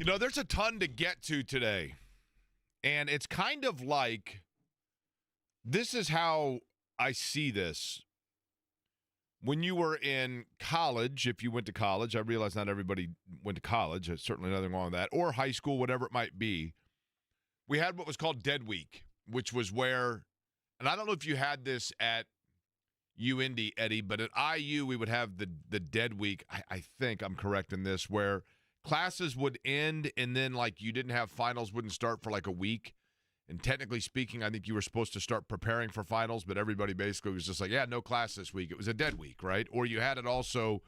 You know, there's a ton to get to today. And it's kind of like, this is how I see this. When you were in college, if you went to college, I realize not everybody went to college. There's certainly nothing wrong with that. Or high school, whatever it might be. We had what was called Dead Week, which was where, and I don't know if you had this at UIndy, Eddie, but at IU we would have the Dead Week, I think I'm correct in this, where classes would end and then, like, you didn't have finals, wouldn't start for like a week. And technically speaking, I think you were supposed to start preparing for finals, but everybody basically was just like, yeah, no class this week. It was a dead week, right? Or you had it also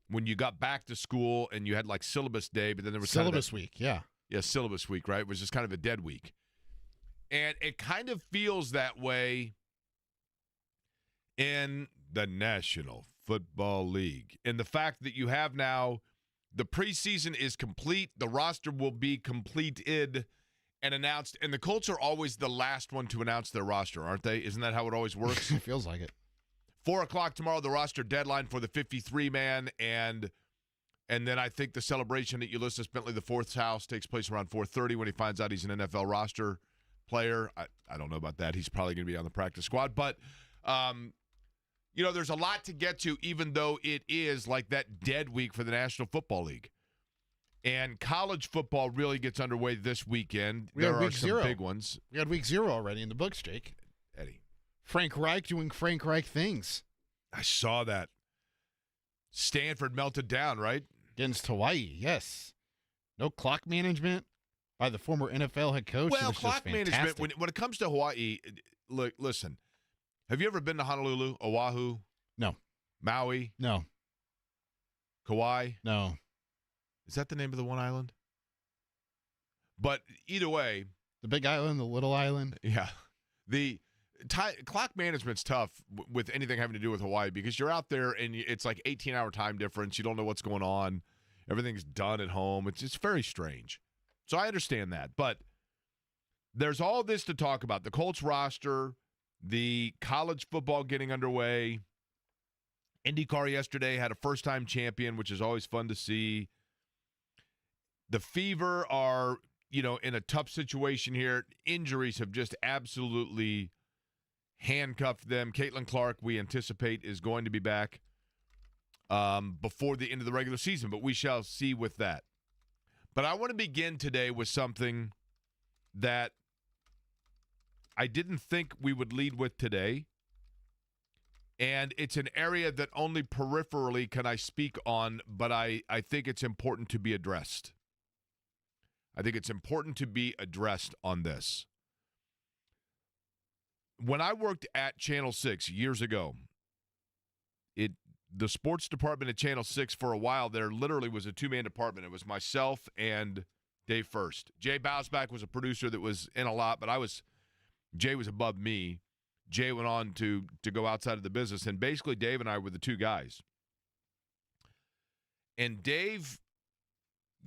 when you got back to school and you had like syllabus day, but then there was syllabus week, yeah. Yeah, syllabus week, right? It was just kind of a dead week. And it kind of feels that way in the National Football League. And the fact that you have now the preseason is complete, the roster will be completed and announced, and the Colts are always the last one to announce their roster, aren't they? Isn't that how it always works? It feels like it. 4 o'clock tomorrow, the roster deadline for the 53-man, and then I think the celebration at Ulysses Bentley the Fourth's house takes place around 4:30 when he finds out he's an NFL roster player. I don't know about that. He's probably going to be on the practice squad, but you know, there's a lot to get to, even though it is like that dead week for the National Football League. And college football really gets underway this weekend. There are some big ones. We had week 0 already in the books, Jake. Eddie. Frank Reich doing Frank Reich things. I saw that. Stanford melted down, right? Against Hawaii, yes. No clock management by the former NFL head coach. Well, clock management, when it comes to Hawaii, look, listen. Have you ever been to Honolulu, Oahu? No. Maui? No. Kauai? No. Is that the name of the one island? But either way. The big island, the little island. Yeah. The clock management's tough with anything having to do with Hawaii because you're out there and it's like 18-hour time difference. You don't know what's going on. Everything's done at home. It's very strange. So I understand that. But there's all this to talk about. The Colts roster, the college football getting underway. IndyCar yesterday had a first-time champion, which is always fun to see. The Fever are, you know, in a tough situation here. Injuries have just absolutely handcuffed them. Caitlin Clark, we anticipate, is going to be back before the end of the regular season, but we shall see with that. But I want to begin today with something that I didn't think we would lead with today, and it's an area that only peripherally can I speak on, but I think it's important to be addressed. I think it's important to be addressed on this. When I worked at Channel 6 years ago, the sports department at Channel 6 for a while there literally was a two-man department. It was myself and Dave First. Jay Bausback was a producer that was in a lot, but Jay was above me. Jay went on to go outside of the business, and basically Dave and I were the two guys. And Dave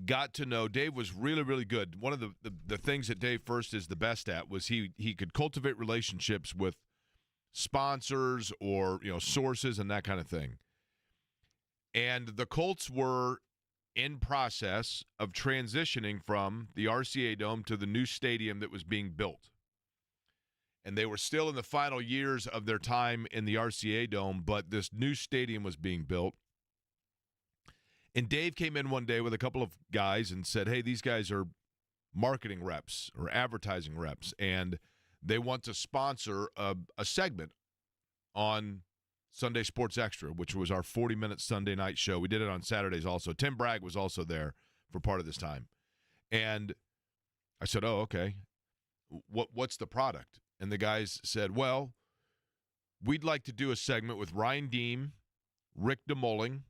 got to know, Dave was really, really good. One of the things that Dave First is the best at was he could cultivate relationships with sponsors or, you know, sources and that kind of thing. And the Colts were in process of transitioning from the RCA Dome to the new stadium that was being built. And they were still in the final years of their time in the RCA Dome, but this new stadium was being built. And Dave came in one day with a couple of guys and said, hey, these guys are marketing reps or advertising reps, and they want to sponsor a segment on Sunday Sports Extra, which was our 40-minute Sunday night show. We did it on Saturdays also. Tim Bragg was also there for part of this time. And I said, oh, okay. What's the product? And the guys said, well, we'd like to do a segment with Ryan Deem, Rick DeMolling,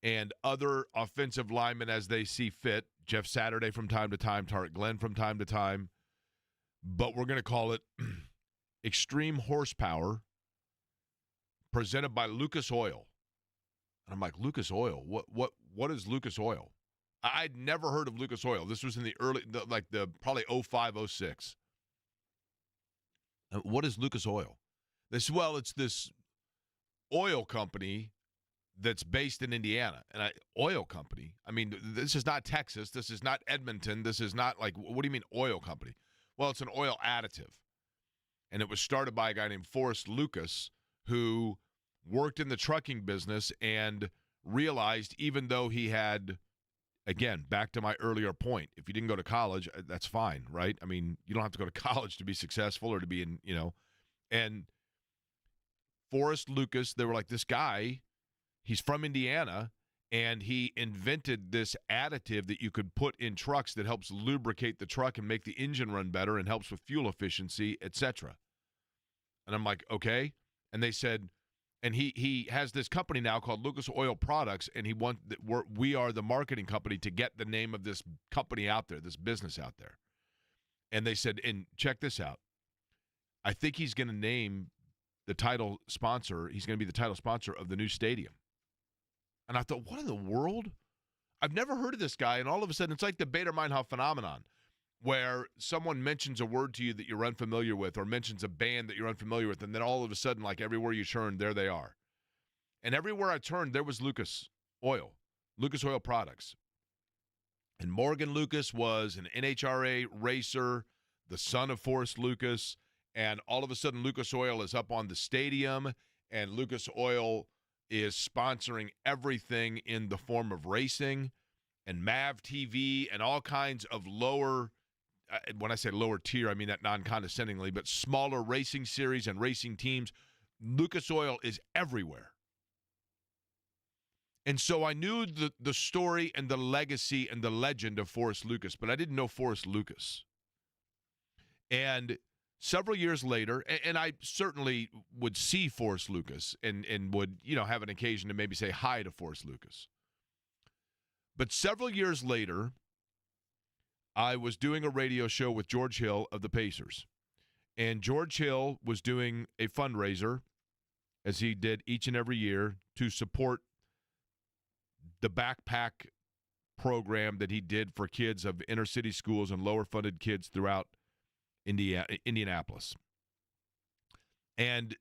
and other offensive linemen as they see fit. Jeff Saturday from time to time, Tarek Glenn from time to time. But we're going to call it Extreme Horsepower, presented by Lucas Oil. And I'm like, Lucas Oil? What is Lucas Oil? I'd never heard of Lucas Oil. This was in the probably 05, 06. What is Lucas Oil? It's this oil company that's based in Indiana, and oil company. I mean, this is not Texas. This is not Edmonton. This is not like, what do you mean oil company? Well, it's an oil additive, and it was started by a guy named Forrest Lucas, who worked in the trucking business and realized, even though he had, again, back to my earlier point, if you didn't go to college, that's fine, right? I mean, you don't have to go to college to be successful or to be in, and Forrest Lucas, they were like, this guy, he's from Indiana, and he invented this additive that you could put in trucks that helps lubricate the truck and make the engine run better and helps with fuel efficiency, etc. And I'm like, okay. And they said, and he has this company now called Lucas Oil Products, and we are the marketing company to get the name of this company out there, this business out there. And they said, and check this out, I think he's going to name the title sponsor. He's going to be the title sponsor of the new stadium. And I thought, what in the world? I've never heard of this guy, and all of a sudden it's like the Bader Meinhof phenomenon, where someone mentions a word to you that you're unfamiliar with or mentions a band that you're unfamiliar with, and then all of a sudden, like everywhere you turn, there they are. And everywhere I turned, there was Lucas Oil Products. And Morgan Lucas was an NHRA racer, the son of Forrest Lucas, and all of a sudden Lucas Oil is up on the stadium, and Lucas Oil is sponsoring everything in the form of racing and MAV TV and all kinds of lower, when I say lower tier, I mean that non-condescendingly, but smaller racing series and racing teams. Lucas Oil is everywhere. And so I knew the story and the legacy and the legend of Forrest Lucas, but I didn't know Forrest Lucas. And several years later, and I certainly would see Forrest Lucas and would, have an occasion to maybe say hi to Forrest Lucas. But several years later, I was doing a radio show with George Hill of the Pacers. And George Hill was doing a fundraiser, as he did each and every year, to support the backpack program that he did for kids of inner city schools and lower funded kids throughout Indianapolis. And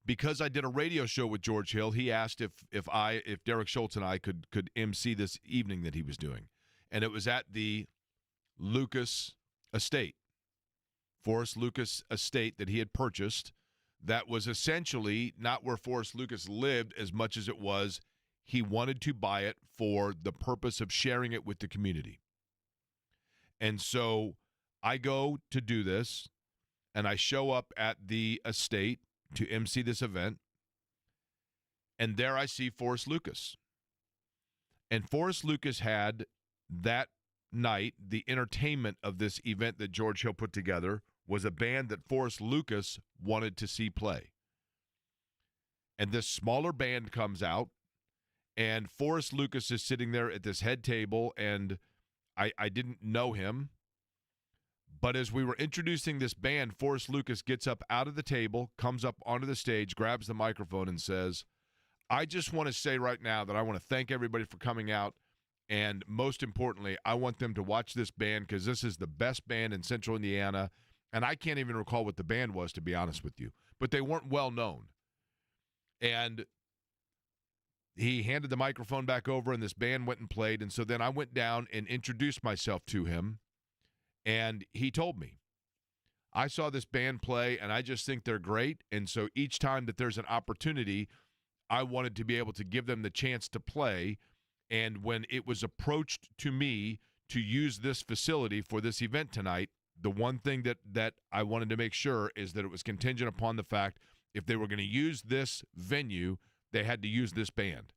because I did a radio show with George Hill, he asked if Derek Schultz and I could MC this evening that he was doing. And it was at the Lucas estate, Forrest Lucas estate that he had purchased, that was essentially not where Forrest Lucas lived as much as it was he wanted to buy it for the purpose of sharing it with the community. And so I go to do this, and I show up at the estate to MC this event, and there I see Forrest Lucas. And Forrest Lucas had that night, the entertainment of this event that George Hill put together was a band that Forrest Lucas wanted to see play. And this smaller band comes out, and Forrest Lucas is sitting there at this head table, and I didn't know him. But as we were introducing this band, Forrest Lucas gets up out of the table, comes up onto the stage, grabs the microphone, and says, I just want to say right now that I want to thank everybody for coming out, and most importantly, I want them to watch this band because this is the best band in Central Indiana, and I can't even recall what the band was, to be honest with you, but they weren't well known. And he handed the microphone back over, and this band went and played, and so then I went down and introduced myself to him. And he told me, I saw this band play, and I just think they're great. And so each time that there's an opportunity, I wanted to be able to give them the chance to play. And when it was approached to me to use this facility for this event tonight, the one thing that I wanted to make sure is that it was contingent upon the fact if they were going to use this venue, they had to use this band.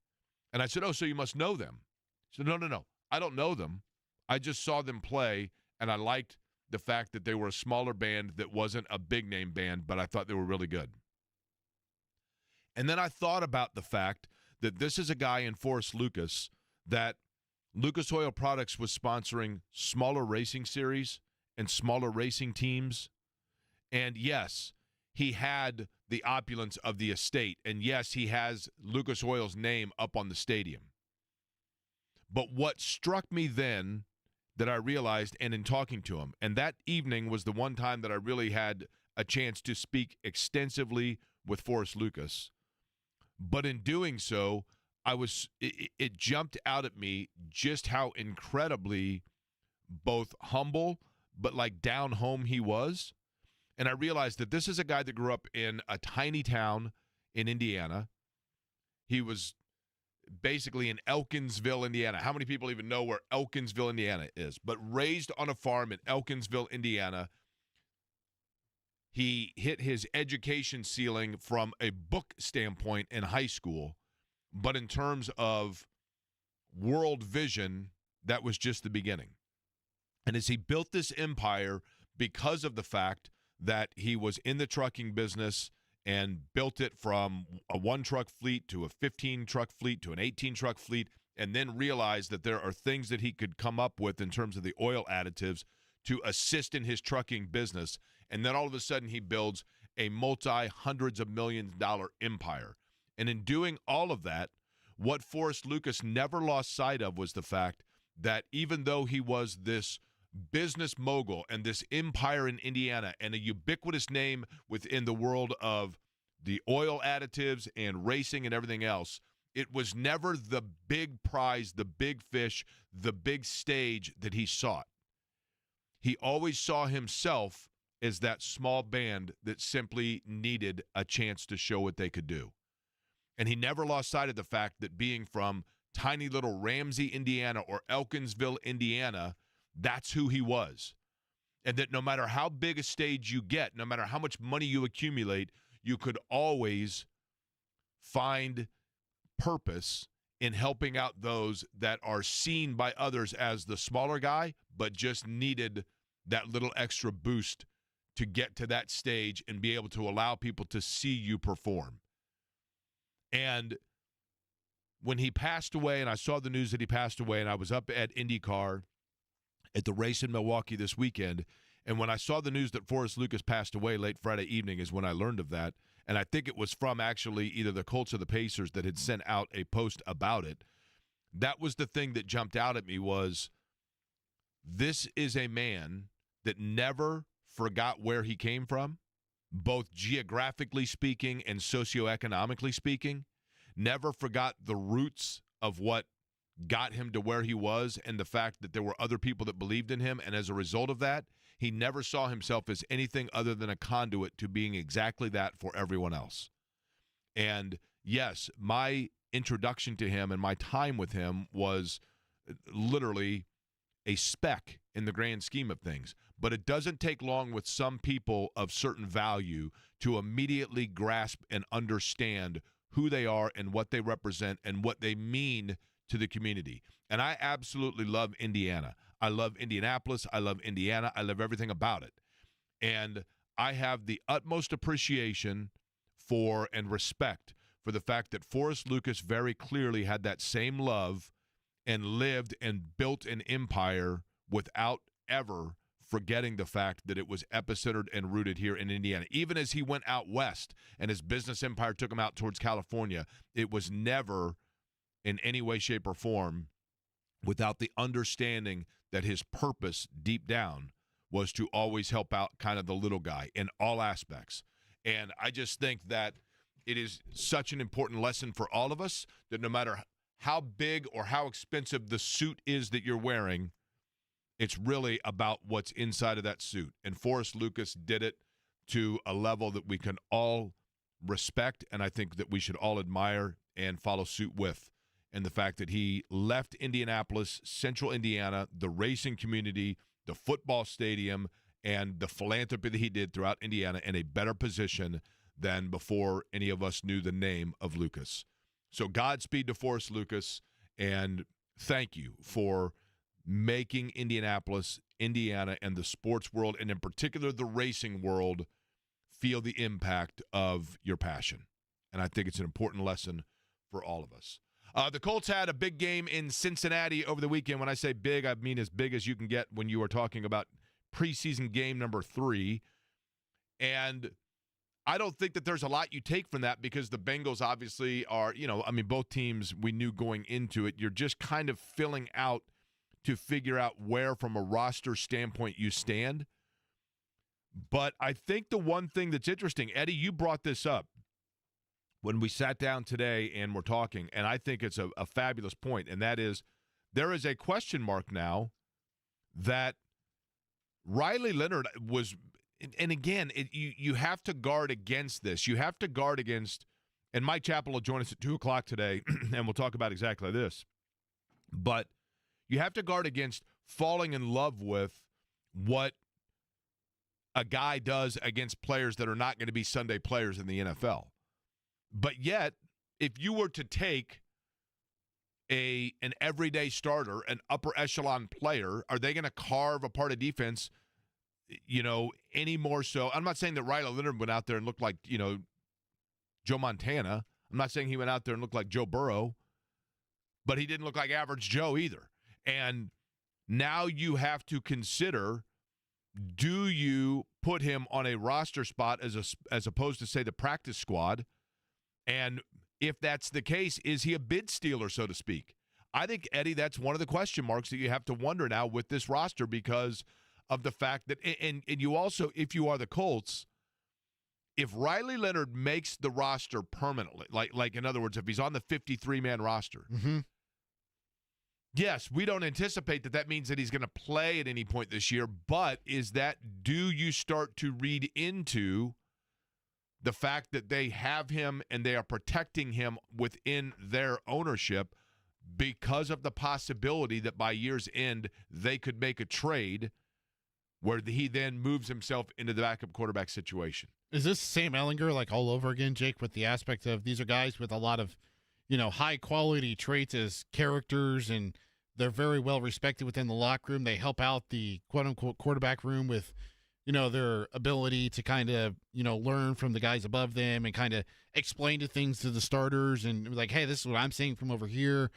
And I said, oh, so you must know them. He said, no. I don't know them. I just saw them play. And I liked the fact that they were a smaller band that wasn't a big-name band, but I thought they were really good. And then I thought about the fact that this is a guy in Forrest Lucas that Lucas Oil Products was sponsoring smaller racing series and smaller racing teams. And, yes, he had the opulence of the estate. And, yes, he has Lucas Oil's name up on the stadium. But what struck me then that I realized, and in talking to him, and that evening was the one time that I really had a chance to speak extensively with Forrest Lucas. But in doing so, it jumped out at me just how incredibly both humble but like down home he was. And I realized that this is a guy that grew up in a tiny town in Indiana. He was basically in Elkinsville, Indiana. How many people even know where Elkinsville, Indiana is? But raised on a farm in Elkinsville, Indiana. He hit his education ceiling from a book standpoint in high school. But in terms of world vision, that was just the beginning. And as he built this empire because of the fact that he was in the trucking business and built it from a 1-truck fleet to a 15-truck fleet to an 18-truck fleet, and then realized that there are things that he could come up with in terms of the oil additives to assist in his trucking business. And then all of a sudden he builds a multi-hundreds of millions dollar empire. And in doing all of that, what Forrest Lucas never lost sight of was the fact that even though he was this business mogul and this empire in Indiana and a ubiquitous name within the world of the oil additives and racing and everything else, it was never the big prize, the big fish, the big stage that he sought. He always saw himself as that small band that simply needed a chance to show what they could do. And he never lost sight of the fact that being from tiny little Ramsey, Indiana, or Elkinsville, Indiana, that's who he was. And that no matter how big a stage you get, no matter how much money you accumulate, you could always find purpose in helping out those that are seen by others as the smaller guy, but just needed that little extra boost to get to that stage and be able to allow people to see you perform. And when he passed away, and I saw the news that he passed away, and I was up at IndyCar at the race in Milwaukee this weekend, and when I saw the news that Forrest Lucas passed away late Friday evening is when I learned of that, and I think it was from actually either the Colts or the Pacers that had sent out a post about it. That was the thing that jumped out at me was this is a man that never forgot where he came from, both geographically speaking and socioeconomically speaking, never forgot the roots of what got him to where he was and the fact that there were other people that believed in him. And as a result of that, he never saw himself as anything other than a conduit to being exactly that for everyone else. And yes, my introduction to him and my time with him was literally a speck in the grand scheme of things. But it doesn't take long with some people of certain value to immediately grasp and understand who they are and what they represent and what they mean to the community. And I absolutely love Indiana. I love Indianapolis. I love Indiana. I love everything about it. And I have the utmost appreciation for and respect for the fact that Forrest Lucas very clearly had that same love and lived and built an empire without ever forgetting the fact that it was epicentered and rooted here in Indiana. Even as he went out west and his business empire took him out towards California, it was never in any way, shape, or form without the understanding that his purpose deep down was to always help out kind of the little guy in all aspects. And I just think that it is such an important lesson for all of us that no matter how big or how expensive the suit is that you're wearing, it's really about what's inside of that suit. And Forrest Lucas did it to a level that we can all respect, and I think that we should all admire and follow suit with. And the fact that he left Indianapolis, Central Indiana, the racing community, the football stadium, and the philanthropy that he did throughout Indiana in a better position than before any of us knew the name of Lucas. So Godspeed to Forrest Lucas, and thank you for making Indianapolis, Indiana, and the sports world, and in particular the racing world, feel the impact of your passion. And I think it's an important lesson for all of us. The Colts had a big game in Cincinnati over the weekend. When I say big, I mean as big as you can get when you are talking about preseason game number 3. And I don't think that there's a lot you take from that because the Bengals obviously are, both teams we knew going into it. You're just kind of filling out to figure out where from a roster standpoint you stand. But I think the one thing that's interesting, Eddie, you brought this up when we sat down today and we're talking, and I think it's a fabulous point, and that is there is a question mark now that Riley Leonard was, and again, you have to guard against this. You have to guard against, and Mike Chappell will join us at 2 o'clock today, and we'll talk about exactly this. But you have to guard against falling in love with what a guy does against players that are not going to be Sunday players in the NFL. But yet, if you were to take an everyday starter, an upper echelon player, are they going to carve apart a defense, any more so? I'm not saying that Riley Leonard went out there and looked like, Joe Montana. I'm not saying he went out there and looked like Joe Burrow, but he didn't look like average Joe either. And now you have to consider, do you put him on a roster spot as opposed to, say, the practice squad? And if that's the case, is he a bid stealer, so to speak? I think, Eddie, that's one of the question marks that you have to wonder now with this roster because of the fact that, and you also, if you are the Colts, if Riley Leonard makes the roster permanently, like in other words, if he's on the 53-man roster, yes, we don't anticipate that means that he's going to play at any point this year, but do you start to read into the fact that they have him and they are protecting him within their ownership because of the possibility that by year's end they could make a trade where he then moves himself into the backup quarterback situation? Is this Sam Ehlinger like all over again, Jake, with the aspect of these are guys with a lot of, high quality traits as characters, and they're very well respected within the locker room. They help out the quote unquote quarterback room with their ability to kind of, learn from the guys above them and kind of explain things to the starters and like, hey, this is what I'm seeing from over here.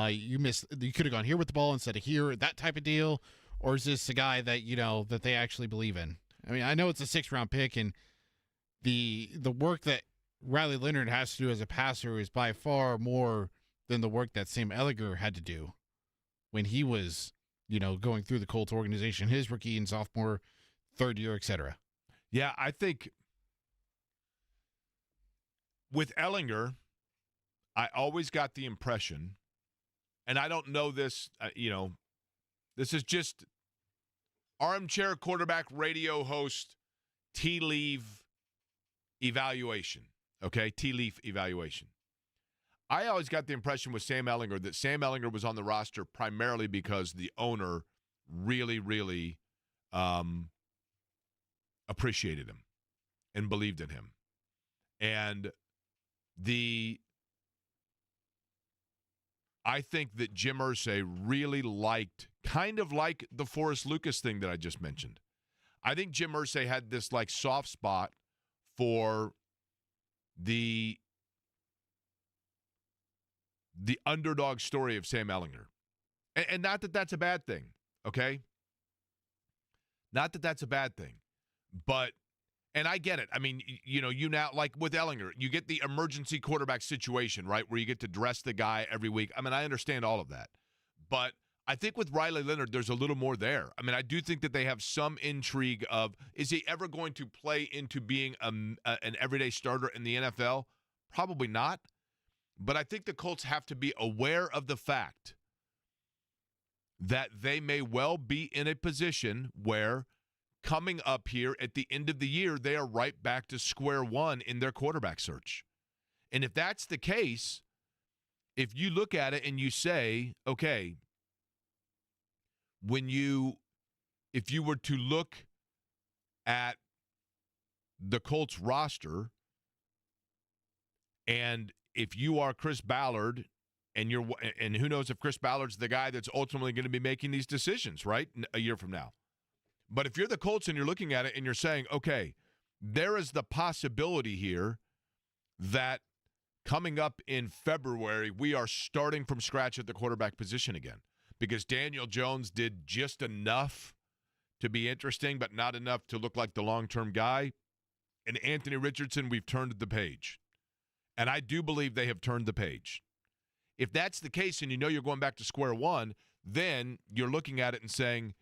You could have gone here with the ball instead of here, that type of deal. Or is this a guy that, that they actually believe in? I mean, I know it's a 6th-round pick, and the work that Riley Leonard has to do as a passer is by far more than the work that Sam Ehlinger had to do when he was, going through the Colts organization, his rookie and sophomore, third year, etc. Yeah, I think with Ehlinger, I always got the impression, and I don't know this, this is just armchair quarterback radio host tea leaf evaluation, okay? Tea leaf evaluation. I always got the impression with Sam Ehlinger that Sam Ehlinger was on the roster primarily because the owner really, really appreciated him and believed in him. And I think that Jim Irsay really liked, kind of like the Forrest Lucas thing that I just mentioned. I think Jim Irsay had this like soft spot for the underdog story of Sam Ehlinger. And not that that's a bad thing, okay? Not that that's a bad thing. But, and I get it. I mean, you now, like with Ehlinger, you get the emergency quarterback situation, right, where you get to dress the guy every week. I mean, I understand all of that. But I think with Riley Leonard, there's a little more there. I mean, I do think that they have some intrigue of, is he ever going to play into being an everyday starter in the NFL? Probably not. But I think the Colts have to be aware of the fact that they may well be in a position where coming up here at the end of the year, they are right back to square one in their quarterback search. And if that's the case, if you look at it and you say, okay, if you were to look at the Colts roster, and if you are Chris Ballard, and who knows if Chris Ballard's the guy that's ultimately going to be making these decisions, right, a year from now. But if you're the Colts and you're looking at it and you're saying, okay, there is the possibility here that coming up in February, we are starting from scratch at the quarterback position again because Daniel Jones did just enough to be interesting, but not enough to look like the long-term guy. And Anthony Richardson, we've turned the page. And I do believe they have turned the page. If that's the case and you're going back to square one, then you're looking at it and saying,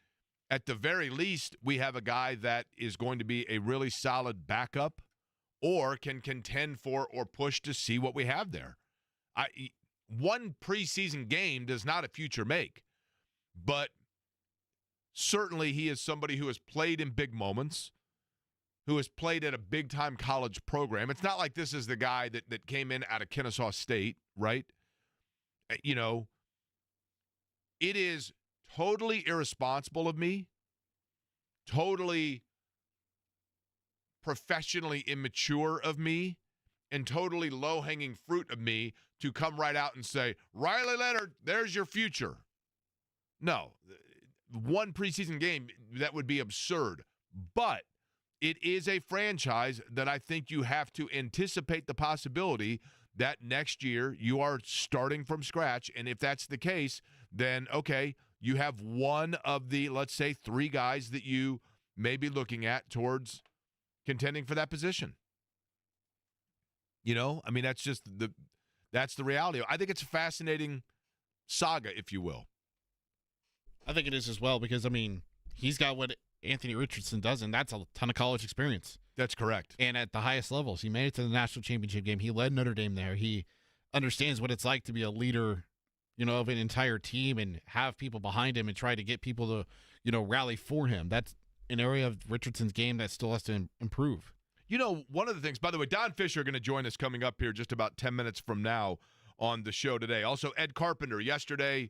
at the very least, we have a guy that is going to be a really solid backup or can contend for or push to see what we have there. One preseason game does not a future make, but certainly he is somebody who has played in big moments, who has played at a big-time college program. It's not like this is the guy that came in out of Kennesaw State, right? You know, it is totally irresponsible of me, totally professionally immature of me, and totally low-hanging fruit of me to come right out and say, Riley Leonard, there's your future. No. One preseason game, that would be absurd. But it is a franchise that I think you have to anticipate the possibility that next year you are starting from scratch. And if that's the case, then, okay, you have one of the, let's say, 3 guys that you may be looking at towards contending for that position. You know, I mean, that's the reality. I think it's a fascinating saga, if you will. I think it is as well because, I mean, he's got what Anthony Richardson does, and that's a ton of college experience. That's correct. And at the highest levels. He made it to the national championship game. He led Notre Dame there. He understands what it's like to be a leader, you know, of an entire team and have people behind him and try to get people to, you know, rally for him. That's an area of Richardson's game that still has to improve. You know, one of the things, by the way, Don Fisher going to join us coming up here just about 10 minutes from now on the show today. Also, Ed Carpenter yesterday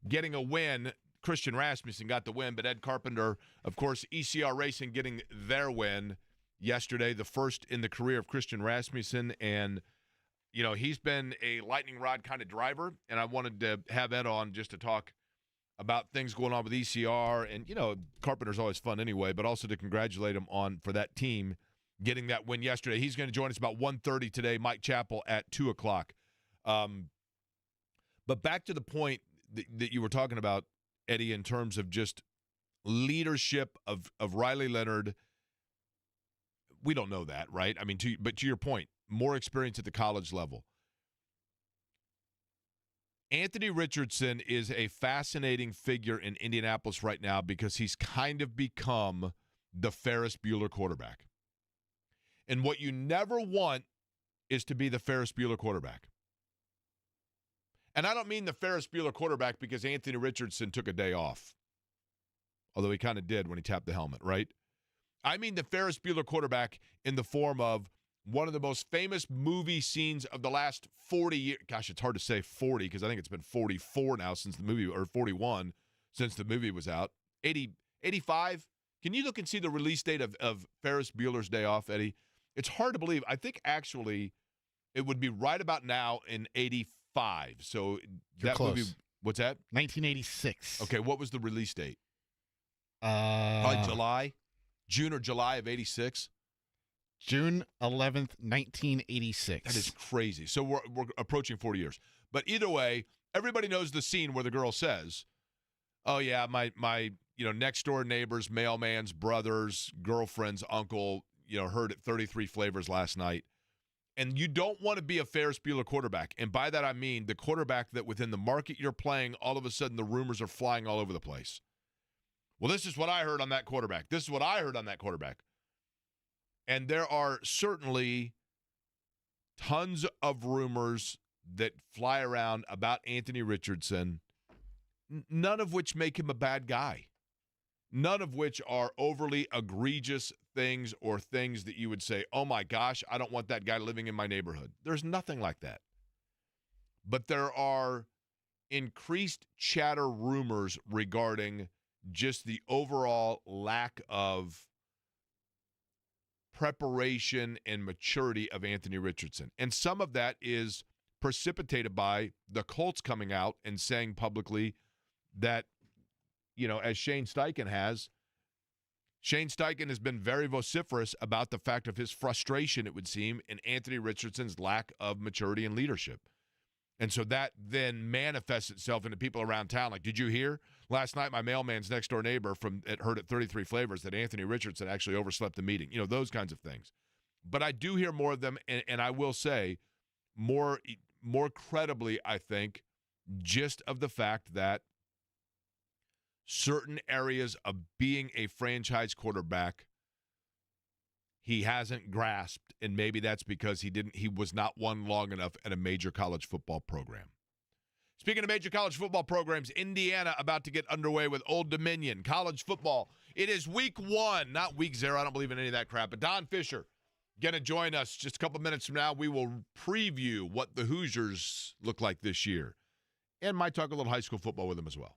getting a win. Christian Rasmussen got the win, but Ed Carpenter, of course, ECR Racing getting their win yesterday, the first in the career of Christian Rasmussen. And, you know, he's been a lightning rod kind of driver, and I wanted to have Ed on just to talk about things going on with ECR. And, you know, Carpenter's always fun anyway, but also to congratulate him on for that team getting that win yesterday. He's going to join us about 1:30 today, Mike Chappell at 2 o'clock. But back to the point that you were talking about, Eddie, in terms of just leadership of Riley Leonard. We don't know that, right? I mean, but to your point, more experience at the college level. Anthony Richardson is a fascinating figure in Indianapolis right now because he's kind of become the Ferris Bueller quarterback. And what you never want is to be the Ferris Bueller quarterback. And I don't mean the Ferris Bueller quarterback because Anthony Richardson took a day off, although he kind of did when he tapped the helmet, right? I mean the Ferris Bueller quarterback in the form of one of the most famous movie scenes of the last 40 years. Gosh, it's hard to say 40 because I think it's been 44 now since the movie, or 41 since the movie was out. 85? Can you look and see the release date of Ferris Bueller's Day Off, Eddie? It's hard to believe. I think actually it would be right about now in 85. So You're that close. movie, what's that? 1986. Okay, what was the release date? July. June or July of 86? June 11th, 1986. That is crazy. So we're approaching 40 years. But either way, everybody knows the scene where the girl says, "Oh yeah, my next door neighbor's mailman's brother's girlfriend's uncle, heard at 33 Flavors last night." And you don't want to be a Ferris Bueller quarterback. And by that I mean the quarterback that within the market you're playing, all of a sudden the rumors are flying all over the place. Well, this is what I heard on that quarterback. This is what I heard on that quarterback. And there are certainly tons of rumors that fly around about Anthony Richardson, none of which make him a bad guy. None of which are overly egregious things or things that you would say, oh my gosh, I don't want that guy living in my neighborhood. There's nothing like that. But there are increased chatter rumors regarding just the overall lack of preparation and maturity of Anthony Richardson. And some of that is precipitated by the Colts coming out and saying publicly that, as Shane Steichen has been very vociferous about the fact of his frustration, it would seem, in Anthony Richardson's lack of maturity and leadership. And so that then manifests itself into people around town. Like, did you hear? Last night, my mailman's next door neighbor heard at 33 Flavors that Anthony Richardson actually overslept the meeting. Those kinds of things. But I do hear more of them, and I will say more credibly, I think, just of the fact that certain areas of being a franchise quarterback, he hasn't grasped, and maybe that's because he was not one long enough at a major college football program. Speaking of major college football programs, Indiana about to get underway with Old Dominion college football. It is week 1, not week 0. I don't believe in any of that crap. But Don Fisher going to join us just a couple minutes from now. We will preview what the Hoosiers look like this year, and might talk a little high school football with them as well.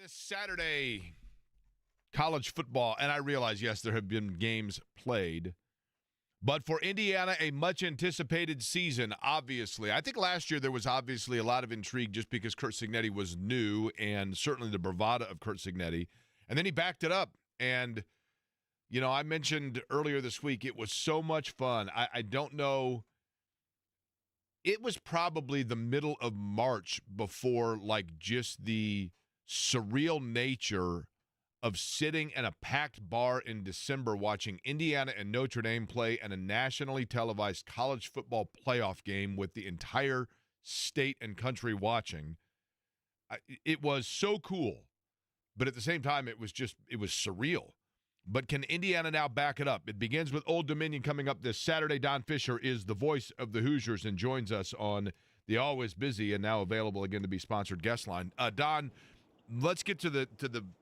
This Saturday, college football, and I realize, yes, there have been games played, but for Indiana, a much-anticipated season, obviously. I think last year there was obviously a lot of intrigue just because Curt Cignetti was new and certainly the bravado of Curt Cignetti. And then he backed it up. And, you know, I mentioned earlier this week, it was so much fun. I don't know. It was probably the middle of March before, like, just the surreal nature of sitting in a packed bar in December watching Indiana and Notre Dame play in a nationally televised college football playoff game with the entire state and country watching. It was so cool, but at the same time, it was surreal. But can Indiana now back it up? It begins with Old Dominion coming up this Saturday. Don Fisher is the voice of the Hoosiers and joins us on the always busy and now available again to be sponsored guest line. Don, let's get to the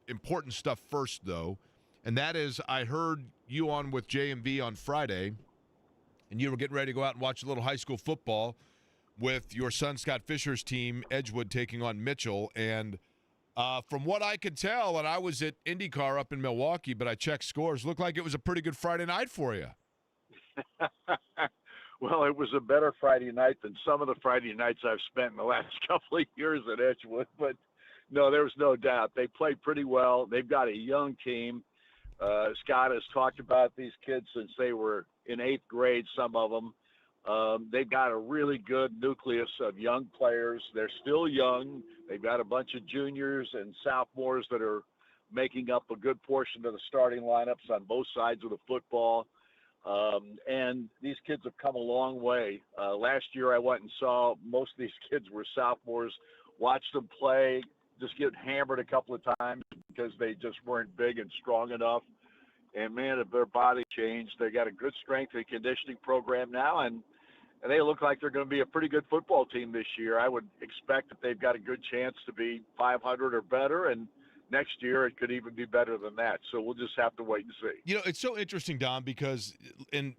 important stuff first, though, and that is I heard you on with JMV on Friday, and you were getting ready to go out and watch a little high school football with your son Scott Fisher's team, Edgewood, taking on Mitchell. And from what I could tell, and I was at IndyCar up in Milwaukee, but I checked scores, looked like it was a pretty good Friday night for you. Well, it was a better Friday night than some of the Friday nights I've spent in the last couple of years at Edgewood. But, no, there was no doubt. They played pretty well. They've got a young team. Scott has talked about these kids since they were in 8th grade, some of them. They've got a really good nucleus of young players. They're still young. They've got a bunch of juniors and sophomores that are making up a good portion of the starting lineups on both sides of the football. And these kids have come a long way. Last year I went and saw most of these kids were sophomores, watched them play, just get hammered a couple of times because they just weren't big and strong enough. And, man, if their body changed, they got a good strength and conditioning program now, and they look like they're going to be a pretty good football team this year. I would expect that they've got a good chance to be 500 or better, and next year it could even be better than that. So we'll just have to wait and see. You know, it's so interesting, Don, because and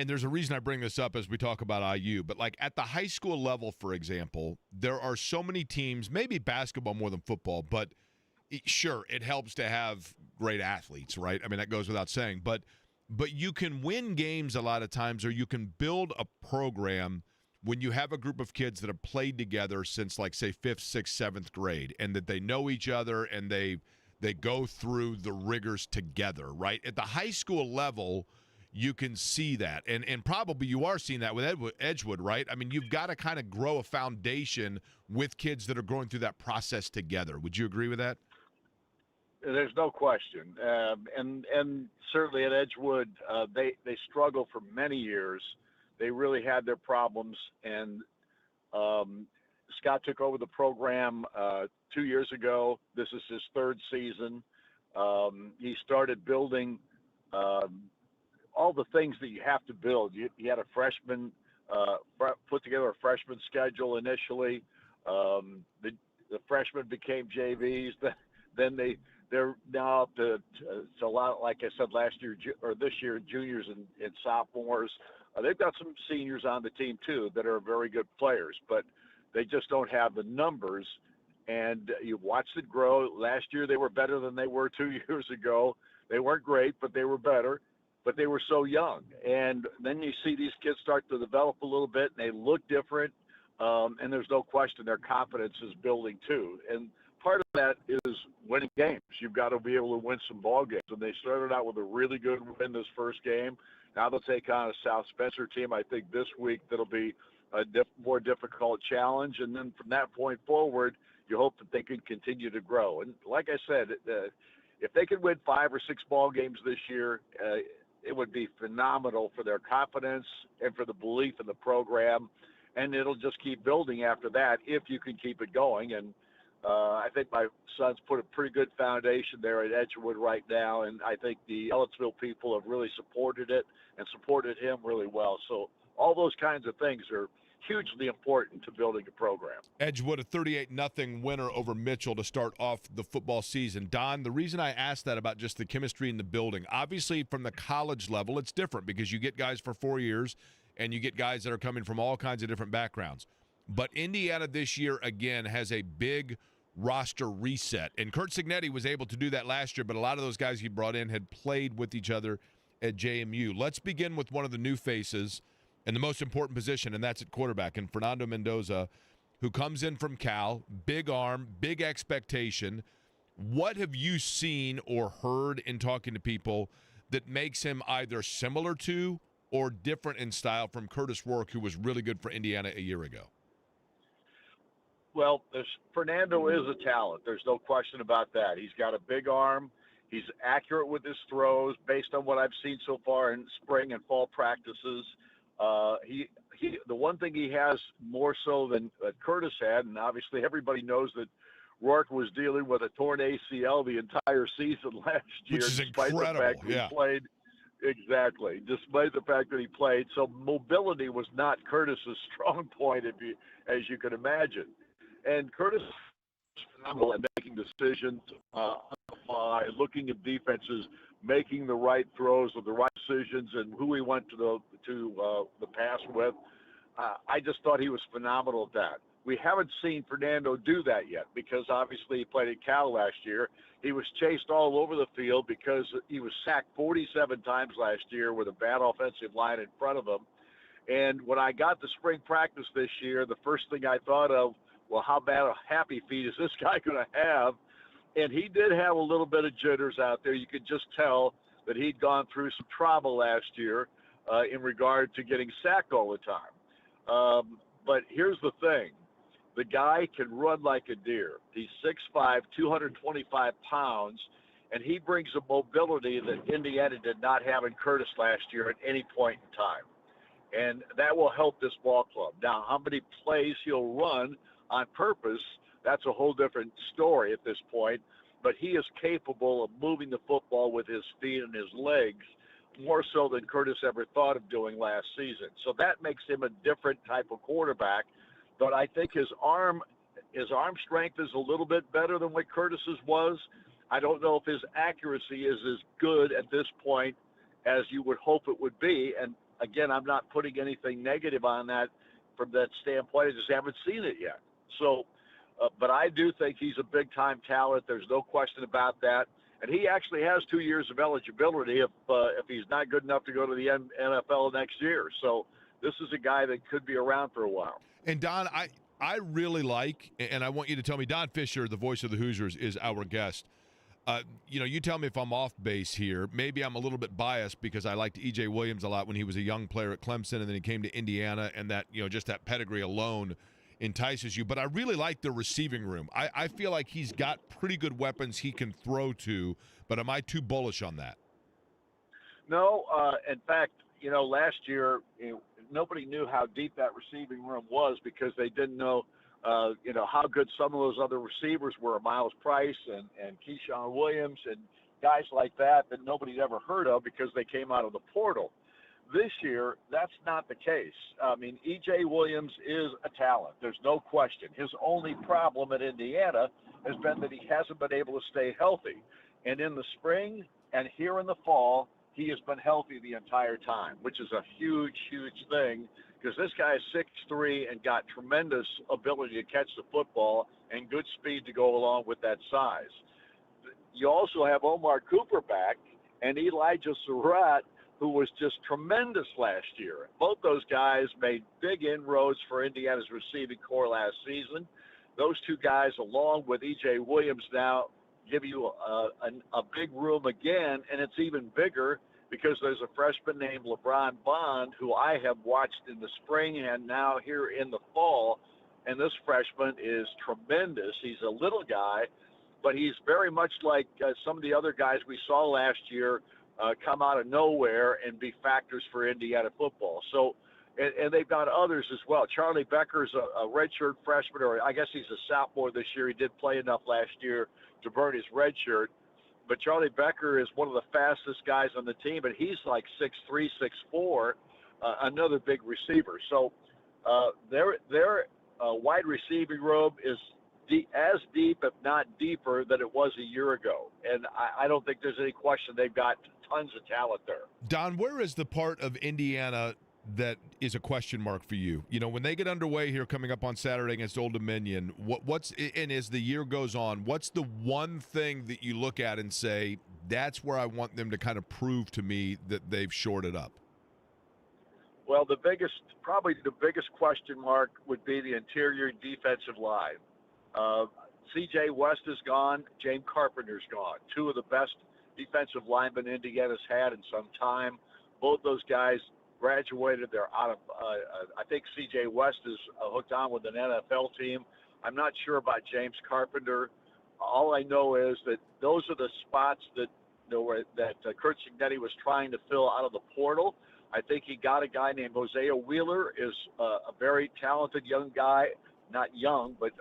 there's a reason I bring this up as we talk about IU, but like at the high school level, for example, there are so many teams, maybe basketball more than football, but sure, it helps to have great athletes, right? I mean, that goes without saying, but you can win games a lot of times, or you can build a program when you have a group of kids that have played together since, like, say, 5th, 6th, 7th grade, and that they know each other and they go through the rigors together, right? At the high school level, you can see that, and probably you are seeing that with Edgewood, right? I mean, you've got to kind of grow a foundation with kids that are going through that process together. Would you agree with that? There's no question, and certainly at Edgewood, they struggled for many years. They really had their problems, and Scott took over the program 2 years ago. This is his 3rd season. He started building all the things that you have to build. You had a freshman put together a freshman schedule initially. The freshmen became JVs. Then they're now up to a lot, like I said last year or this year, juniors and sophomores. They've got some seniors on the team too that are very good players, but they just don't have the numbers. And you watched it grow. Last year they were better than they were 2 years ago. They weren't great, but they were better. But they were so young. And then you see these kids start to develop a little bit, and they look different. And there's no question their confidence is building too. And part of that is winning games. You've got to be able to win some ball games. And they started out with a really good win this first game. Now they'll take on a South Spencer team, I think, this week that'll be a more difficult challenge. And then from that point forward, you hope that they can continue to grow. And like I said, if they could win 5 or 6 ball games this year, it would be phenomenal for their confidence and for the belief in the program. And it'll just keep building after that if you can keep it going. And I think my son's put a pretty good foundation there at Edgewood right now, and I think the Ellettsville people have really supported it and supported him really well. So all those kinds of things are hugely important to building a program. Edgewood, a 38-0 winner over Mitchell to start off the football season. Don, the reason I asked that about just the chemistry in the building, obviously from the college level, it's different because you get guys for 4 years and you get guys that are coming from all kinds of different backgrounds. But Indiana this year, again, has a big roster reset. And Kurt Signetti was able to do that last year, but a lot of those guys he brought in had played with each other at JMU. Let's begin with one of the new faces in the most important position, and that's at quarterback, and Fernando Mendoza, who comes in from Cal, big arm, big expectation. What have you seen or heard in talking to people that makes him either similar to or different in style from Curtis Rourke, who was really good for Indiana a year ago? Well, Fernando is a talent. There's no question about that. He's got a big arm. He's accurate with his throws based on what I've seen so far in spring and fall practices. The one thing he has more so than Curtis had, and obviously everybody knows that Rourke was dealing with a torn ACL the entire season last year, Which is despite incredible. the fact that he played. Exactly, despite the fact that he played. So mobility was not Curtis's strong point, as you can imagine. And Curtis is phenomenal at making decisions on the fly, looking at defenses, making the right throws with the right decisions, and who he went to the pass with. I just thought he was phenomenal at that. We haven't seen Fernando do that yet because obviously he played at Cal last year. He was chased all over the field because he was sacked 47 times last year with a bad offensive line in front of him. And when I got to spring practice this year, the first thing I thought of, well, how bad a happy feet is this guy going to have? And he did have a little bit of jitters out there. You could just tell that he'd gone through some trauma last year in regard to getting sacked all the time. But here's the thing. The guy can run like a deer. He's 6'5", 225 pounds, and he brings a mobility that Indiana did not have in Curtis last year at any point in time. And that will help this ball club. Now, how many plays he'll run on purpose, that's a whole different story at this point. But he is capable of moving the football with his feet and his legs more so than Curtis ever thought of doing last season. So that makes him a different type of quarterback. But I think his arm strength is a little bit better than what Curtis's was. I don't know if his accuracy is as good at this point as you would hope it would be. And again, I'm not putting anything negative on that from that standpoint. I just haven't seen it yet. So, but I do think he's a big-time talent. There's no question about that. And he actually has 2 years of eligibility if he's not good enough to go to the NFL next year. So this is a guy that could be around for a while. And Don, I really like, and I want you to tell me, Don Fisher, the voice of the Hoosiers, is our guest. You tell me if I'm off base here. Maybe I'm a little bit biased because I liked E.J. Williams a lot when he was a young player at Clemson, and then he came to Indiana, and that, just that pedigree alone entices you. But I really like the receiving room. I feel like he's got pretty good weapons he can throw to, but am I too bullish on that? No, in fact, last year, nobody knew how deep that receiving room was because they didn't know, how good some of those other receivers were, Miles Price and Keyshawn Williams and guys like that nobody had ever heard of because they came out of the portal. This year, that's not the case. I mean, E.J. Williams is a talent. There's no question. His only problem at Indiana has been that he hasn't been able to stay healthy. And in the spring and here in the fall, he has been healthy the entire time, which is a huge, huge thing because this guy is 6'3" and got tremendous ability to catch the football and good speed to go along with that size. You also have Omar Cooper back and Elijah Surratt, who was just tremendous last year. Both those guys made big inroads for Indiana's receiving corps last season. Those two guys, along with E.J. Williams now, give you a big room again, and it's even bigger because there's a freshman named LeBron Bond who I have watched in the spring and now here in the fall, and this freshman is tremendous. He's a little guy, but he's very much like some of the other guys we saw last year come out of nowhere and be factors for Indiana football. So, and they've got others as well. Charlie Becker's a redshirt freshman, or I guess he's a sophomore this year. He did play enough last year to burn his red shirt. But Charlie Becker is one of the fastest guys on the team, and he's like 6'3", 6'4", another big receiver. So their wide receiving room is as deep, if not deeper, than it was a year ago. And I don't think there's any question they've got tons of talent there. Don, where is the part of Indiana that is a question mark for you? When they get underway here coming up on Saturday against Old Dominion, what's and as the year goes on, what's the one thing that you look at and say, that's where I want them to kind of prove to me that they've shored it up? Well, probably the biggest question mark would be the interior defensive line. C.J. West is gone. James Carpenter's gone. Two of the best defensive linemen Indiana's had in some time. Both those guys graduated. They're out of I think C.J. West is hooked on with an NFL team. I'm not sure about James Carpenter. All I know is that those are the spots that Kurt Cignetti was trying to fill out of the portal. I think he got a guy named Hosea Wheeler, is a very talented young guy, not young, but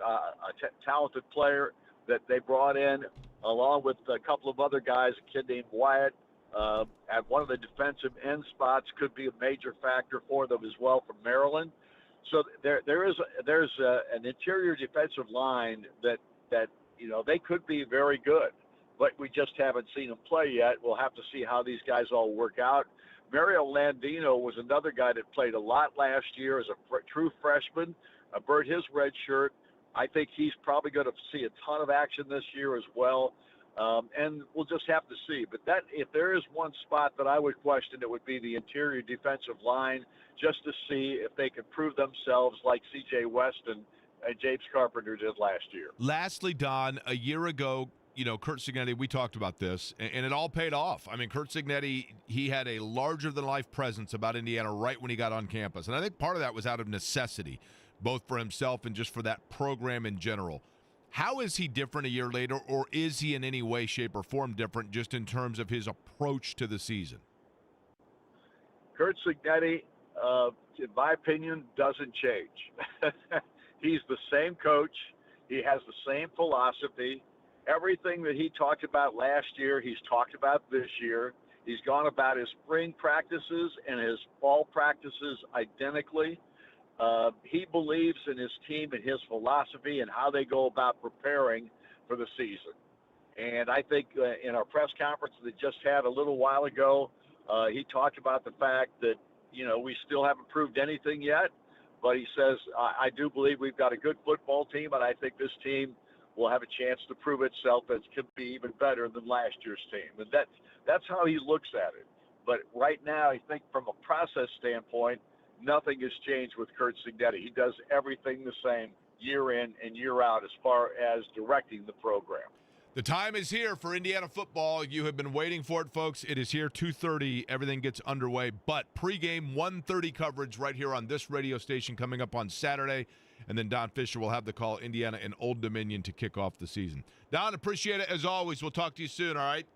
talented player that they brought in, along with a couple of other guys, a kid named Wyatt. At one of the defensive end spots could be a major factor for them as well from Maryland. So there's an interior defensive line that they could be very good, but we just haven't seen them play yet. We'll have to see how these guys all work out. Mario Landino was another guy that played a lot last year as a true freshman, earned his red shirt. I think he's probably going to see a ton of action this year as well. And we'll just have to see. But if there is one spot that I would question, it would be the interior defensive line, just to see if they can prove themselves like C.J. West and James Carpenter did last year. Lastly, Don, a year ago, Curt Cignetti, we talked about this, and it all paid off. I mean, Curt Cignetti, he had a larger-than-life presence about Indiana right when he got on campus. And I think part of that was out of necessity, both for himself and just for that program in general. How is he different a year later, or is he in any way, shape, or form different just in terms of his approach to the season? Curt Cignetti, in my opinion, doesn't change. He's the same coach. He has the same philosophy. Everything that he talked about last year, he's talked about this year. He's gone about his spring practices and his fall practices identically. He believes in his team and his philosophy and how they go about preparing for the season. And I think in our press conference that just had a little while ago, he talked about the fact that, we still haven't proved anything yet, but he says, I do believe we've got a good football team, and I think this team will have a chance to prove itself as could be even better than last year's team. And that's how he looks at it. But right now, I think from a process standpoint, nothing has changed with Curt Cignetti. He does everything the same year in and year out as far as directing the program. The time is here for Indiana football. You have been waiting for it, folks. It is here, 2:30. Everything gets underway. But pregame 1:30 coverage right here on this radio station coming up on Saturday. And then Don Fisher will have the call Indiana and Old Dominion to kick off the season. Don, appreciate it as always. We'll talk to you soon, all right?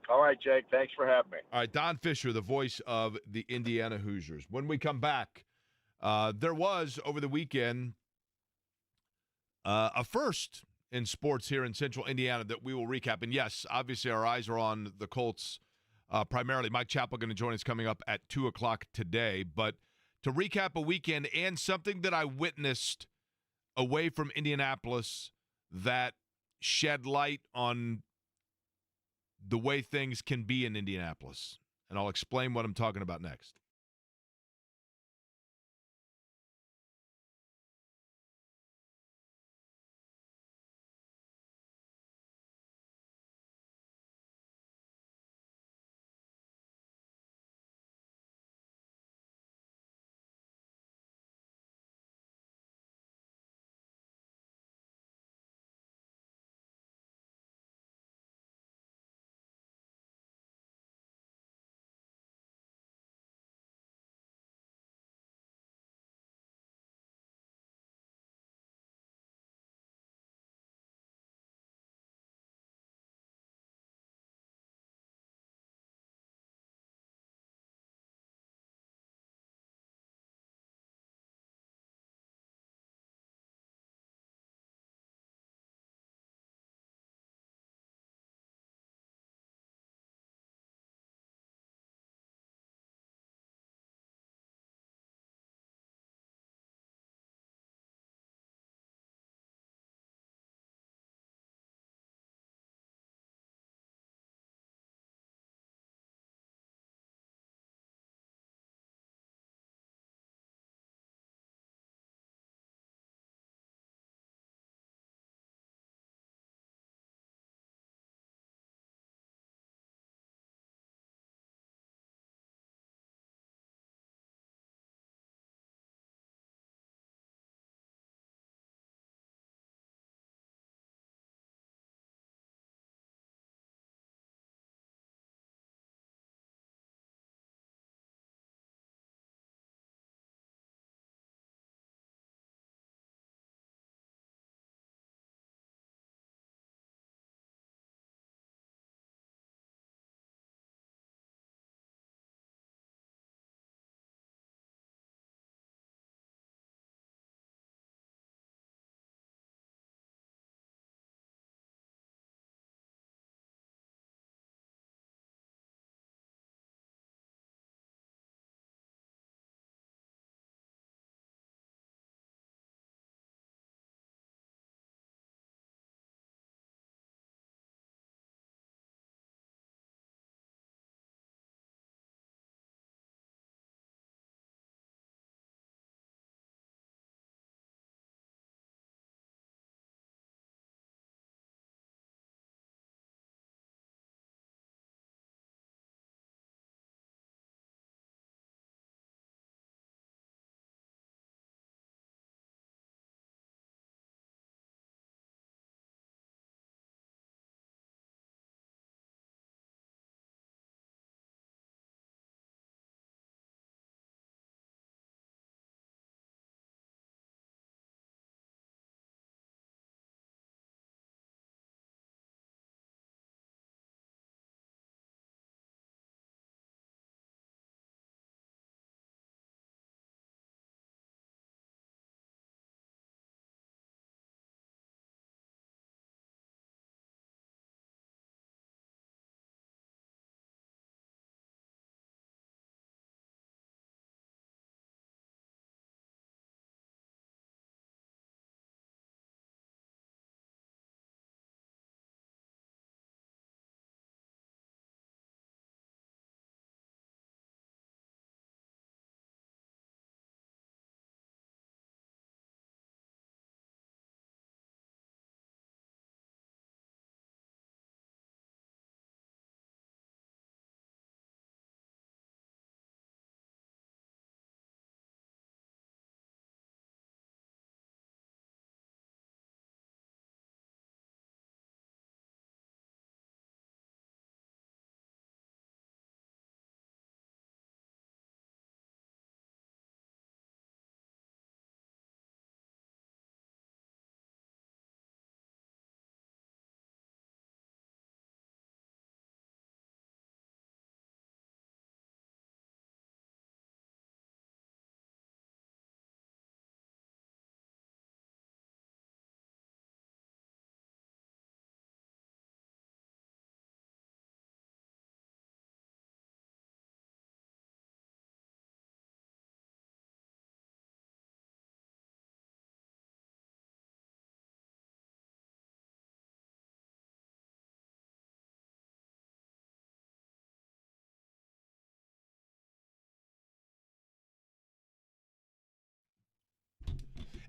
All right, Jake. Thanks for having me. All right, Don Fisher, the voice of the Indiana Hoosiers. When we come back, there was, over the weekend, a first in sports here in central Indiana that we will recap. And, yes, obviously our eyes are on the Colts primarily. Mike Chappell going to join us coming up at 2 o'clock today. But to recap a weekend and something that I witnessed away from Indianapolis that shed light on the way things can be in Indianapolis. And I'll explain what I'm talking about next.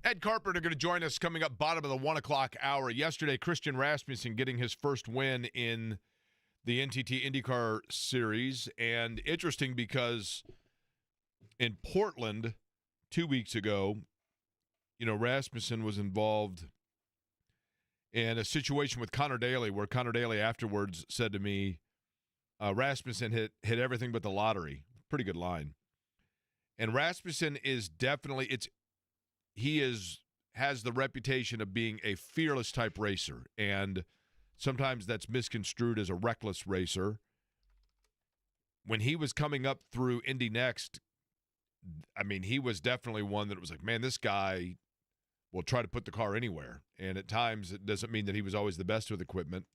Ed Carpenter going to join us coming up bottom of the 1 o'clock hour. Yesterday, Christian Rasmussen getting his first win in the NTT IndyCar Series. And interesting because in Portland 2 weeks ago, Rasmussen was involved in a situation with Connor Daly where Connor Daly afterwards said to me, Rasmussen hit everything but the lottery. Pretty good line. And Rasmussen is definitely has the reputation of being a fearless type racer, and sometimes that's misconstrued as a reckless racer. When he was coming up through Indy Next, I mean, he was definitely one that was like, man, this guy will try to put the car anywhere. And at times it doesn't mean that he was always the best with equipment.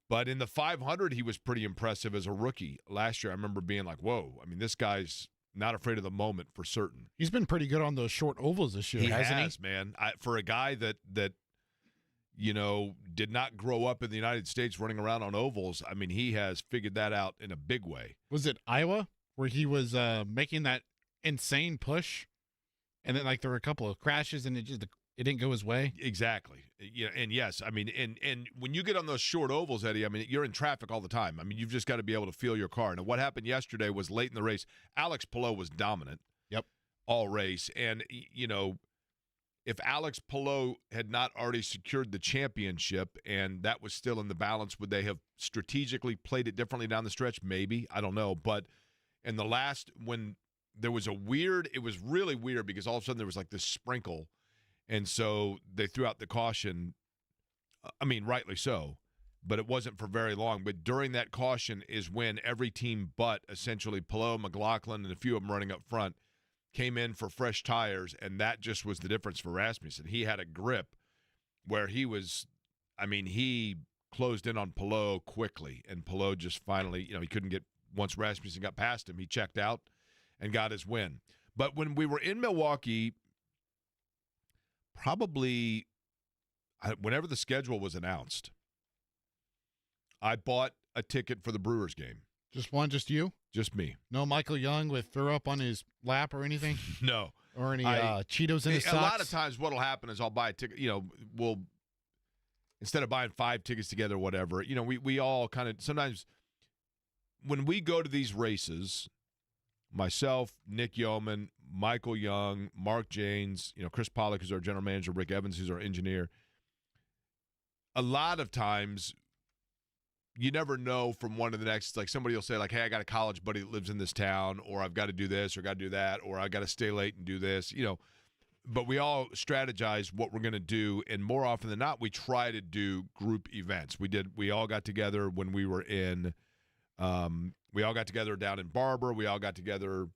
But in the 500, he was pretty impressive as a rookie. Last year, I remember being like, whoa, I mean, this guy's not afraid of the moment for certain. He's been pretty good on those short ovals this year, hasn't he? Man. For a guy that did not grow up in the United States running around on ovals, I mean, he has figured that out in a big way. Was it Iowa where he was making that insane push, and then there were a couple of crashes and it didn't go his way? Exactly. Yeah, and yes, I mean, and when you get on those short ovals, Eddie, I mean, you're in traffic all the time. I mean, you've just got to be able to feel your car. And what happened yesterday was late in the race, Alex Palou was dominant. Yep. All race. And, if Alex Palou had not already secured the championship and that was still in the balance, would they have strategically played it differently down the stretch? Maybe. I don't know. But in the last, when there was it was really weird because all of a sudden there was this sprinkle. And so they threw out the caution. I mean, rightly so, but it wasn't for very long. But during that caution is when every team but essentially Palou, McLaughlin, and a few of them running up front came in for fresh tires, and that just was the difference for Rasmussen. He had a grip where he closed in on Palou quickly, and Palou just finally, he couldn't get, once Rasmussen got past him, he checked out and got his win. But when we were in Milwaukee, probably whenever the schedule was announced, I bought a ticket for the Brewers game. Just one, just you? Just me. No Michael Young with throw up on his lap or anything? No. Or any Cheetos in his socks? A lot of times what will happen is I'll buy a ticket, we'll, instead of buying 5 tickets together or whatever, we all kind of, sometimes when we go to these races, myself, Nick Yeoman, Michael Young, Mark Janes, Chris Pollock, who's our general manager, Rick Evans, who's our engineer. A lot of times, you never know from one to the next. It's somebody will say, hey, I got a college buddy that lives in this town, or I've got to do this, or got to do that, or I got to stay late and do this, But we all strategize what we're going to do, and more often than not, we try to do group events. We all got together when we were in we all got together down in Barber. We all got together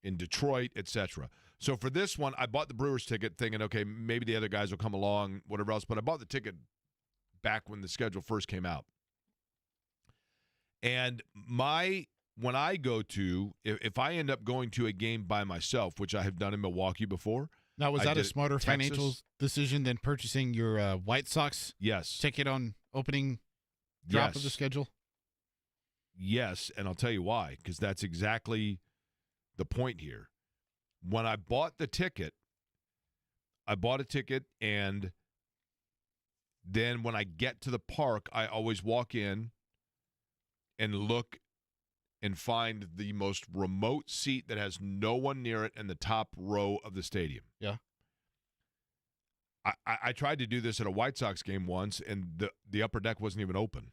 in Detroit, etc. So for this one, I bought the Brewers ticket thinking, okay, maybe the other guys will come along, whatever else. But I bought the ticket back when the schedule first came out. And when I go to, if I end up going to a game by myself, which I have done in Milwaukee before. Now, was that a smarter financial decision than purchasing your White Sox ticket on opening drop of the schedule? Yes, and I'll tell you why, because that's exactly the point here. When I bought the ticket, and then when I get to the park, I always walk in and look and find the most remote seat that has no one near it in the top row of the stadium. Yeah. I tried to do this at a White Sox game once, and the upper deck wasn't even open.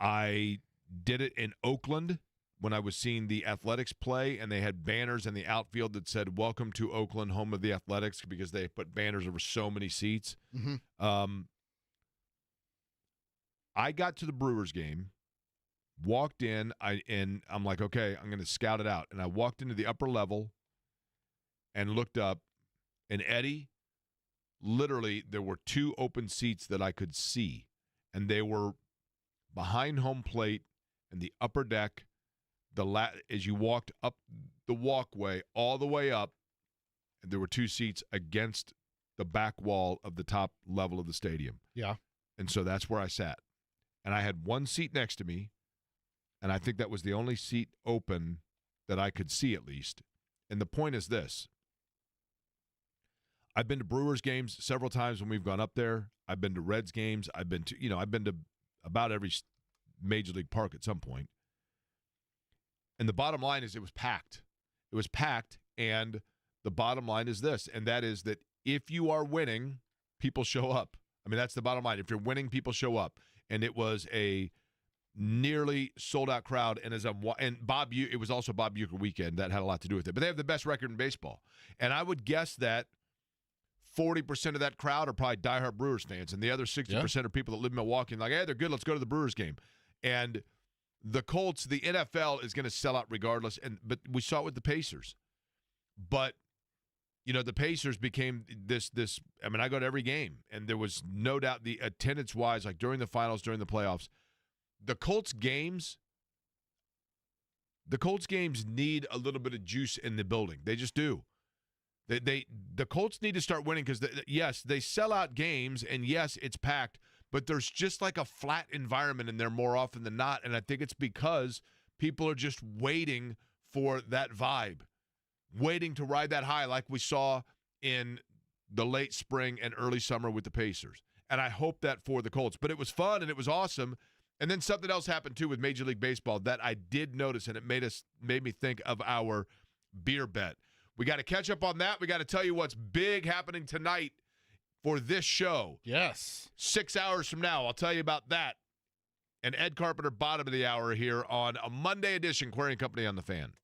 I did it in Oakland when I was seeing the Athletics play, and they had banners in the outfield that said, "Welcome to Oakland, home of the Athletics," because they put banners over so many seats. Mm-hmm. I got to the Brewers game, walked in, and I'm like, okay, I'm going to scout it out. And I walked into the upper level and looked up, and Eddie, literally, there were 2 open seats that I could see, and they were behind home plate and the upper deck. As you walked up the walkway all the way up, there were 2 seats against the back wall of the top level of the stadium. Yeah. And so that's where I sat. And I had 1 seat next to me, and I think that was the only seat open that I could see at least. And the point is this. I've been to Brewers games several times when we've gone up there. I've been to Reds games. I've been to about every major league park at some point. And the bottom line is it was packed. It was packed, and the bottom line is this, and that is that if you are winning, people show up. I mean, that's the bottom line. If you're winning, people show up. And it was a nearly sold-out crowd, and it was also Bob Uecker weekend. That had a lot to do with it. But they have the best record in baseball. And I would guess that 40% of that crowd are probably diehard Brewers fans, and the other 60% are people that live in Milwaukee and like, hey, they're good, let's go to the Brewers game. And the Colts, the NFL is going to sell out regardless, but we saw it with the Pacers. But, the Pacers became this, I mean, I go to every game, and there was no doubt the attendance-wise, like during the finals, during the playoffs, the Colts games need a little bit of juice in the building. They just do. The Colts need to start winning because, yes, they sell out games, and yes, it's packed, but there's just like a flat environment in there more often than not, and I think it's because people are just waiting for that vibe, waiting to ride that high like we saw in the late spring and early summer with the Pacers. And I hope that for the Colts. But it was fun, and it was awesome. And then something else happened, too, with Major League Baseball that I did notice, and it made me think of our beer bet. We got to catch up on that. We got to tell you what's big happening tonight for this show. Yes. 6 hours from now, I'll tell you about that. And Ed Carpenter, bottom of the hour here on a Monday edition, Query & Company on the Fan.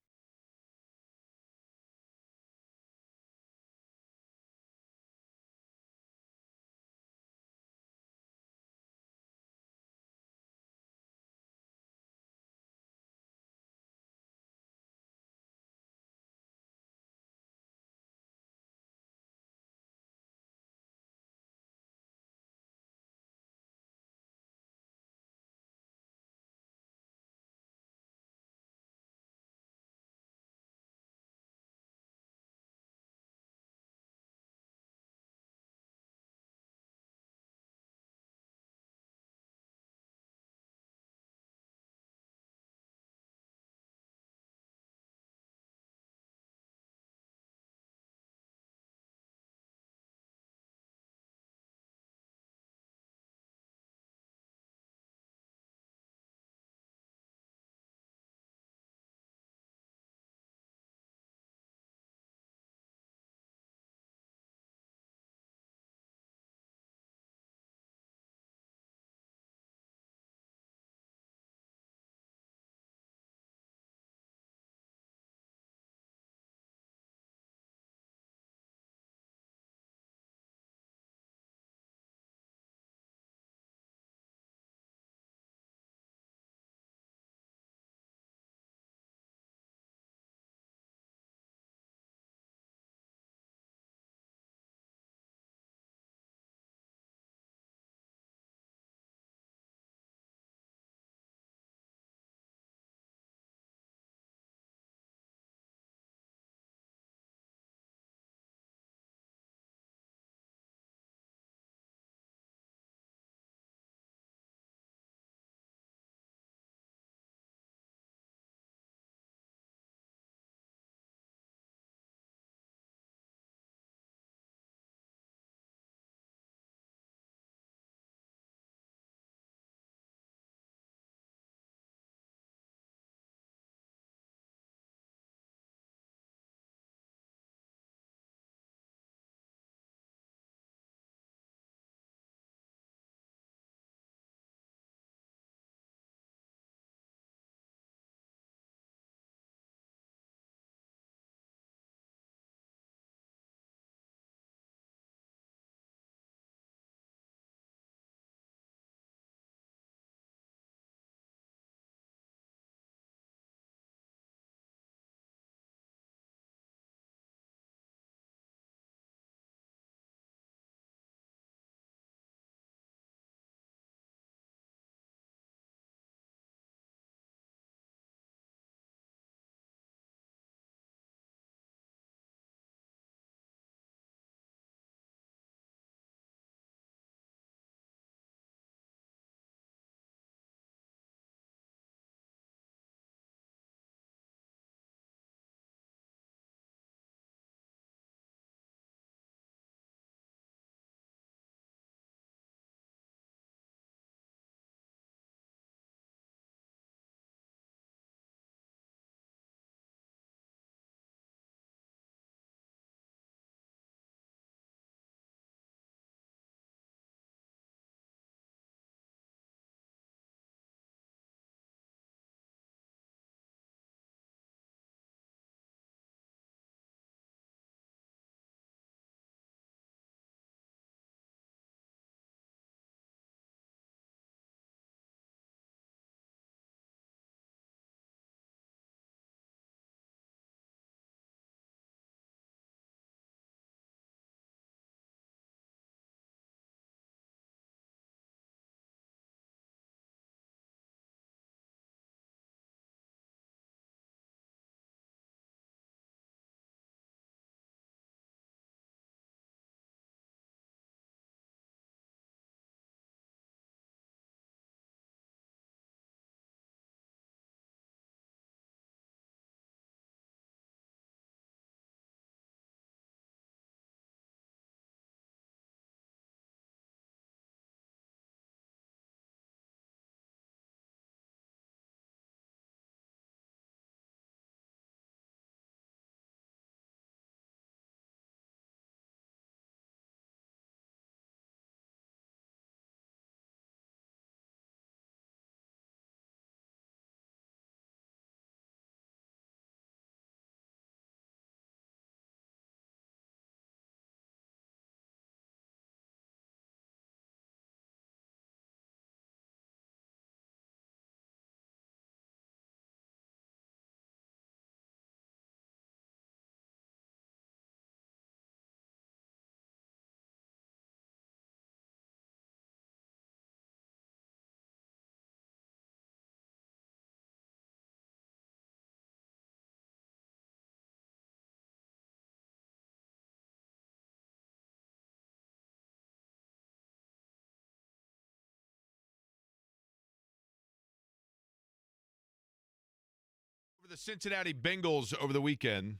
the Cincinnati Bengals over the weekend.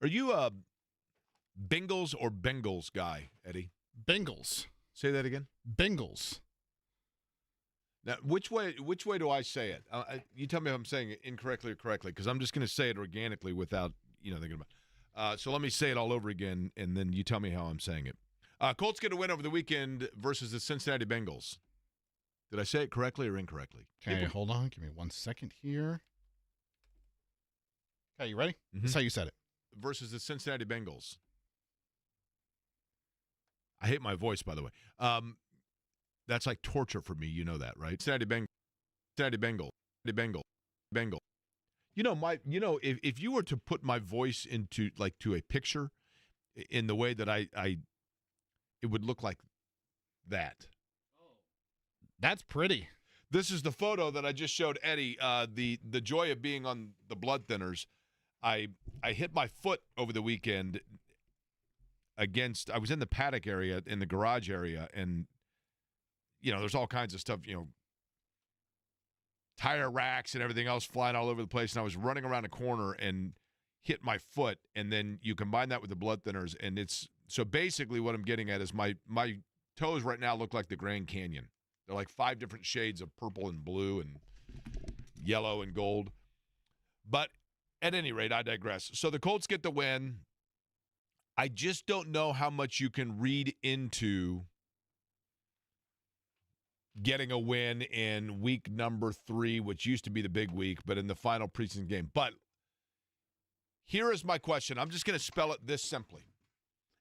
Are you a Bengals or Bengals guy, Eddie? Bengals. Say that again. Bengals. Now, which way do I say it? You tell me if I'm saying it incorrectly or correctly, because I'm just going to say it organically without thinking about it. So let me say it all over again, and then you tell me how I'm saying it. Colts get a win over the weekend versus the Cincinnati Bengals. Did I say it correctly or incorrectly? Okay, hold on. Give me 1 second here. Okay, you ready? Mm-hmm. That's how you said it. Versus the Cincinnati Bengals. I hate my voice, by the way. That's like torture for me. You know that, right? Cincinnati Bengals. If you were to put my voice into to a picture in the way that it would look like that. That's pretty. This is the photo that I just showed Eddie. The joy of being on the blood thinners. I hit my foot over the weekend I was in the paddock area, in the garage area, and there's all kinds of stuff, tire racks and everything else flying all over the place, and I was running around a corner and hit my foot, and then you combine that with the blood thinners, and so basically what I'm getting at is my toes right now look like the Grand Canyon. They're like 5 different shades of purple and blue and yellow and gold. But at any rate, I digress. So the Colts get the win. I just don't know how much you can read into getting a win in week number 3, which used to be the big week, but in the final preseason game. But here is my question. I'm just going to spell it this simply.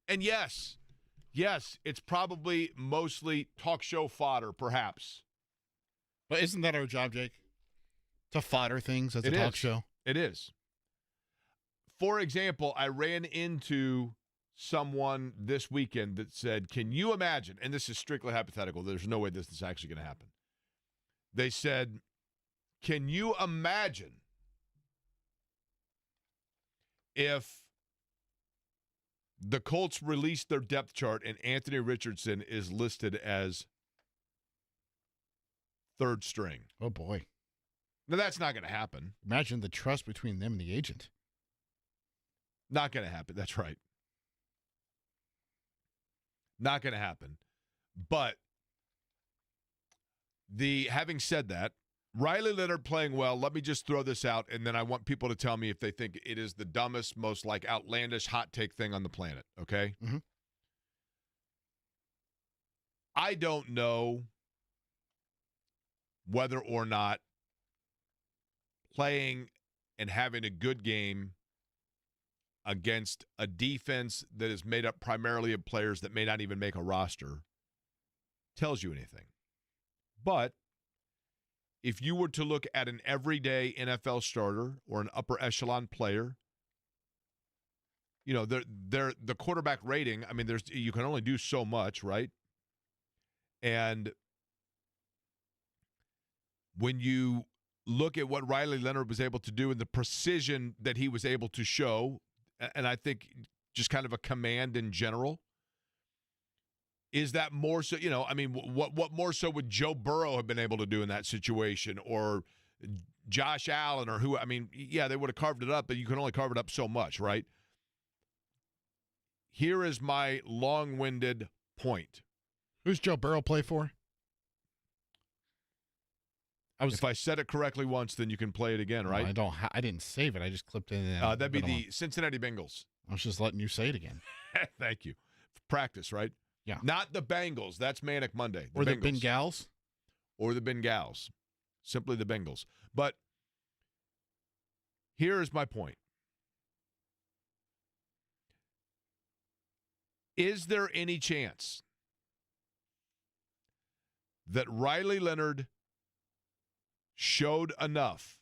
And yes, it's probably mostly talk show fodder, perhaps. But isn't that our job, Jake? To fodder things as a talk show? It is. For example, I ran into someone this weekend that said, can you imagine, and this is strictly hypothetical, there's no way this is actually going to happen. They said, can you imagine if the Colts released their depth chart and Anthony Richardson is listed as 3rd string? Oh, boy. Now, that's not going to happen. Imagine the trust between them and the agent. Not going to happen. That's right. Not going to happen. But having said that, Riley Leonard playing well, let me just throw this out, and then I want people to tell me if they think it is the dumbest, most outlandish hot take thing on the planet, okay? Mm-hmm. I don't know whether or not playing and having a good game against a defense that is made up primarily of players that may not even make a roster tells you anything. But if you were to look at an everyday NFL starter or an upper echelon player, they're the quarterback rating, I mean, you can only do so much, right? And when you look at what Riley Leonard was able to do and the precision that he was able to show, and I think just kind of a command in general, is that more so, what more so would Joe Burrow have been able to do in that situation, or Josh Allen, or who? I mean, yeah, they would have carved it up, but you can only carve it up so much, right? Here is my long-winded point. Who's Joe Burrow play for? If I said it correctly once, then you can play it again, right? I didn't save it. I just clipped it in. That'd be the Cincinnati Bengals. I was just letting you say it again. Thank you. Practice, right? Yeah. Not the Bengals. That's Manic Monday. Or the Bengals. Or the Bengals. Simply the Bengals. But here is my point. Is there any chance that Riley Leonard showed enough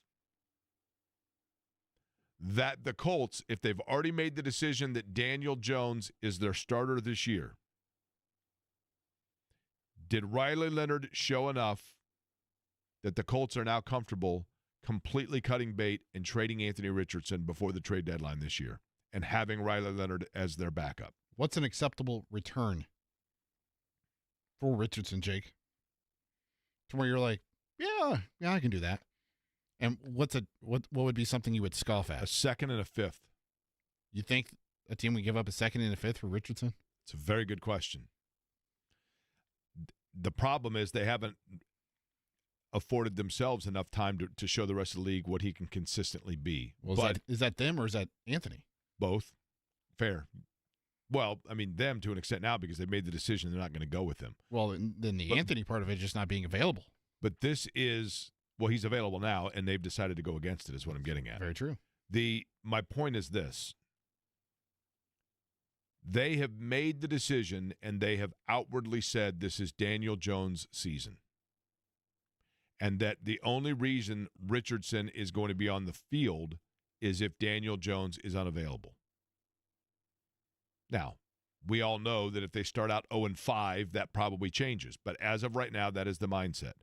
that the Colts, if they've already made the decision that Daniel Jones is their starter this year, did Riley Leonard show enough that the Colts are now comfortable completely cutting bait and trading Anthony Richardson before the trade deadline this year and having Riley Leonard as their backup? What's an acceptable return for Richardson, Jake? To where you're like, yeah, I can do that. And what would be something you would scoff A at? second and a fifth. You think a team would give up a second and a fifth for Richardson? It's a very good question. The problem is they haven't afforded themselves enough time to show the rest of the league what he can consistently be. Well, is that them or is that Anthony? Both. Fair. Well, I mean, them to an extent now because they've made the decision they're not going to go with him. Well, then the Anthony part of it is just not being available. But this is, well, he's available now, and they've decided to go against it is what I'm getting at. Very true. My point is this. They have made the decision, and they have outwardly said this is Daniel Jones' season. And that the only reason Richardson is going to be on the field is if Daniel Jones is unavailable. Now, we all know that if they start out 0-5, that probably changes. But as of right now, that is the mindset.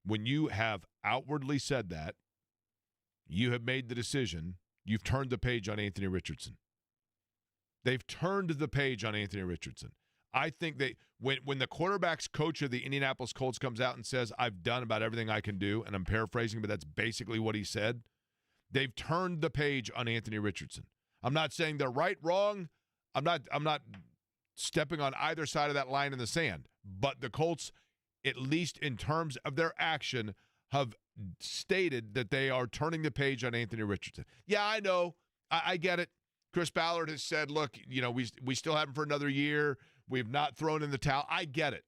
When you have outwardly said that, you have made the decision, you've turned the page on Anthony Richardson. They've turned the page on Anthony Richardson. I think when the quarterback's coach of the Indianapolis Colts comes out and says, I've done about everything I can do, and I'm paraphrasing, but that's basically what he said, they've turned the page on Anthony Richardson. I'm not saying they're right, wrong. I'm not stepping on either side of that line in the sand. But the Colts, at least in terms of their action, have stated that they are turning the page on Anthony Richardson. Yeah, I know. I get it. Chris Ballard has said, look, we still have him for another year. We've not thrown in the towel. I get it.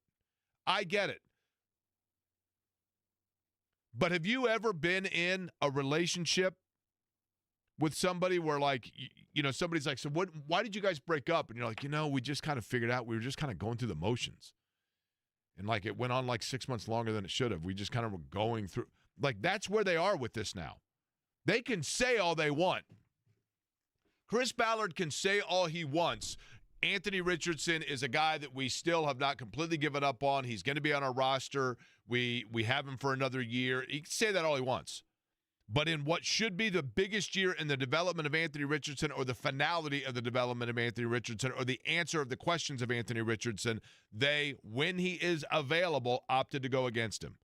But have you ever been in a relationship with somebody where, like, somebody's like, so why did you guys break up? And you're like, we just kind of figured out we were just kind of going through the motions. And, like, it went on like 6 months longer than it should have. We just kind of were going through. Like, that's where they are with this now. They can say all they want. Chris Ballard can say all he wants. Anthony Richardson is a guy that we still have not completely given up on. He's going to be on our roster. We have him for another year. He can say that all he wants. But in what should be the biggest year in the development of Anthony Richardson, or the finality of the development of Anthony Richardson, or the answer of the questions of Anthony Richardson, they, when he is available, opted to go against him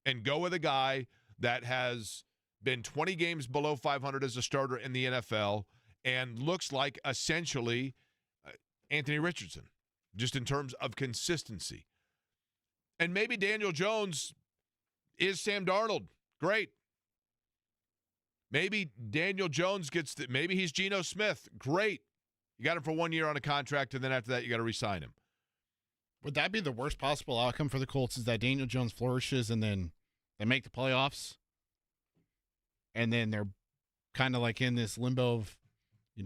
and go with a guy that has been 20 games below 500 as a starter in the NFL and looks like essentially Anthony Richardson, just in terms of consistency. And maybe Daniel Jones is Sam Darnold. Great. Maybe Daniel Jones maybe he's Geno Smith. Great. You got him for 1 year on a contract, and then after that you got to re-sign him. Would that be the worst possible outcome for the Colts, is that Daniel Jones flourishes and then they make the playoffs, and then they're kind of like in this limbo of,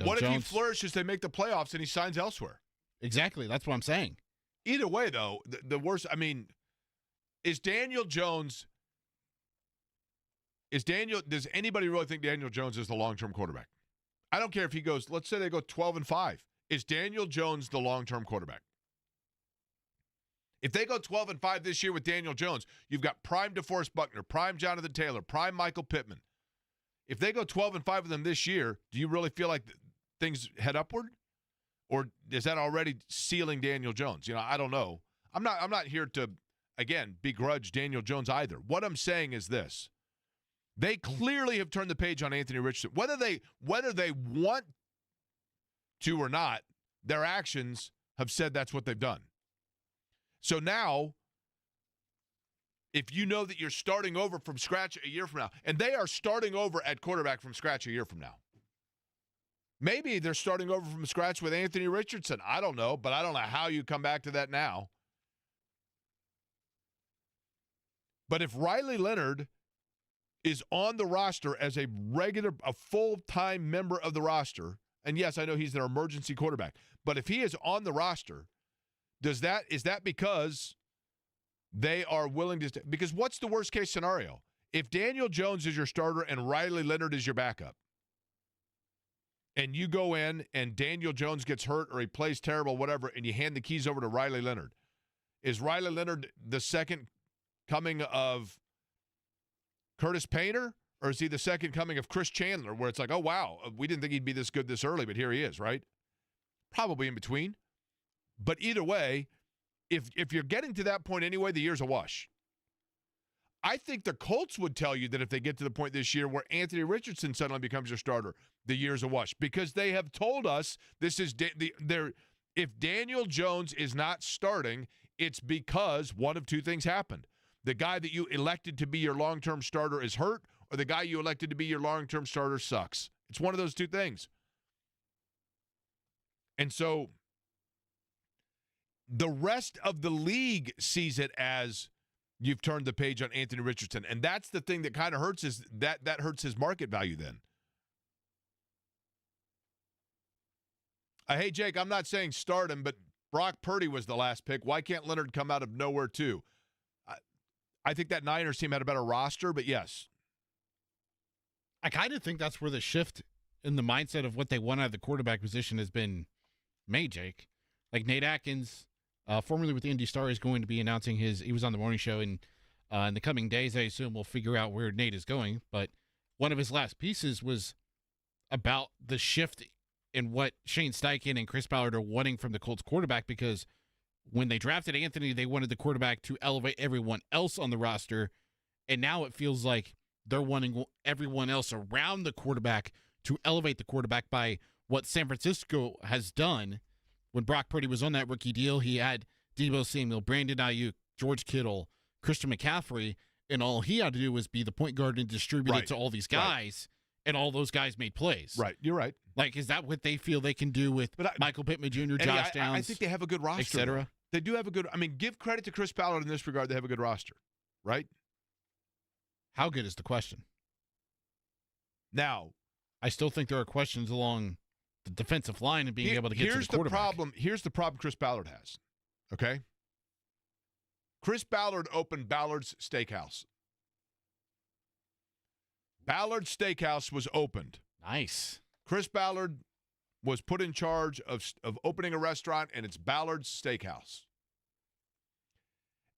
what Jones. If he flourishes, they make the playoffs, and he signs elsewhere? Exactly. That's what I'm saying. Either way, though, the worst, is Daniel Jones – does anybody really think Daniel Jones is the long-term quarterback? I don't care if he goes, let's say they go 12-5. Is Daniel Jones the long-term quarterback? If they go 12-5 this year with Daniel Jones, you've got prime DeForest Buckner, prime Jonathan Taylor, prime Michael Pittman. If they go 12-5 with them this year, do you really feel like things head upward? Or is that already sealing Daniel Jones? I don't know. I'm not here to, again, begrudge Daniel Jones either. What I'm saying is this. They clearly have turned the page on Anthony Richardson. Whether they want to or not, their actions have said that's what they've done. So now, if you know that you're starting over from scratch a year from now, and they are starting over at quarterback from scratch a year from now, maybe they're starting over from scratch with Anthony Richardson. I don't know, but I don't know how you come back to that now. But if Riley Leonard is on the roster as a full-time member of the roster, and yes, I know he's their emergency quarterback, but if he is on the roster, is that because they are willing to – because what's the worst-case scenario? If Daniel Jones is your starter and Riley Leonard is your backup, and you go in and Daniel Jones gets hurt or he plays terrible, whatever, and you hand the keys over to Riley Leonard, is Riley Leonard the second coming of Curtis Painter, or is he the second coming of Chris Chandler, where it's like, oh, wow, we didn't think he'd be this good this early, but here he is, right? Probably in between. But either way, if you're getting to that point anyway, the year's a wash. I think the Colts would tell you that if they get to the point this year where Anthony Richardson suddenly becomes your starter, the year's a wash, because they have told us this is if Daniel Jones is not starting, it's because one of two things happened. The guy that you elected to be your long-term starter is hurt, or the guy you elected to be your long-term starter sucks. It's one of those two things. And so the rest of the league sees it as you've turned the page on Anthony Richardson. And that's the thing that kind of hurts is that hurts his market value then. Hey, Jake, I'm not saying start him, but Brock Purdy was the last pick. Why can't Leonard come out of nowhere too? I think that Niners team had a better roster, but yes. I kind of think that's where the shift in the mindset of what they want out of the quarterback position has been made, Jake. Like Nate Atkins, formerly with the Indy Star, is going to be announcing he was on the morning show, and in the coming days, I assume we'll figure out where Nate is going. But one of his last pieces was about the shift in what Shane Steichen and Chris Ballard are wanting from the Colts quarterback, because when they drafted Anthony, they wanted the quarterback to elevate everyone else on the roster, and now it feels like they're wanting everyone else around the quarterback to elevate the quarterback by what San Francisco has done. When Brock Purdy was on that rookie deal, he had Deebo Samuel, Brandon Ayuk, George Kittle, Christian McCaffrey, and all he had to do was be the point guard and distribute it to all these guys, and all those guys made plays. Right, you're right. Like, is that what they feel they can do with Michael Pittman Jr., Josh Downs, I think they have a good roster, etc.? They do have a good – I mean, give credit to Chris Ballard in this regard. They have a good roster, right? How good is the question? Now, I still think there are questions along the defensive line and being able to get to the quarterback. Here's the problem Chris Ballard has, okay? Chris Ballard opened Ballard's Steakhouse. Ballard's Steakhouse was opened. Nice. Chris Ballard was put in charge of opening a restaurant, and it's Ballard's Steakhouse.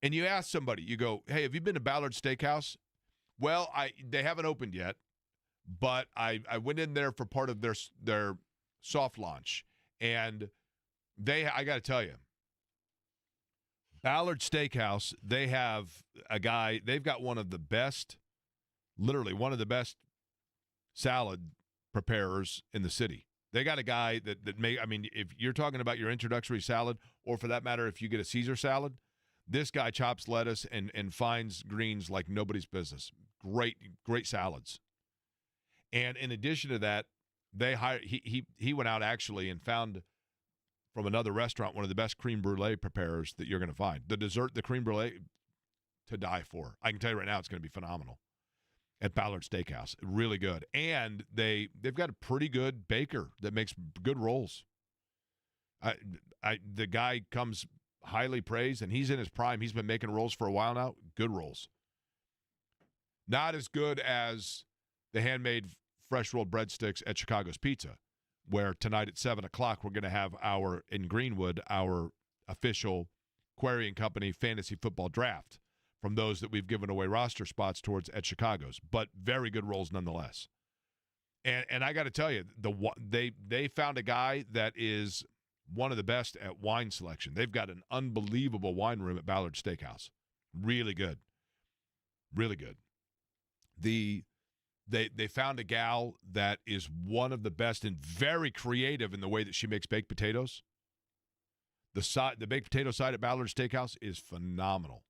And you ask somebody, you go, hey, have you been to Ballard's Steakhouse? Well, they haven't opened yet, but I went in there for part of their soft launch. And I got to tell you, Ballard Steakhouse, they have they've got one of the best, literally one of the best salad preparers in the city. They got a guy that if you're talking about your introductory salad, or for that matter, if you get a Caesar salad, this guy chops lettuce and finds greens like nobody's business. Great salads. And in addition to that, he went out actually and found from another restaurant one of the best creme brulee preparers that you're going to find. The dessert, the creme brulee, to die for. I can tell you right now, it's going to be phenomenal at Ballard Steakhouse. Really good. And they've got a pretty good baker that makes good rolls. The guy comes highly praised, and he's in his prime. He's been making rolls for a while now. Good rolls. Not as good as the handmade fresh rolled breadsticks at Chicago's Pizza, where tonight at 7 o'clock we're going to have in Greenwood, our official Query and Company fantasy football draft from those that we've given away roster spots towards at Chicago's, but very good rolls nonetheless. And I got to tell you, they found a guy that is one of the best at wine selection. They've got an unbelievable wine room at Ballard Steakhouse. Really good. Really good. They found a gal that is one of the best and very creative in the way that she makes baked potatoes. The baked potato side at Ballard Steakhouse is phenomenal.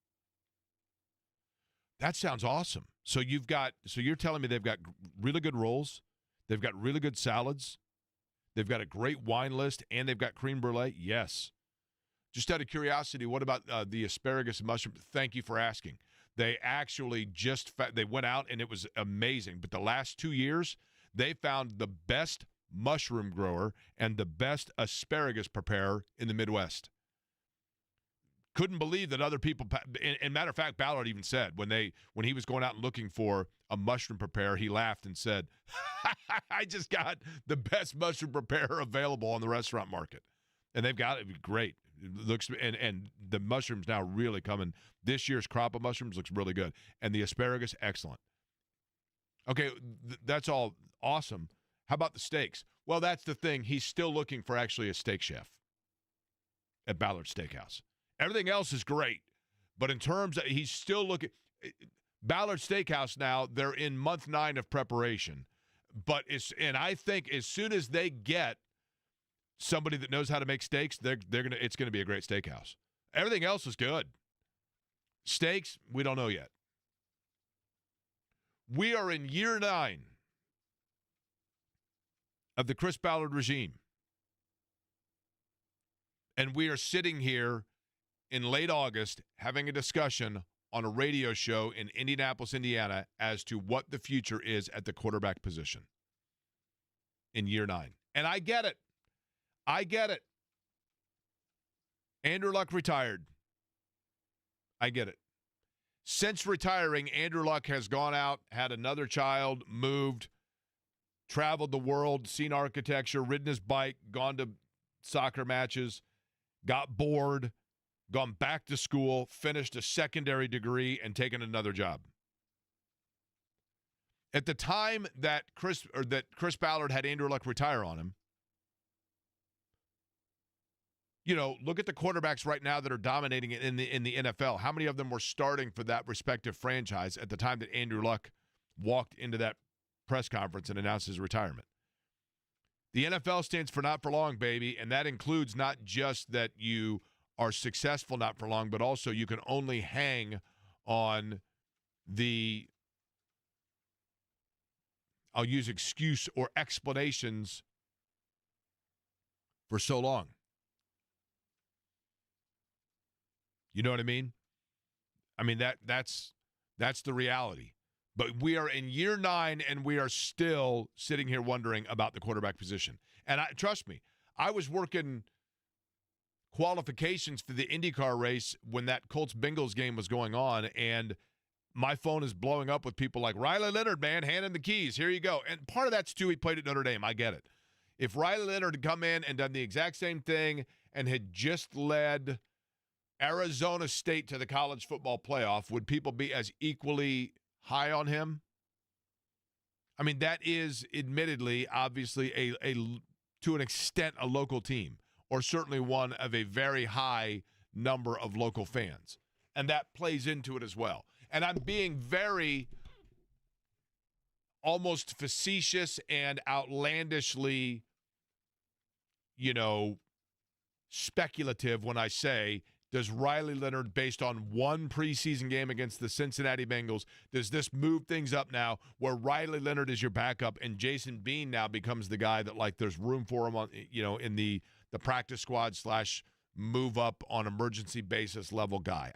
That sounds awesome. So you're telling me they've got really good rolls, they've got really good salads, they've got a great wine list, and they've got creme brulee? Yes. Just out of curiosity, what about the asparagus and mushroom? Thank you for asking. They actually they went out, and it was amazing. But the last 2 years, they found the best mushroom grower and the best asparagus preparer in the Midwest. Couldn't believe that other people. And matter of fact, Ballard even said when he was going out and looking for a mushroom preparer, he laughed and said, "I just got the best mushroom preparer available on the restaurant market," and they've got it great. It looks and the mushrooms now really coming. This year's crop of mushrooms looks really good, and the asparagus excellent. Okay, that's all awesome. How about the steaks? Well, that's the thing. He's still looking for actually a steak chef at Ballard Steakhouse. Everything else is great, but in terms of he's still looking. Ballard Steakhouse now, they're in month 9 of preparation. And I think as soon as they get somebody that knows how to make steaks, it's gonna be a great steakhouse. Everything else is good. Steaks, we don't know yet. We are in year 9 of the Chris Ballard regime. And we are sitting here in late August having a discussion on a radio show in Indianapolis, Indiana, as to what the future is at the quarterback position in year 9. And I get it. I get it. Andrew Luck retired. I get it. Since retiring, Andrew Luck has gone out, had another child, moved, traveled the world, seen architecture, ridden his bike, gone to soccer matches, got bored, gone back to school, finished a secondary degree, and taken another job. At the time that Chris Ballard had Andrew Luck retire on him, look at the quarterbacks right now that are dominating it in the NFL. How many of them were starting for that respective franchise at the time that Andrew Luck walked into that press conference and announced his retirement? The NFL stands for not for long, baby, and that includes not just that you are successful not for long, but also you can only hang on the, I'll use excuse or explanations for so long. You know what I mean? I mean, that's the reality. But we are in year 9, and we are still sitting here wondering about the quarterback position. And trust me, I was working qualifications for the IndyCar race when that Colts-Bengals game was going on, and my phone is blowing up with people like, Riley Leonard, man, hand him the keys. Here you go. And part of that's, too, he played at Notre Dame. I get it. If Riley Leonard had come in and done the exact same thing and had just led Arizona State to the college football playoff, would people be as equally high on him? I mean, that is admittedly, obviously, a to an extent, a local team, or certainly one of a very high number of local fans. And that plays into it as well. And I'm being very almost facetious and outlandishly, speculative when I say, does Riley Leonard, based on one preseason game against the Cincinnati Bengals, does this move things up now where Riley Leonard is your backup and Jason Bean now becomes the guy that, like, there's room for him on, in the practice squad / move up on emergency basis level guy?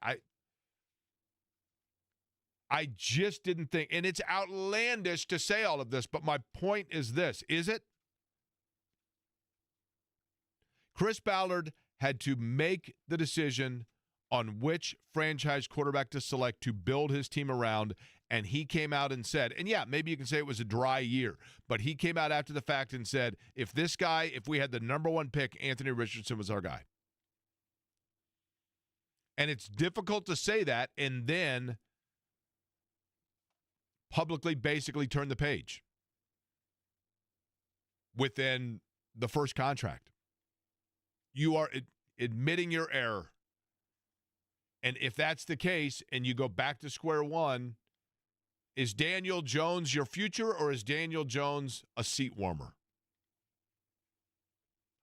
I just didn't think, and it's outlandish to say all of this, but my point is this, is it? Chris Ballard had to make the decision on which franchise quarterback to select to build his team around, and he came out and said, and yeah, maybe you can say it was a dry year, but he came out after the fact and said, if we had the number 1 pick, Anthony Richardson was our guy. And it's difficult to say that and then publicly basically turn the page within the first contract. You are admitting your error. And if that's the case and you go back to square one, is Daniel Jones your future or is Daniel Jones a seat warmer?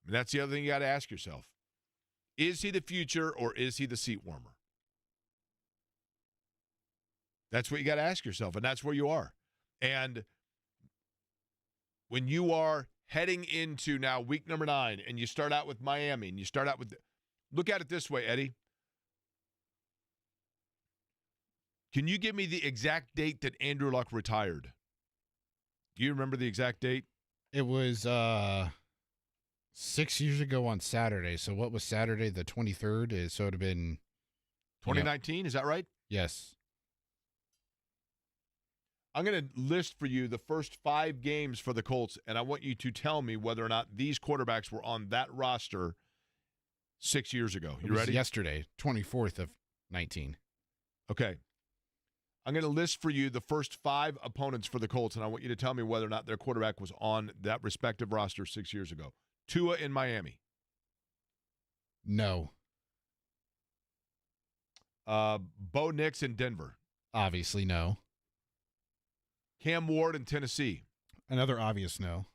I mean, that's the other thing you got to ask yourself. Is he the future or is he the seat warmer? That's what you got to ask yourself, and that's where you are. And when you are heading into now week number 9, and you start out with Miami, and you start out with look at it this way, Eddie. Can you give me the exact date that Andrew Luck retired? Do you remember the exact date? It was 6 years ago on Saturday. So what was Saturday, the 23rd? So it would have been 2019, is that right? Yes. I'm going to list for you the first 5 games for the Colts, and I want you to tell me whether or not these quarterbacks were on that roster 6 years ago. You ready? Yesterday, 24th of 19. Okay. I'm going to list for you the first 5 opponents for the Colts, and I want you to tell me whether or not their quarterback was on that respective roster 6 years ago. Tua in Miami. No. Bo Nix in Denver. Obviously, no. Cam Ward in Tennessee. Another obvious no.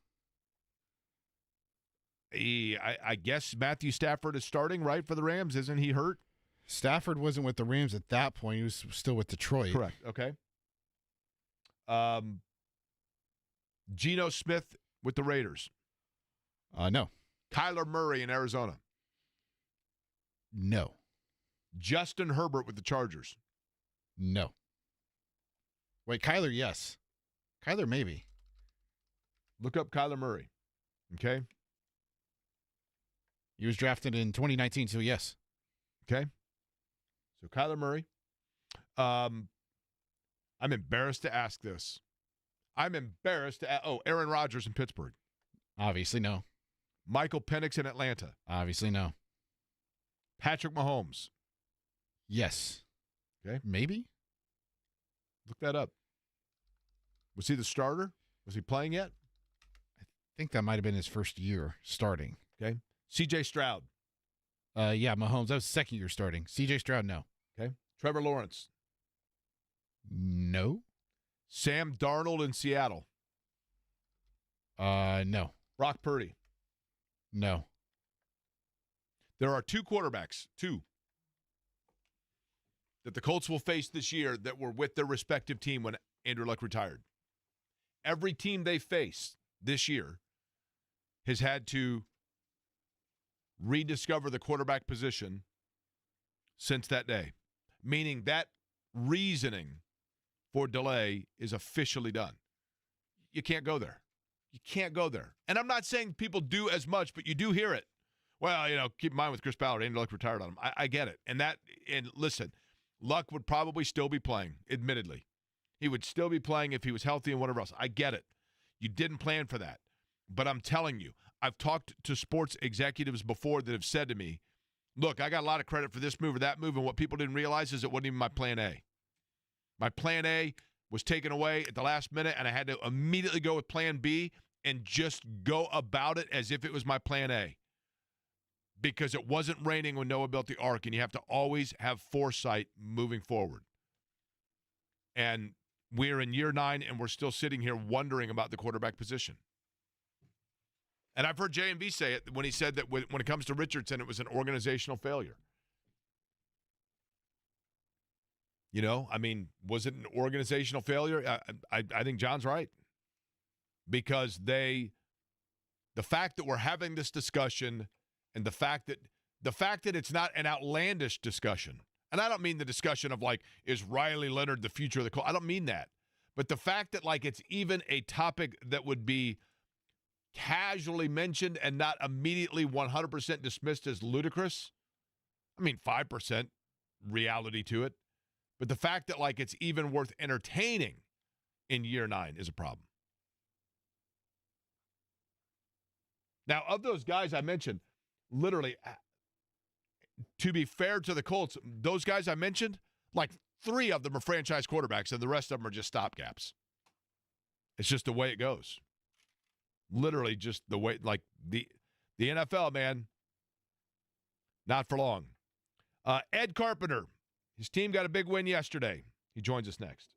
I guess Matthew Stafford is starting, right, for the Rams. Isn't he hurt? Stafford wasn't with the Rams at that point. He was still with Detroit. Correct. Okay. Geno Smith with the Raiders. No. Kyler Murray in Arizona. No. Justin Herbert with the Chargers. No. Wait, Kyler, yes. Kyler, maybe. Look up Kyler Murray. Okay. He was drafted in 2019, so yes. Okay. So Kyler Murray. I'm embarrassed to ask this. Aaron Rodgers in Pittsburgh. Obviously, no. Michael Penix in Atlanta. Obviously, no. Patrick Mahomes. Yes. Okay. Maybe? Look that up. Was he the starter? Was he playing yet? I think that might have been his first year starting. Okay. C.J. Stroud. Yeah, Mahomes. That was second year starting. C.J. Stroud, no. Okay. Trevor Lawrence. No. Sam Darnold in Seattle. No. Brock Purdy. No. There are two quarterbacks, that the Colts will face this year that were with their respective team when Andrew Luck retired. Every team they face this year has had to rediscover the quarterback position since that day, meaning that reasoning for delay is officially done. You can't go there. You can't go there. And I'm not saying people do as much, but you do hear it. Well, keep in mind with Chris Ballard, Andrew Luck retired on him. I get it. And listen, Luck would probably still be playing, admittedly. He would still be playing if he was healthy and whatever else. I get it. You didn't plan for that. But I'm telling you, I've talked to sports executives before that have said to me, look, I got a lot of credit for this move or that move, and what people didn't realize is it wasn't even my plan A. My plan A was taken away at the last minute, and I had to immediately go with plan B and just go about it as if it was my plan A. Because it wasn't raining when Noah built the ark, and you have to always have foresight moving forward. And we're in year 9, and we're still sitting here wondering about the quarterback position. And I've heard JMV say it when he said that when it comes to Richardson, it was an organizational failure. Was it an organizational failure? I think John's right. Because the fact that we're having this discussion and the fact that it's not an outlandish discussion, and I don't mean the discussion of is Riley Leonard the future of the Colts? I don't mean that. But the fact that it's even a topic that would be casually mentioned and not immediately 100% dismissed as ludicrous. 5% reality to it. But the fact that it's even worth entertaining in year 9 is a problem. Now, of those guys I mentioned, literally, to be fair to the Colts, those guys I mentioned, 3 of them are franchise quarterbacks, and the rest of them are just stopgaps. It's just the way it goes. Literally just the way, the NFL, man, not for long. Ed Carpenter, his team got a big win yesterday. He joins us next.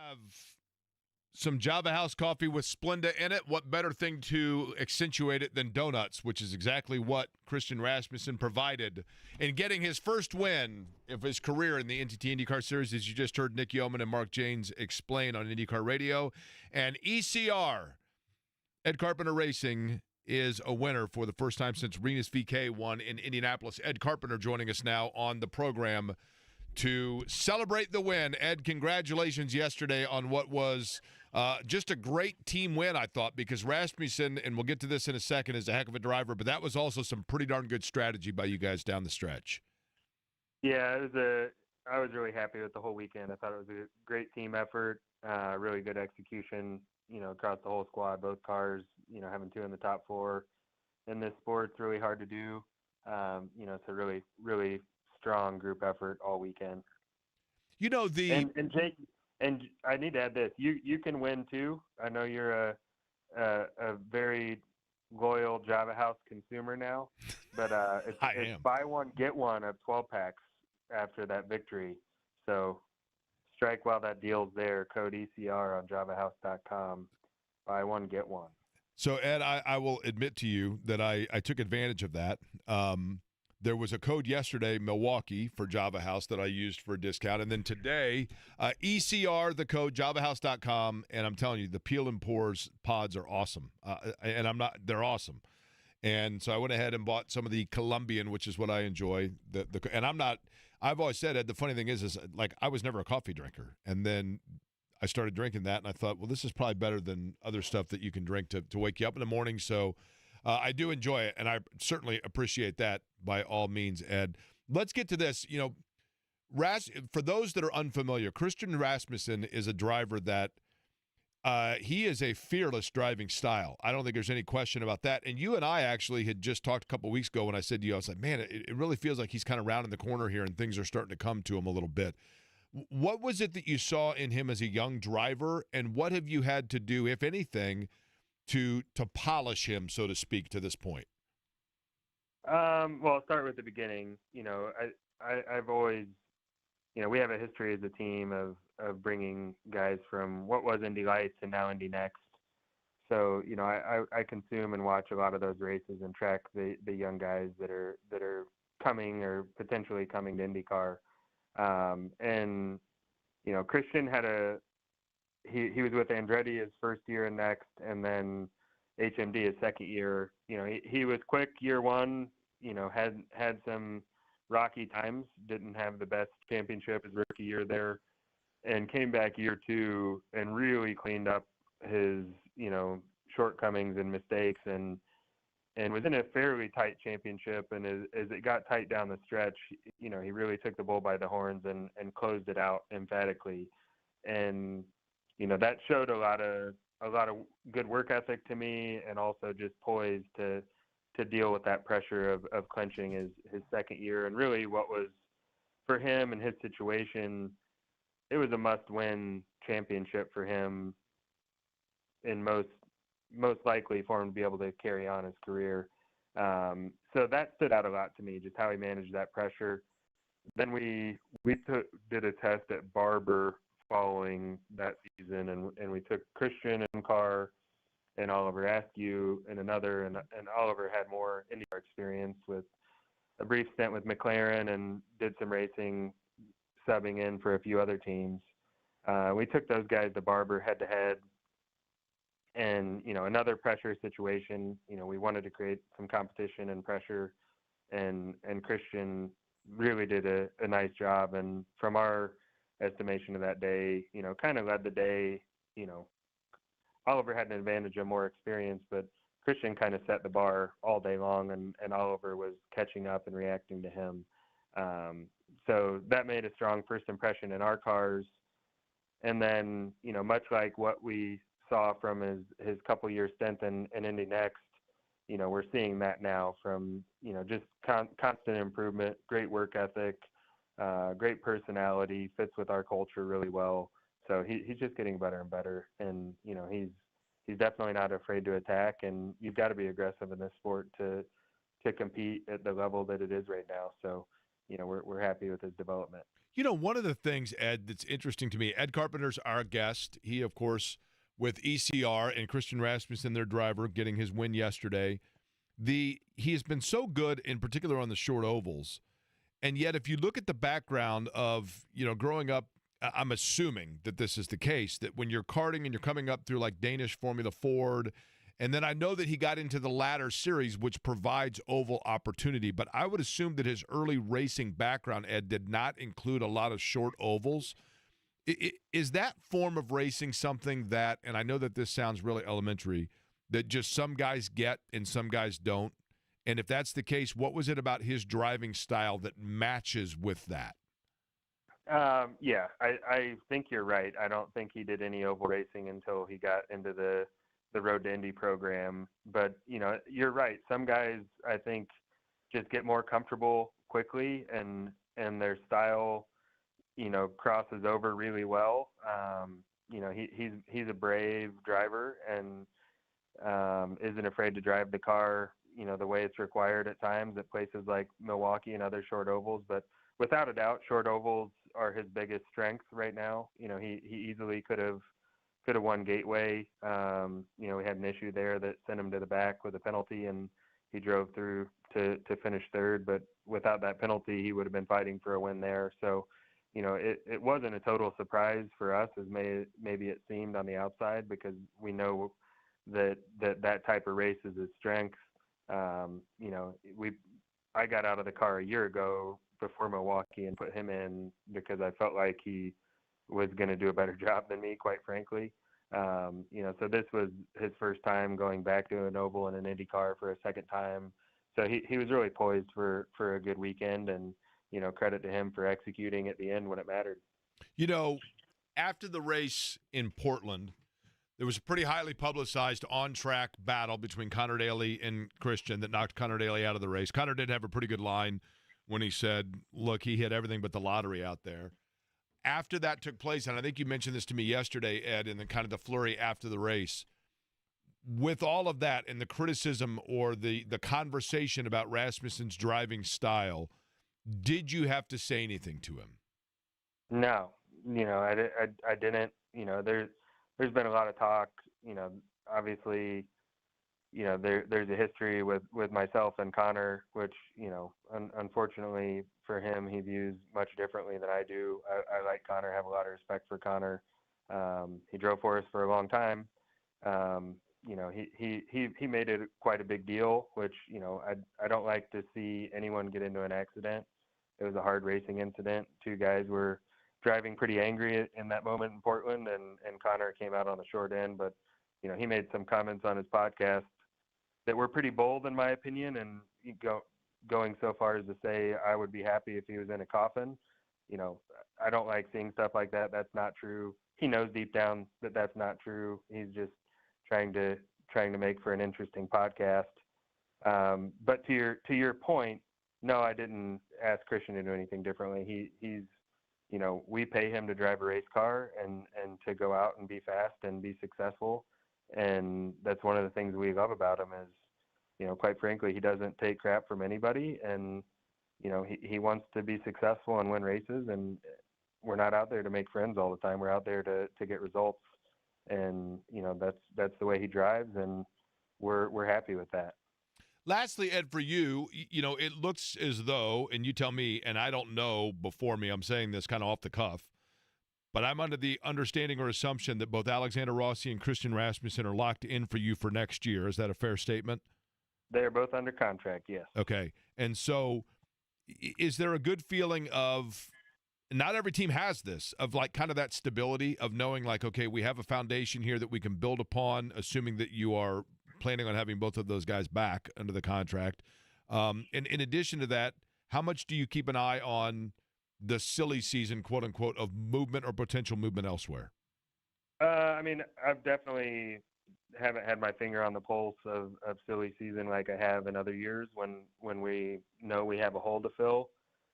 have some Java House coffee with Splenda in it. What better thing to accentuate it than donuts, which is exactly what Christian Rasmussen provided in getting his first win of his career in the NTT IndyCar Series, as you just heard Nick Yeoman and Mark Janes explain on IndyCar Radio. And ECR, Ed Carpenter Racing, is a winner for the first time since Renus VK won in Indianapolis. Ed Carpenter joining us now on the program to celebrate the win. Ed, congratulations yesterday on what was just a great team win, I thought, because Rasmussen, and we'll get to this in a second, is a heck of a driver, but that was also some pretty darn good strategy by you guys down the stretch. Yeah, I was really happy with the whole weekend. I thought it was a great team effort, really good execution, across the whole squad, both cars, having two in the top four in this sport, it's really hard to do. It's a really, really strong group effort all weekend. And Jake, and I need to add this: you can win too. I know you're a very loyal Java House consumer now, but it's buy one get one of 12 packs after that victory. So strike while that deal's there. Code ECR on JavaHouse.com. Buy one get one. So Ed, I will admit to you that I took advantage of that. There was a code yesterday, Milwaukee, for Java House that I used for a discount. And then today, ECR, the code, JavaHouse.com. And I'm telling you, the Peel and Pours pods are awesome. They're awesome. And so I went ahead and bought some of the Colombian, which is what I enjoy. I've always said, Ed, the funny thing is like I was never a coffee drinker. And then I started drinking that, and I thought, well, this is probably better than other stuff that you can drink to wake you up in the morning. So I do enjoy it, and I certainly appreciate that by all means, Ed. Let's get to this. For those that are unfamiliar, Christian Rasmussen is a driver that he is a fearless driving style. I don't think there's any question about that. And you and I actually had just talked a couple of weeks ago when I said to you, I was like, man, it really feels like he's kind of rounding the corner here and things are starting to come to him a little bit. What was it that you saw in him as a young driver, and what have you had to do, if anything, to polish him, so to speak, to this point? Well, I'll start with the beginning. I've always, we have a history as a team of bringing guys from what was Indy Lights and now Indy Next. So, I consume and watch a lot of those races and track the young guys that are coming or potentially coming to IndyCar. And Christian had he was with Andretti his first year in Next, and then HMD his second year. He was quick year one, had some rocky times, didn't have the best championship his rookie year there, and came back year two and really cleaned up his, shortcomings and mistakes and was in a fairly tight championship. And as it got tight down the stretch, he really took the bull by the horns and closed it out emphatically. And, that showed a lot of good work ethic to me, and also just poised to deal with that pressure of clinching his second year. And really what was for him and his situation, it was a must-win championship for him, and most likely for him to be able to carry on his career. So that stood out a lot to me, just how he managed that pressure. Then we did a test at Barber following that season, and we took Christian in car and Oliver Askew in another, and Oliver had more IndyCar experience with a brief stint with McLaren and did some racing, subbing in for a few other teams. We took those guys to Barber head-to-head, and, another pressure situation. We wanted to create some competition and pressure, and Christian really did a nice job. And from our estimation of that day, kind of led the day. Oliver had an advantage of more experience, but Christian kind of set the bar all day long, and Oliver was catching up and reacting to him. So that made a strong first impression in our cars. And then, much like what we saw from his couple year stint in Indy Next, we're seeing that now from, just constant improvement, great work ethic, great personality, fits with our culture really well. So he's just getting better and better. And, he's definitely not afraid to attack, and you've got to be aggressive in this sport to compete at the level that it is right now. So, we're happy with his development. You know, one of the things, Ed, that's interesting to me, Ed Carpenter's our guest. He, of course, with ECR and Christian Rasmussen, their driver, getting his win yesterday. He has been so good, in particular on the short ovals. And yet, if you look at the background of, growing up, I'm assuming that this is the case, that when you're karting and you're coming up through like Danish Formula Ford, and then I know that he got into the latter series, which provides oval opportunity, but I would assume that his early racing background, Ed, did not include a lot of short ovals. Is that form of racing something that, and I know that this sounds really elementary, that just some guys get and some guys don't? And if that's the case, what was it about his driving style that matches with that? Yeah, I think you're right. I don't think he did any oval racing until he got into the Road to Indy program. But, you're right. Some guys, I think, just get more comfortable quickly and their style, crosses over really well. He's a brave driver and isn't afraid to drive the car, the way it's required at times at places like Milwaukee and other short ovals. But without a doubt, short ovals are his biggest strength right now. He easily could have won Gateway. We had an issue there that sent him to the back with a penalty, and he drove through to finish third. But without that penalty, he would have been fighting for a win there. So, it wasn't a total surprise for us as maybe it seemed on the outside, because we know that type of race is his strength. I got out of the car a year ago before Milwaukee and put him in because I felt like he was going to do a better job than me, quite frankly. So this was his first time going back to an oval in an Indy car for a second time. So he was really poised for a good weekend, and, credit to him for executing at the end when it mattered. After the race in Portland, there was a pretty highly publicized on-track battle between Connor Daly and Christian that knocked Connor Daly out of the race. Connor did have a pretty good line when he said, look, he hit everything but the lottery out there. After that took place, and I think you mentioned this to me yesterday, Ed, and then kind of the flurry after the race, with all of that and the criticism or the conversation about Rasmussen's driving style, did you have to say anything to him? No, I didn't. There's been a lot of talk. Obviously, there's a history with myself and Connor, which, unfortunately for him, he views much differently than I do. I like Connor, have a lot of respect for Connor. He drove for us for a long time. He made it quite a big deal, which, I don't like to see anyone get into an accident. It was a hard racing incident. Two guys were driving pretty angry in that moment in Portland, and Connor came out on the short end. But, he made some comments on his podcast that were pretty bold, in my opinion, and going so far as to say I would be happy if he was in a coffin. I don't like seeing stuff like that. That's not true. He knows deep down that that's not true. He's just trying to make for an interesting podcast. But to your point, no, I didn't ask Christian to do anything differently. He's we pay him to drive a race car and to go out and be fast and be successful. And that's one of the things we love about him is, quite frankly, he doesn't take crap from anybody. And, he wants to be successful and win races. And we're not out there to make friends all the time. We're out there to get results. And, that's the way he drives. And we're happy with that. Lastly, Ed, for you, it looks as though, and you tell me, and I don't know before me, I'm saying this kind of off the cuff, but I'm under the understanding or assumption that both Alexander Rossi and Christian Rasmussen are locked in for you for next year. Is that a fair statement? They're both under contract, yes. Okay. And so is there a good feeling of, not every team has this, of like kind of that stability of knowing like, okay, we have a foundation here that we can build upon, assuming that you are planning on having both of those guys back under the contract. And in addition to that, how much do you keep an eye on the silly season, quote unquote, of movement or potential movement elsewhere? I've definitely haven't had my finger on the pulse of silly season like I have in other years when we know we have a hole to fill.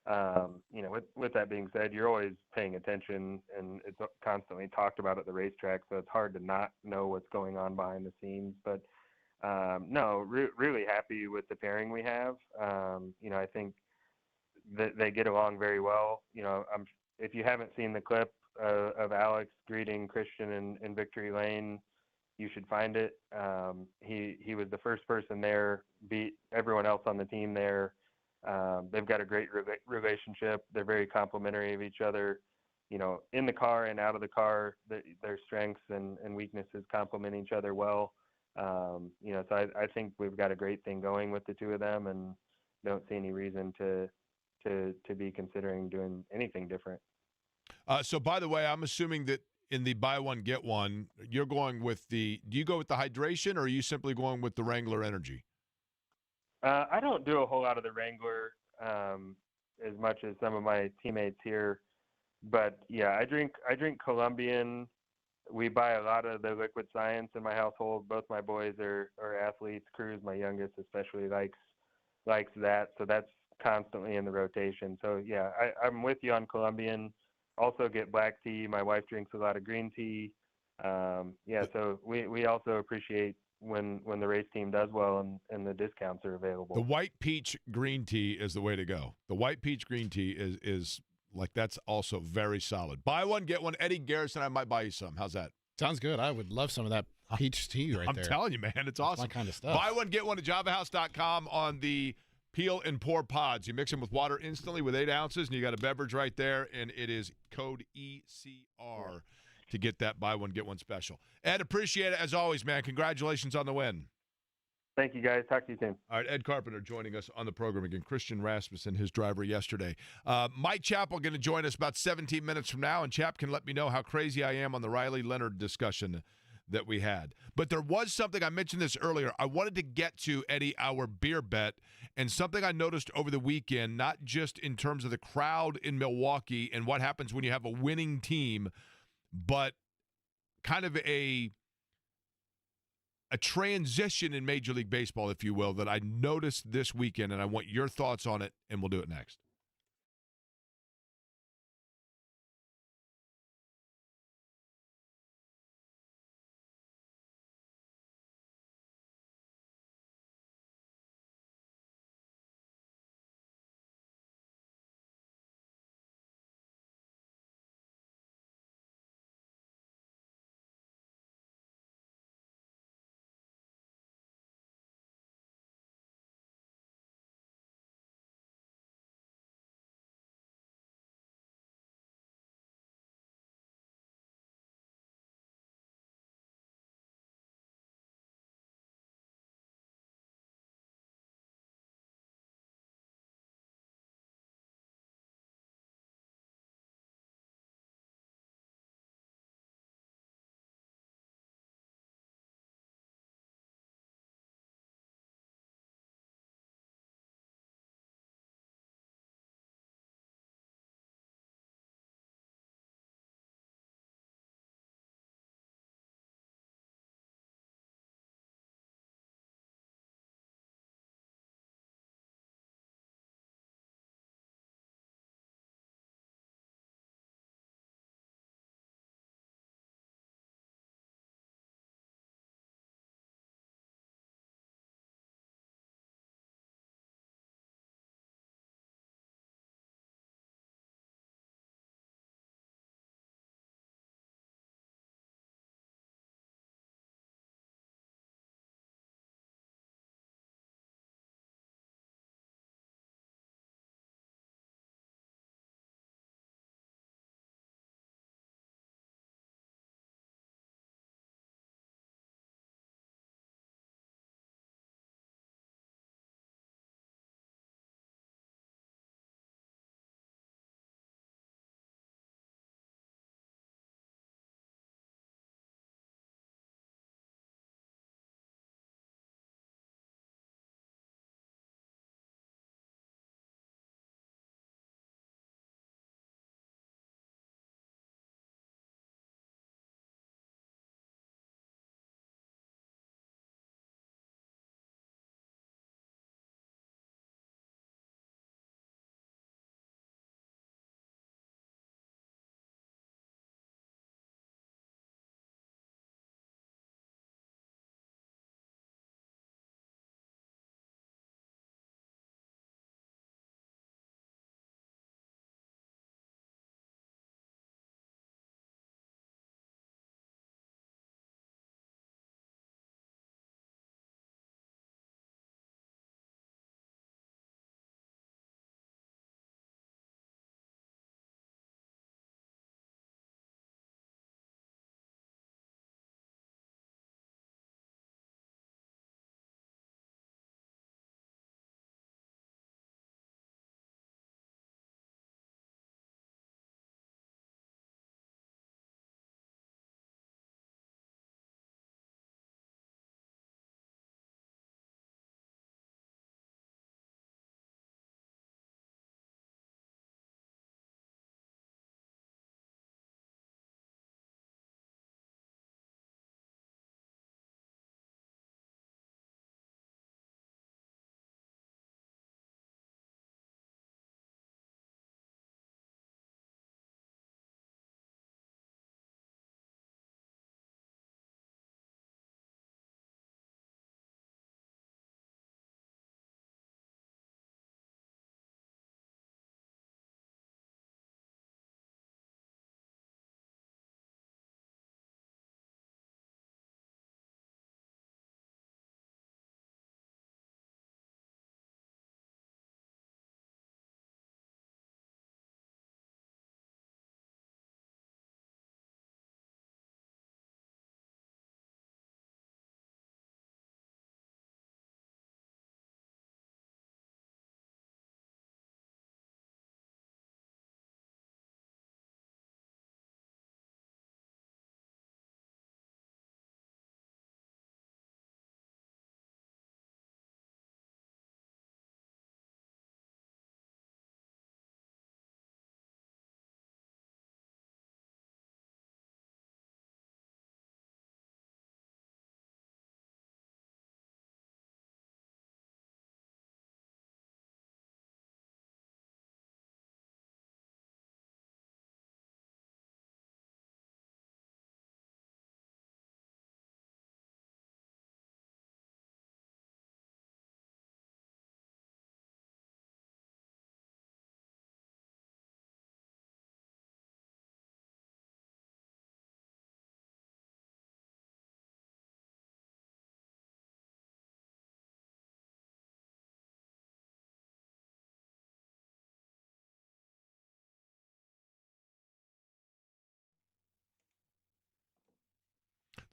With that being said, you're always paying attention, and it's constantly talked about at the racetrack, so it's hard to not know what's going on behind the scenes. But really happy with the pairing we have. I think that they get along very well. if you haven't seen the clip of Alex greeting Christian in Victory Lane, you should find it. He was the first person there, beat everyone else on the team there. They've got a great relationship. They're very complimentary of each other. You know, in the car and out of the car, their strengths and weaknesses complement each other well. You know, so I think we've got a great thing going with the two of them, and don't see any reason to be considering doing anything different. So, by the way, I'm assuming that in the buy one, get one, you're going with do you go with the hydration, or are you simply going with the Wrangler Energy? I don't do a whole lot of the Wrangler as much as some of my teammates here. But yeah, I drink Colombian. We buy a lot of the liquid science in my household. Both my boys are athletes. Cruz, my youngest, especially likes that. So that's constantly in the rotation. So yeah, I'm with you on Colombian. Also get black tea. My wife drinks a lot of green tea. Yeah, so we also appreciate when the race team does well and the discounts are available. The white peach green tea is the way to go. The white peach green tea is like, that's also very solid. Buy one, get one. Eddie Garrison, I might buy you some. How's that? Sounds good. I would love some of that peach tea there. I'm telling you, man, it's awesome. My kind of stuff. Buy one, get one at javahouse.com on the peel and pour pods. You mix them with water instantly with 8 ounces, and you got a beverage right there, and it is code ECR to get that buy one, get one special. Ed, appreciate it as always, man. Congratulations on the win. Thank you, guys. Talk to you soon. All right, Ed Carpenter joining us on the program again. Christian Rasmussen, his driver yesterday. Mike Chappell going to join us about 17 minutes from now, and Chap can let me know how crazy I am on the Riley Leonard discussion that we had. But there was something, I mentioned this earlier, I wanted to get to, Eddie, our beer bet, and something I noticed over the weekend, not just in terms of the crowd in Milwaukee and what happens when you have a winning team, but kind of a transition in Major League Baseball, if you will, that I noticed this weekend, and I want your thoughts on it, and we'll do it next.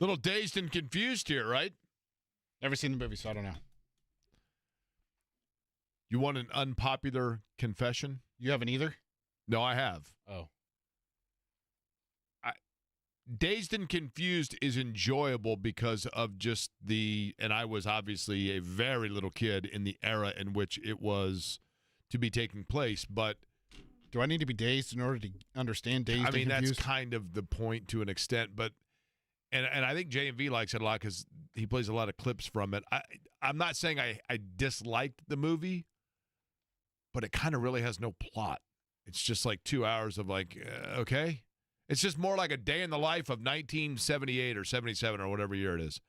Little dazed and confused here, right? Never seen the movie, so I don't know. You want an unpopular confession? You haven't either? No, I have. Oh. Dazed and Confused is enjoyable because of just and I was obviously a very little kid in the era in which it was to be taking place, but do I need to be dazed in order to understand Dazed and Confused? That's kind of the point to an extent, but and I think JMV likes it a lot because he plays a lot of clips from it. I'm not saying I disliked the movie, but it kind of really has no plot. It's just like 2 hours of okay. It's just more like a day in the life of 1978 or 77 or whatever year it is.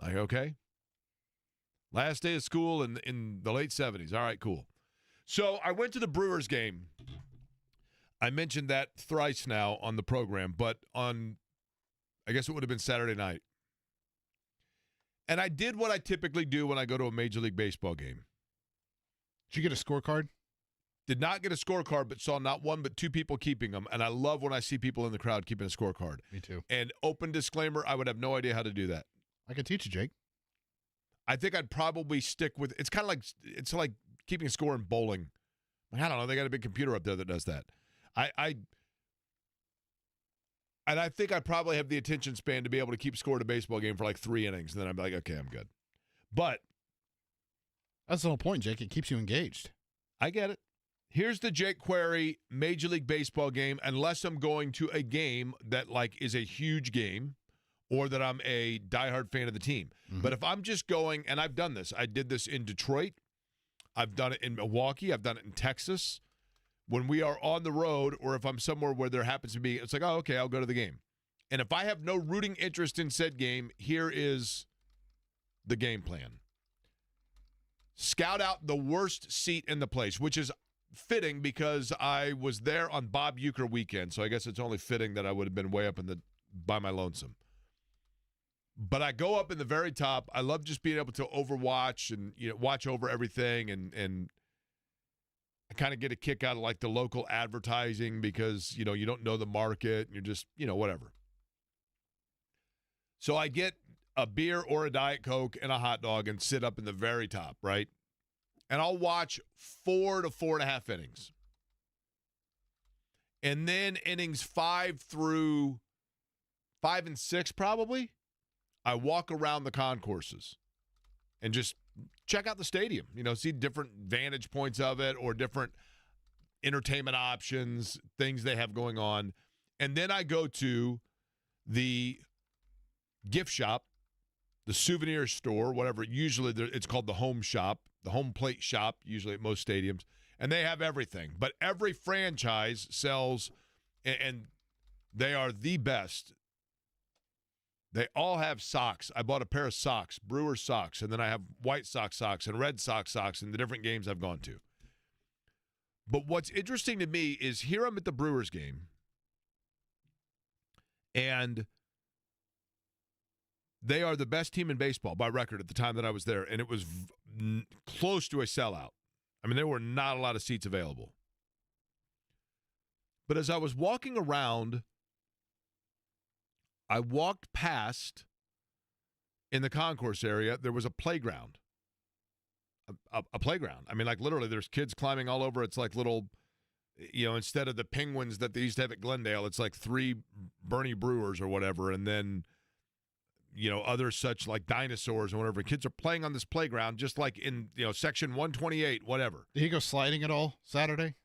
Like, okay. Last day of school in the late 70s. All right, cool. So I went to the Brewers game. I mentioned that thrice now on the program, but on, I guess it would have been Saturday night. And I did what I typically do when I go to a Major League Baseball game. Did you get a scorecard? Did not get a scorecard, but saw not one but two people keeping them. And I love when I see people in the crowd keeping a scorecard. Me too. And open disclaimer, I would have no idea how to do that. I could teach you, Jake. I think I'd probably stick with, it's like keeping a score in bowling. I don't know. They got a big computer up there that does that. And I think I probably have the attention span to be able to keep score at a baseball game for like 3 innings. And then I'm like, okay, I'm good. But that's the whole point, Jake. It keeps you engaged. I get it. Here's the Jake Query Major League Baseball game, unless I'm going to a game that is a huge game or that I'm a diehard fan of the team. Mm-hmm. But if I'm just going, and I've done this. I did this in Detroit. I've done it in Milwaukee. I've done it in Texas. When we are on the road or if I'm somewhere where there happens to be, it's like, oh, okay, I'll go to the game. And if I have no rooting interest in said game, here is the game plan. Scout out the worst seat in the place, which is fitting because I was there on Bob Uecker weekend, so I guess it's only fitting that I would have been way up by my lonesome. But I go up in the very top. I love just being able to overwatch and watch over everything, and I kind of get a kick out of the local advertising because you don't know the market and you're just whatever. So I get a beer or a Diet Coke and a hot dog and sit up in the very top, right? And I'll watch 4 to 4.5 innings. And then innings 5 and 6 probably, I walk around the concourses and just check out the stadium, see different vantage points of it or different entertainment options, things they have going on. And then I go to the gift shop, the souvenir store, whatever. Usually it's called the home shop. The home plate shop, usually at most stadiums, and they have everything. But every franchise sells, and they are the best. They all have socks. I bought a pair of socks, Brewers socks, and then I have White Sox socks and Red Sox socks in the different games I've gone to. But what's interesting to me is here I'm at the Brewers game, and they are the best team in baseball by record at the time that I was there, and it was close to a sellout. I mean, there were not a lot of seats available. But as I was walking around, I walked past, in the concourse area, there was a playground. A playground. I mean, literally, there's kids climbing all over. It's like little, instead of the penguins that they used to have at Glendale, it's like 3 Bernie Brewers or whatever, and then other such like dinosaurs and whatever. Kids are playing on this playground just like in, section 128, whatever. Did he go sliding at all Saturday?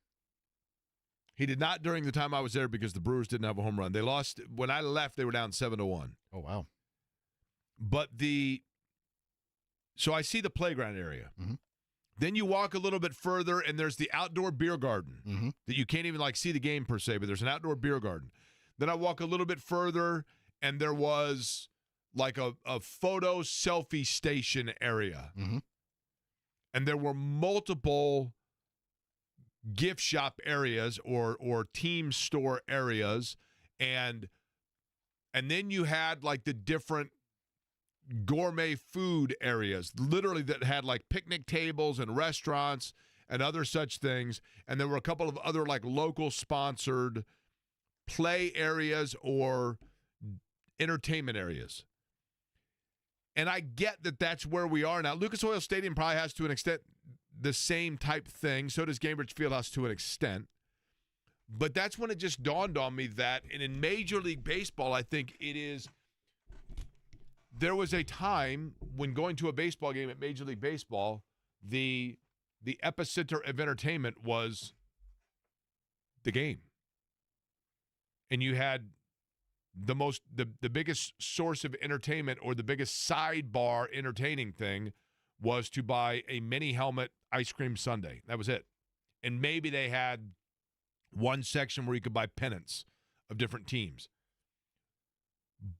He did not during the time I was there because the Brewers didn't have a home run. They lost. When I left, they were down 7-1. Oh, wow. But so I see the playground area. Mm-hmm. Then you walk a little bit further and there's the outdoor beer garden mm-hmm. that you can't even see the game per se, but there's an outdoor beer garden. Then I walk a little bit further and there was a photo selfie station area. Mm-hmm. And there were multiple gift shop areas or team store areas. And then you had the different gourmet food areas, literally that had picnic tables and restaurants and other such things. And there were a couple of other local sponsored play areas or entertainment areas. And I get that that's where we are now. Lucas Oil Stadium probably has, to an extent, the same type thing. So does Gainbridge Fieldhouse to an extent. But that's when it just dawned on me that, and in Major League Baseball, I think it is, there was a time when going to a baseball game at Major League Baseball, the epicenter of entertainment was the game. And you had the biggest source of entertainment, or the biggest sidebar entertaining thing, was to buy a mini helmet ice cream sundae. That was it. And maybe they had one section where you could buy pennants of different teams.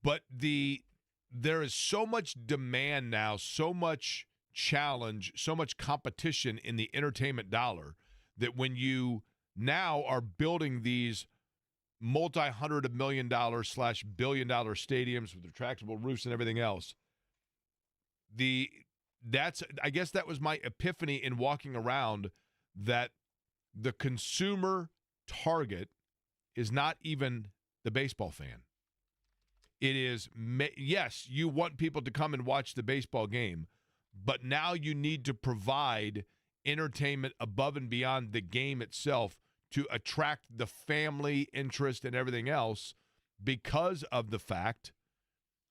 But there is so much demand now, so much challenge, so much competition in the entertainment dollar, that when you now are building these multi-hundred of $1 million / billion-dollar stadiums with retractable roofs and everything else, I guess that was my epiphany in walking around, that the consumer target is not even the baseball fan. It is, yes, you want people to come and watch the baseball game, but now you need to provide entertainment above and beyond the game itself to attract the family interest and everything else, because of the fact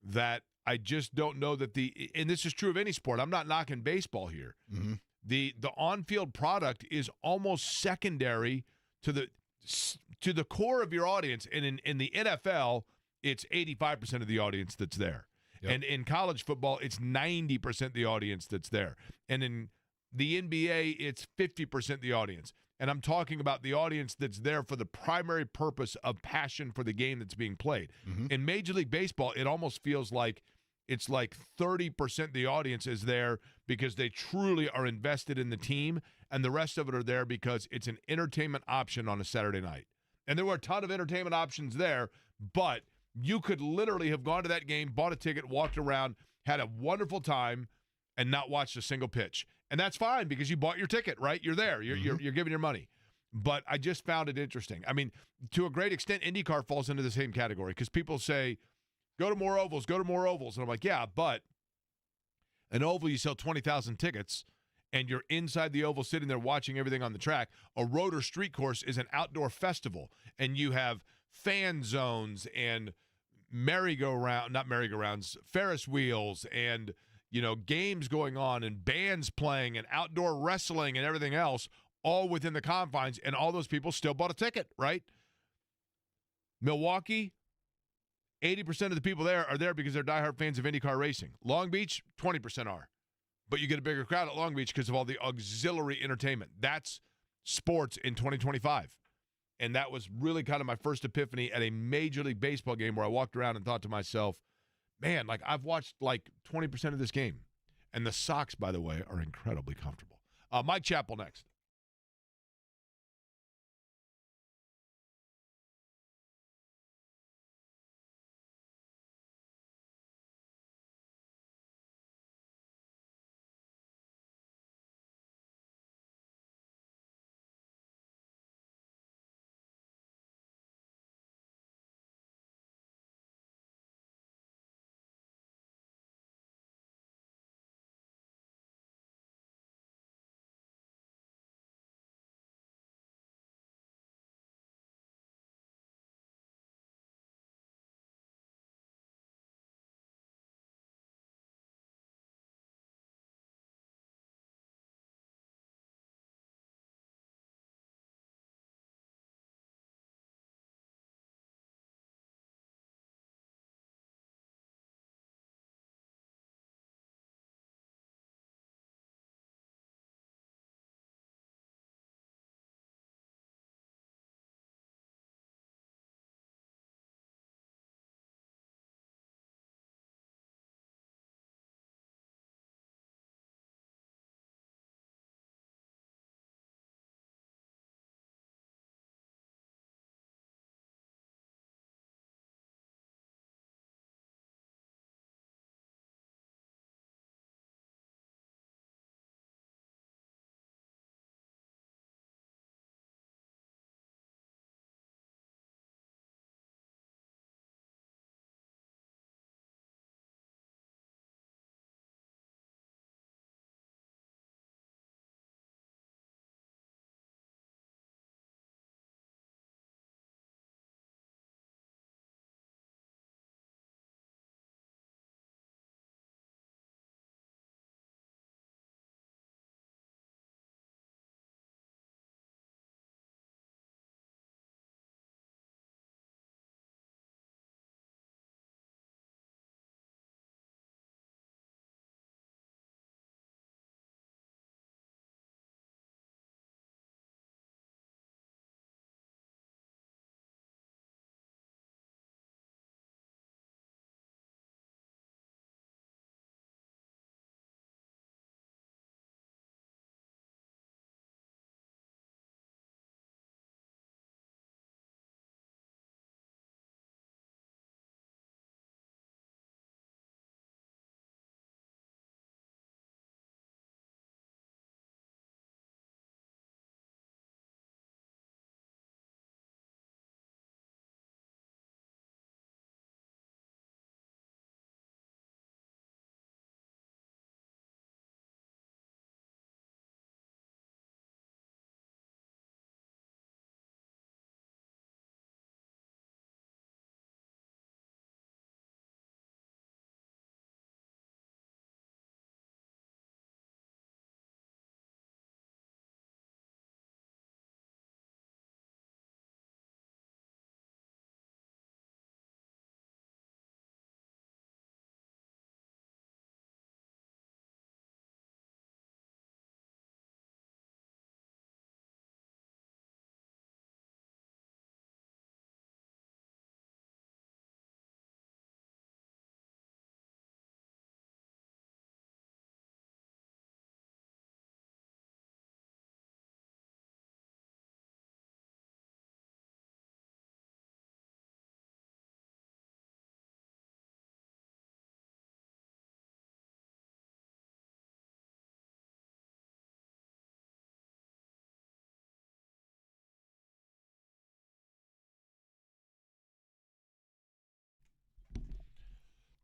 that I just don't know that and this is true of any sport. I'm not knocking baseball here. Mm-hmm. The on-field product is almost secondary to the core of your audience. And in the NFL, it's 85% of the audience that's there. Yep. And in college football, it's 90% the audience that's there. And in the NBA, it's 50% the audience. And I'm talking about the audience that's there for the primary purpose of passion for the game that's being played. Mm-hmm. In Major League Baseball, it almost feels like it's like 30% the audience is there because they truly are invested in the team, and the rest of it are there because it's an entertainment option on a Saturday night. And there were a ton of entertainment options there, but you could literally have gone to that game, bought a ticket, walked around, had a wonderful time, and not watched a single pitch. And that's fine because you bought your ticket, right? You're there. You're giving your money. But I just found it interesting. I mean, to a great extent, IndyCar falls into the same category because people say, go to more ovals, go to more ovals. And I'm like, yeah, but an oval, you sell 20,000 tickets, and you're inside the oval sitting there watching everything on the track. A road or street course is an outdoor festival, and you have fan zones and merry-go-rounds, Ferris wheels, and games going on, and bands playing, and outdoor wrestling, and everything else, all within the confines, and all those people still bought a ticket, right? Milwaukee, 80% of the people there are there because they're diehard fans of IndyCar racing. Long Beach, 20% are. But you get a bigger crowd at Long Beach because of all the auxiliary entertainment. That's sports in 2025. And that was really kind of my first epiphany at a Major League Baseball game, where I walked around and thought to myself, man, like I've watched like 20% of this game. And the Sox, by the way, are incredibly comfortable. Mike Chappell next.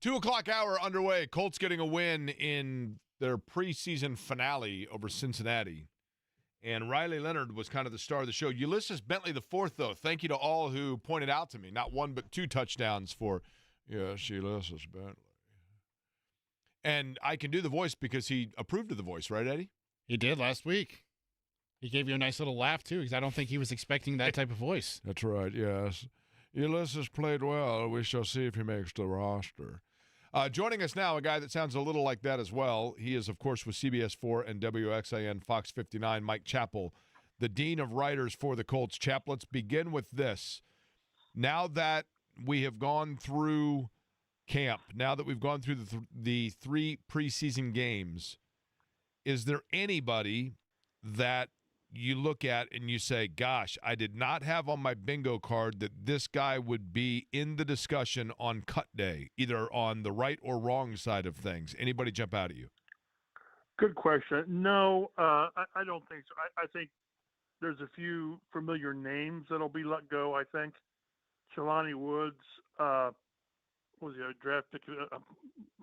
2 o'clock hour underway. Colts getting a win in their preseason finale over Cincinnati. And Riley Leonard was kind of the star of the show. Ulysses Bentley the fourth, though. Thank you to all who pointed out to me. Not one, but 2 touchdowns for, Ulysses Bentley. And I can do the voice because he approved of the voice, right, Eddie? He did last week. He gave you a nice little laugh, too, because I don't think he was expecting that type of voice. That's right, yes. Ulysses played well. We shall see if he makes the roster. Joining us now, a guy that sounds a little like that as well. He is, of course, with CBS 4 and WXIN Fox 59, Mike Chappell, the Dean of Writers for the Colts. Chap, let's begin with this. Now that we have gone through camp, now that we've gone through the 3 preseason games, is there anybody that you look at and you say, gosh, I did not have on my bingo card that this guy would be in the discussion on cut day, either on the right or wrong side of things? Anybody jump out at you? Good question. No, I don't think so. I think there's a few familiar names that'll be let go, I think. Jelani Woods, was he a draft pick, a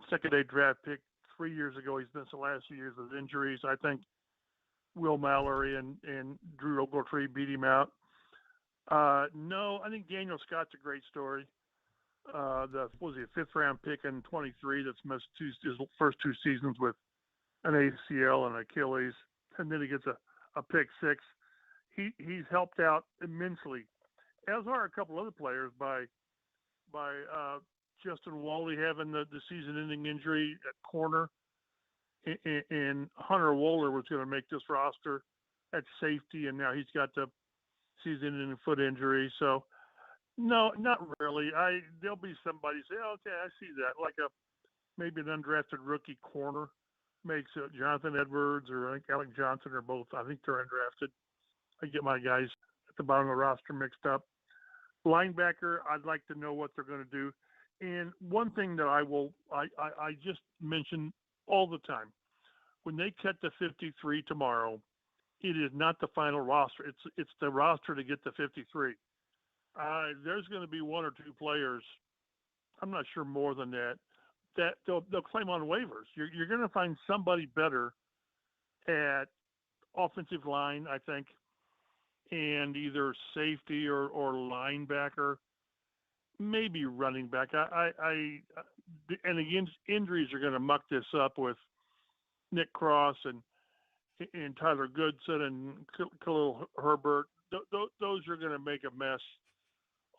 second-day draft pick 3 years ago. He's missed the last few years with injuries. I think Will Mallory and Drew Ogletree beat him out. No, I think Daniel Scott's a great story. Was he a 5th-round pick in 23 that's missed his first 2 seasons with an ACL and Achilles, and then he gets a pick 6. He's helped out immensely, as are a couple other players by Justin Wally having the season-ending injury at corner. And Hunter Wohler was going to make this roster at safety, and now he's got the season-ending foot injury. So, no, not really. There'll be somebody say, okay, I see that, like maybe an undrafted rookie corner makes Jonathan Edwards or I think Alec Johnson or both. I think they're undrafted. I get my guys at the bottom of the roster mixed up. Linebacker, I'd like to know what they're going to do. And one thing that I just mention all the time, when they cut the 53 tomorrow, it is not the final roster. It's the roster to get the 53. There's going to be 1 or 2 players, I'm not sure more than that they'll claim on waivers. You're going to find somebody better at offensive line, I think, and either safety or linebacker, maybe running back. And again, injuries are going to muck this up with Nick Cross and Tyler Goodson and Khalil Herbert. Those are going to make a mess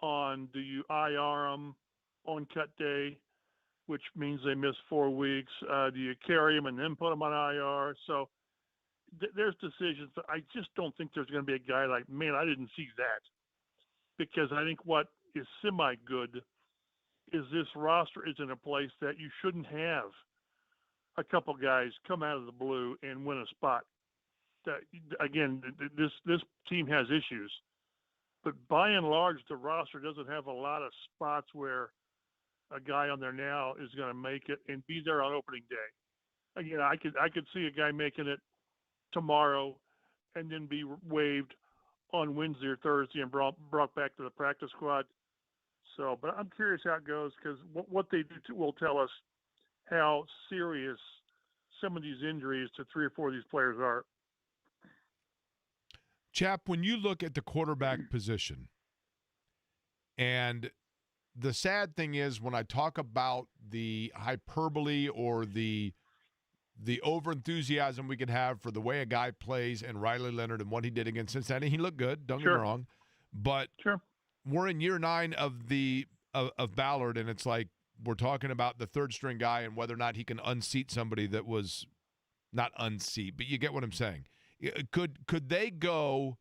on, do you IR them on cut day, which means they miss 4 weeks? Do you carry them and then put them on IR? So there's decisions. I just don't think there's going to be a guy like, man, I didn't see that. Because I think what is semi-good is this roster is in a place that you shouldn't have a couple guys come out of the blue and win a spot. That, again, this team has issues. But by and large, the roster doesn't have a lot of spots where a guy on there now is going to make it and be there on opening day. Again, I could see a guy making it tomorrow and then be waived on Wednesday or Thursday and brought back to the practice squad. So, but I'm curious how it goes, because what they do will tell us how serious some of these injuries to 3 or 4 of these players are. Chap, when you look at the quarterback position, and the sad thing is when I talk about the hyperbole or the over-enthusiasm we could have for the way a guy plays and Riley Leonard and what he did against Cincinnati, he looked good, don't get me wrong. But we're in year 9 of Ballard, and it's like we're talking about the third-string guy and whether or not he can unseat somebody that was not unseat, but you get what I'm saying. Could they go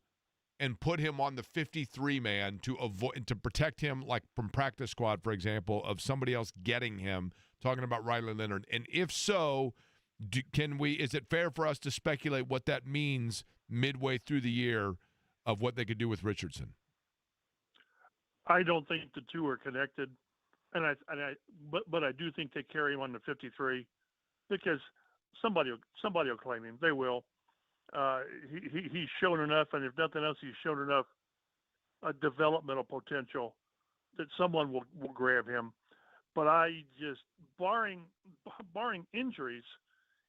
and put him on the 53 man to protect him, like from practice squad, for example, of somebody else getting him, talking about Riley Leonard? And if so, is it fair for us to speculate what that means midway through the year of what they could do with Richardson? I don't think the two are connected, but I do think they carry him on the 53 because somebody will claim him. They will. He's shown enough, and if nothing else, he's shown enough developmental potential that someone will grab him. but I just barring injuries,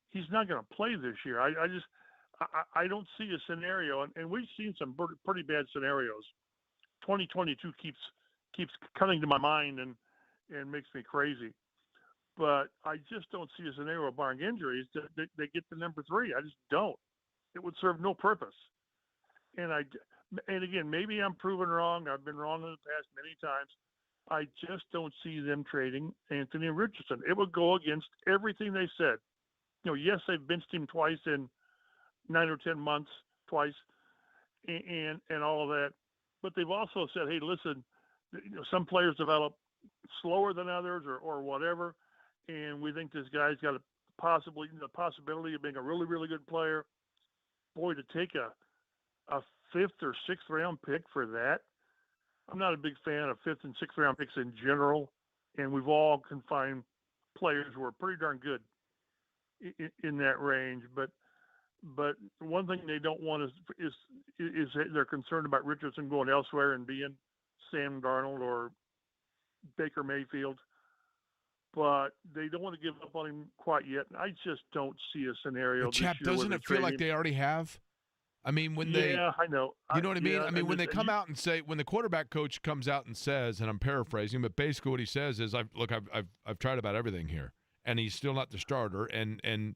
he's not going to play this year. I don't see a scenario, and we've seen some pretty bad scenarios. 2022 keeps coming to my mind and makes me crazy. But I just don't see a scenario barring injuries that they get to number 3. I just don't. It would serve no purpose. And again, maybe I'm proven wrong. I've been wrong in the past many times. I just don't see them trading Anthony Richardson. It would go against everything they said. Yes, they've benched him twice in 9 or 10 months, twice, and all of that. But they've also said, hey, listen, some players develop slower than others or whatever, and we think this guy's got the possibility of being a really, really good player. Boy, to take a 5th or 6th round pick for that, I'm not a big fan of 5th and 6th round picks in general, and we've all can find players who are pretty darn good in that range. But one thing they don't want is they're concerned about Richardson going elsewhere and being Sam Darnold or Baker Mayfield. But they don't want to give up on him quite yet. And I just don't see a scenario. But Chap, doesn't it feel like they already have? I mean, I know. You know what I mean? I mean, when they come out and say, when the quarterback coach comes out and says, and I'm paraphrasing, but basically what he says is, I've tried about everything here, and he's still not the starter, and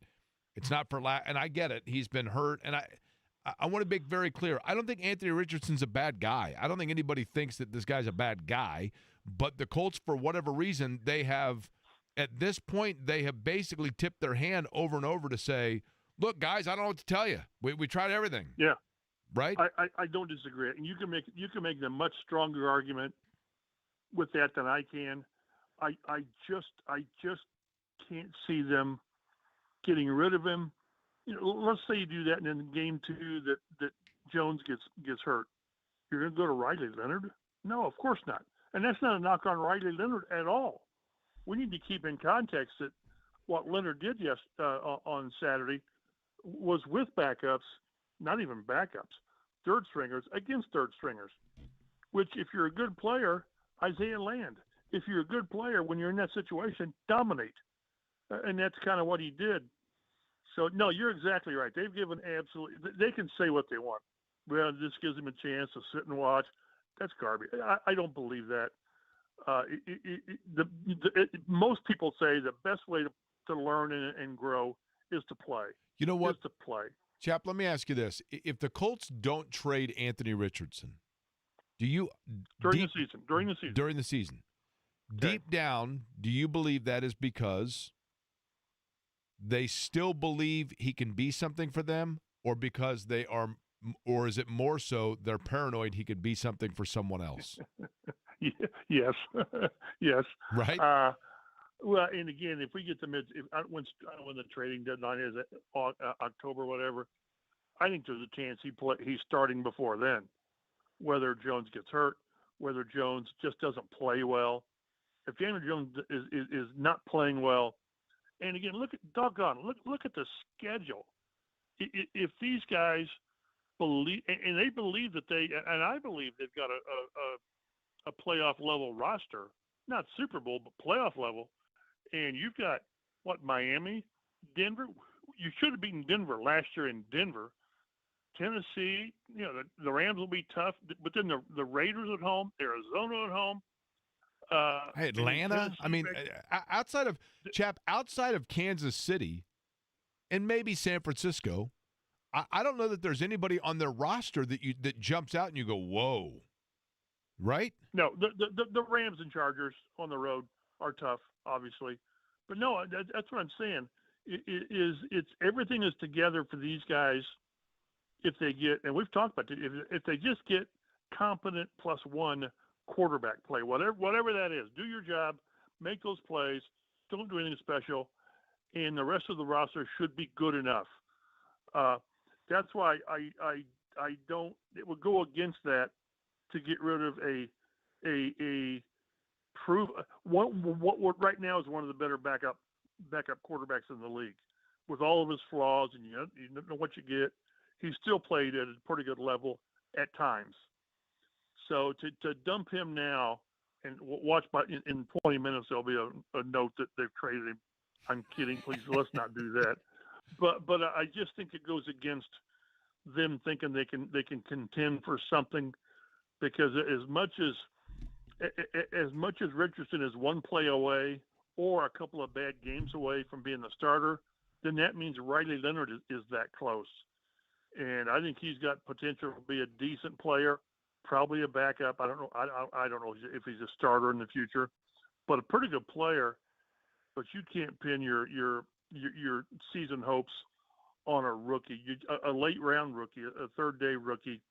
it's not for and I get it. He's been hurt, and I want to make very clear. I don't think Anthony Richardson's a bad guy. I don't think anybody thinks that this guy's a bad guy, but the Colts, for whatever reason, at this point, they have basically tipped their hand over and over to say, look, guys, I don't know what to tell you. We tried everything. Yeah. Right? I don't disagree. And you can make a much stronger argument with that than I can. I just can't see them getting rid of him. Let's say you do that, and in game 2 that Jones gets hurt. You're going to go to Riley Leonard? No, of course not. And that's not a knock on Riley Leonard at all. We need to keep in context that what Leonard did on Saturday was with backups, not even backups, third stringers against third stringers, which if you're a good player, Isaiah Land. If you're a good player, when you're in that situation, dominate. And that's kind of what he did. So, no, you're exactly right. They've given they can say what they want. Well, this gives them a chance to sit and watch. That's garbage. I don't believe that. Most people say the best way to learn and grow is to play. You know what? Is to play. Chap, let me ask you this. If the Colts don't trade Anthony Richardson, do you during the season, okay, deep down, do you believe that is because they still believe he can be something for them, or because they are, or is it more so they're paranoid he could be something for someone else? Yes. Yes. Right. Well, and again, if we get to when the trading deadline is October, whatever, I think there's a chance he's starting before then. Whether Jones gets hurt, whether Jones just doesn't play well. If Daniel Jones is not playing well, and again, look at the schedule. If these guys believe, and they believe that and I believe they've got a playoff level roster, not Super Bowl, but playoff level. And you've got Miami, Denver. You should have beaten Denver last year in Denver. Tennessee, the Rams will be tough, but then the Raiders at home, Arizona at home. Atlanta. I mean, outside of Kansas City, and maybe San Francisco, I don't know that there's anybody on their roster that jumps out and you go, whoa. Right? No, the Rams and Chargers on the road are tough, obviously, but no, that's what I'm saying. It's everything is together for these guys if they get, and we've talked about it, if they just get competent +1 quarterback play, whatever that is, do your job, make those plays, don't do anything special, and the rest of the roster should be good enough. That's why I don't. It would go against that to get rid of what right now is one of the better backup quarterbacks in the league, with all of his flaws, and you don't know what you get. He's still played at a pretty good level at times. So to dump him now and watch in 20 minutes there'll be a note that they've traded him. I'm kidding. Please, let's not do that. But I just think it goes against them thinking they can contend for something, because as much as Richardson is one play away or a couple of bad games away from being the starter, then that means Riley Leonard is that close. And I think he's got potential to be a decent player, probably a backup. I don't know. I don't know if he's a starter in the future, but a pretty good player. But you can't pin your season hopes on a rookie, a late round rookie, a third day rookie.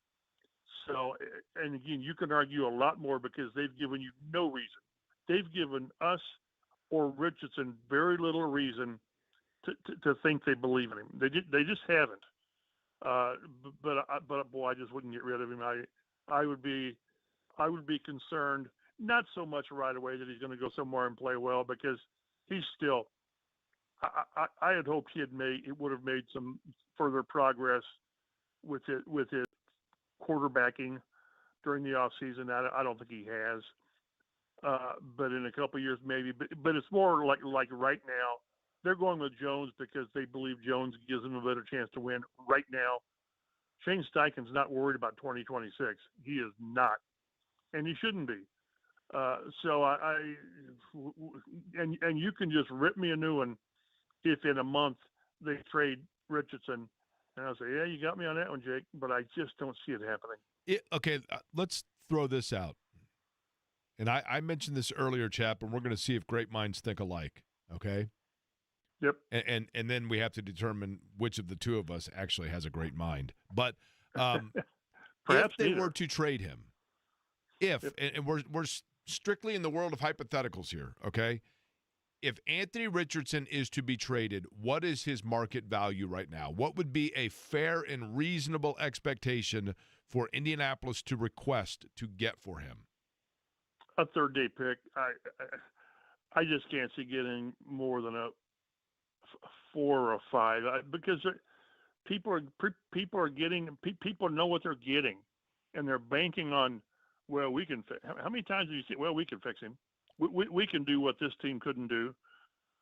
So, and again, you can argue a lot more because they've given you no reason. They've given us or Richardson very little reason to think they believe in him. They just haven't. But boy, I just wouldn't get rid of him. I would be concerned, not so much right away that he's going to go somewhere and play well, because he's still. I had hoped he would have made some further progress with his quarterbacking during the offseason. I don't think he has. But in a couple of years maybe. But it's more like right now they're going with Jones because they believe Jones gives them a better chance to win right now. Shane Steichen's not worried about 2026. He is not, and he shouldn't be. So and you can just rip me a new one if in a month they trade Richardson, and I'll say, yeah, you got me on that one, Jake, but I just don't see it happening. Okay, let's throw this out. And I mentioned this earlier, Chap, and we're going to see if great minds think alike, okay? Yep. And then we have to determine which of the two of us actually has a great mind. But if they were to trade him, and we're strictly in the world of hypotheticals here, okay? If Anthony Richardson is to be traded, what is his market value right now? What would be a fair and reasonable expectation for Indianapolis to request to get for him? A third day pick. I just can't see getting more than a 4 or a 5, because people know what they're getting, and they're banking on, well, we can fix. How many times do you see? Well, we can fix him. We can do what this team couldn't do.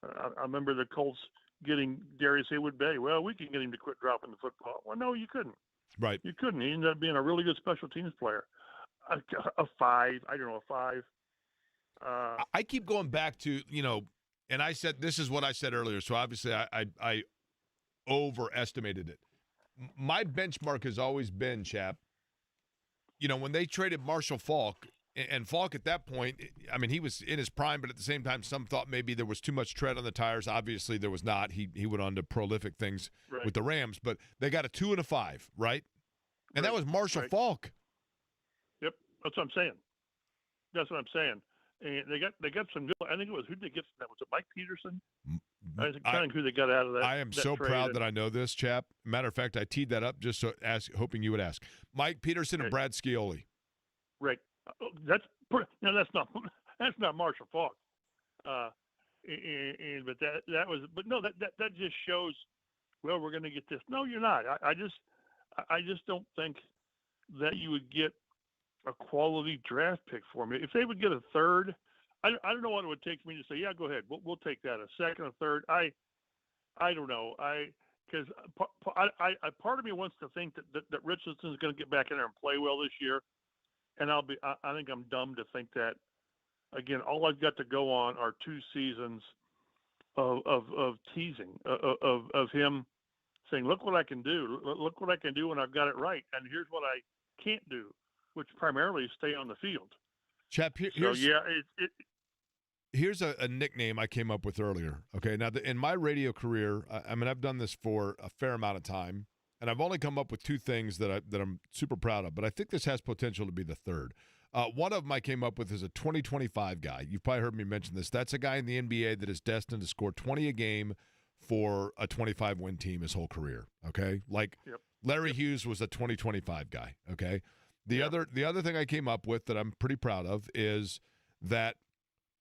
I remember the Colts getting Darius Haywood-Bay. Well, we can get him to quit dropping the football. Well, no, you couldn't. Right. You couldn't. He ended up being a really good special teams player. A 5. I don't know, a 5. I keep going back to, and I said, this is what I said earlier, so obviously I overestimated it. My benchmark has always been, Chap, when they traded Marshall Faulk, and Faulk at that point, I mean, he was in his prime, but at the same time, some thought maybe there was too much tread on the tires. Obviously, there was not. He went on to prolific things with the Rams, but they got a 2 and a 5, right? And that was Marshall Faulk. Yep, that's what I'm saying. And they got some good. I think it was, who did they get from that? Was it Mike Peterson? I think who they got out of that. I am so proud that I know this, Chap. Matter of fact, I teed that up just hoping you would ask. Mike Peterson and Brad Scioli. Right. That's not Marshall Faulk. But that just shows. Well, we're going to get this. No, you're not. I just don't think that you would get a quality draft pick for me. If they would get a third, I don't know what it would take for me to say, yeah, go ahead. We'll take that. A second, a third. I don't know. Because part of me wants to think that Richardson's going to get back in there and play well this year. And I think I'm dumb to think that. Again, all I've got to go on are 2 seasons of teasing, of him saying, look what I can do. Look what I can do when I've got it right. And here's what I can't do, which primarily is stay on the field. Chap, here's a nickname I came up with earlier. Okay, now in my radio career, I've done this for a fair amount of time, and I've only come up with 2 things that I'm super proud of, but I think this has potential to be the third. One of them I came up with is a 2025 guy. You've probably heard me mention this. That's a guy in the NBA that is destined to score 20 a game for a 25-win team his whole career. Okay, Larry Hughes was a 2025 guy. Okay. The other thing I came up with that I'm pretty proud of is that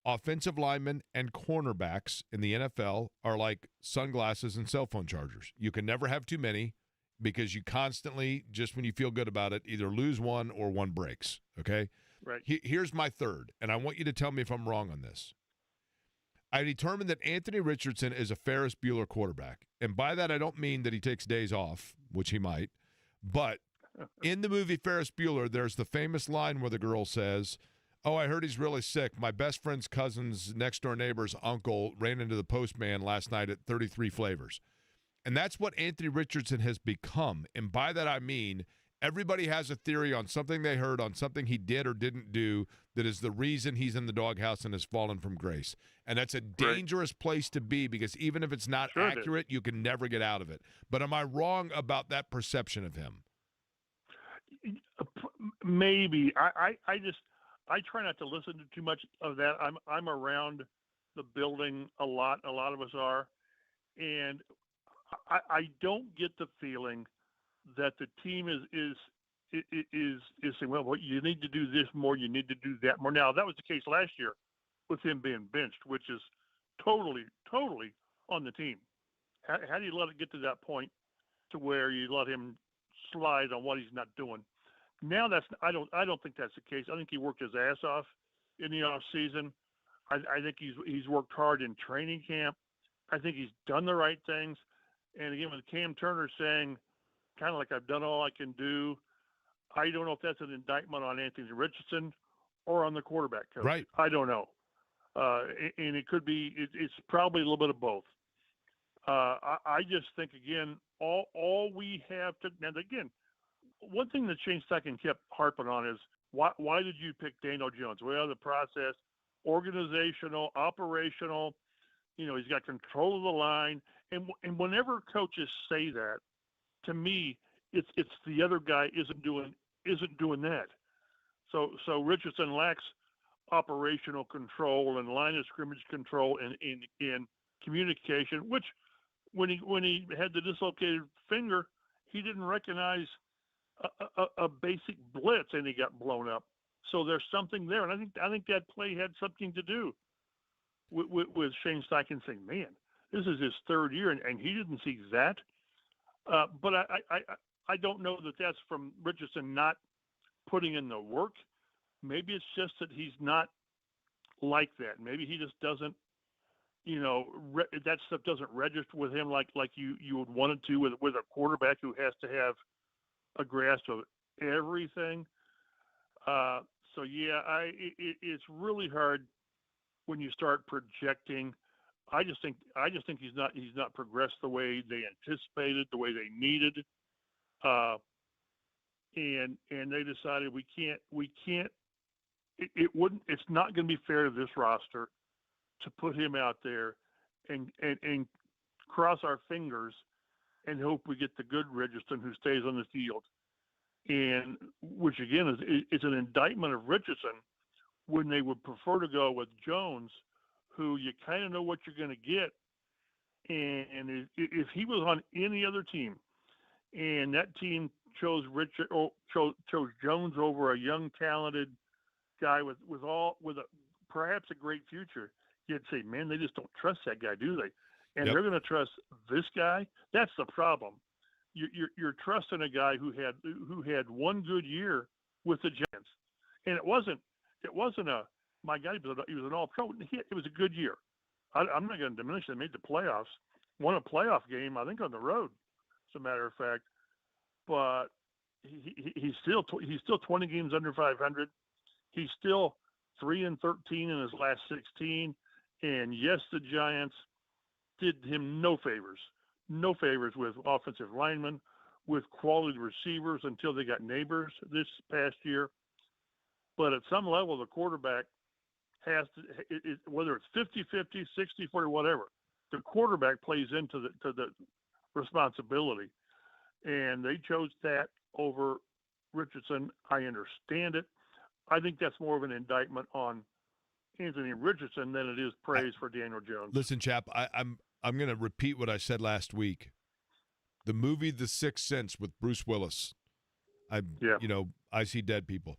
offensive linemen and cornerbacks in the NFL are like sunglasses and cell phone chargers. You can never have too many because you constantly, just when you feel good about it, either lose one or one breaks, okay? Right. Here's my third, and I want you to tell me if I'm wrong on this. I determined that Anthony Richardson is a Ferris Bueller quarterback. And by that, I don't mean that he takes days off, which he might. But in the movie Ferris Bueller, there's the famous line where the girl says, "Oh, I heard he's really sick. My best friend's cousin's next-door neighbor's uncle ran into the postman last night at 33 Flavors." And that's what Anthony Richardson has become. And by that, I mean everybody has a theory on something they heard, on something he did or didn't do that is the reason he's in the doghouse and has fallen from grace. And that's a dangerous place to be because even if it's not accurate, you can never get out of it. But am I wrong about that perception of him? Maybe. I try not to listen to too much of that. I'm around the building a lot. A lot of us are. And I don't get the feeling that the team is saying, well, you need to do this more, you need to do that more. Now, that was the case last year with him being benched, which is totally on the team. How do you let it get to that point to where you let him slide on what he's not doing? Now I don't think that's the case. I think he worked his ass off in the off season. I think he's worked hard in training camp. I think he's done the right things. And again, with Cam Turner saying, kind of like, I've done all I can do, I don't know if that's an indictment on Anthony Richardson or on the quarterback coach. Right. I don't know. And it could be, it's probably a little bit of both. I just think, again, all we have to, now again, one thing that Shane Steichen kept harping on is, why did you pick Daniel Jones? Well, the process, organizational, operational, he's got control of the line. And whenever coaches say that, to me, it's the other guy isn't doing that. So Richardson lacks operational control and line of scrimmage control and in communication, which when he had the dislocated finger, he didn't recognize a basic blitz and he got blown up. So there's something there, and I think that play had something to do with Shane Steichen saying, man, this is his third year, and he didn't see that. But I don't know that that's from Richardson not putting in the work. Maybe it's just that he's not like that. Maybe he just doesn't, that stuff doesn't register with him like you would want it to with a quarterback who has to have a grasp of everything. So yeah, it's really hard when you start projecting. I just think he's not progressed the way they anticipated, the way they needed, and they decided we can't. It's not going to be fair to this roster to put him out there and cross our fingers and hope we get the good Richardson who stays on the field, and which again is an indictment of Richardson when they would prefer to go with Jones, who you kind of know what you're going to get. And if he was on any other team and that team chose Jones over a young, talented guy with perhaps a great future, you'd say, man, they just don't trust that guy, do they? And they're going to trust this guy. That's the problem. You're trusting a guy who had one good year with the Giants, and it wasn't my God, he was an all-pro. It was a good year. I'm not going to diminish it. They made the playoffs, won a playoff game, I think, on the road, as a matter of fact. But he's still 20 games under 500. He's still 3-13 in his last 16. And yes, the Giants did him no favors with offensive linemen, with quality receivers until they got Neighbors this past year. But at some level, the quarterback has to, whether it's 50-50, 60-40, whatever, the quarterback plays into the responsibility. And they chose that over Richardson. I understand it. I think that's more of an indictment on Anthony Richardson than it is praise for Daniel Jones. Listen, chap, I'm going to repeat what I said last week. The movie The Sixth Sense with Bruce Willis. I see dead people.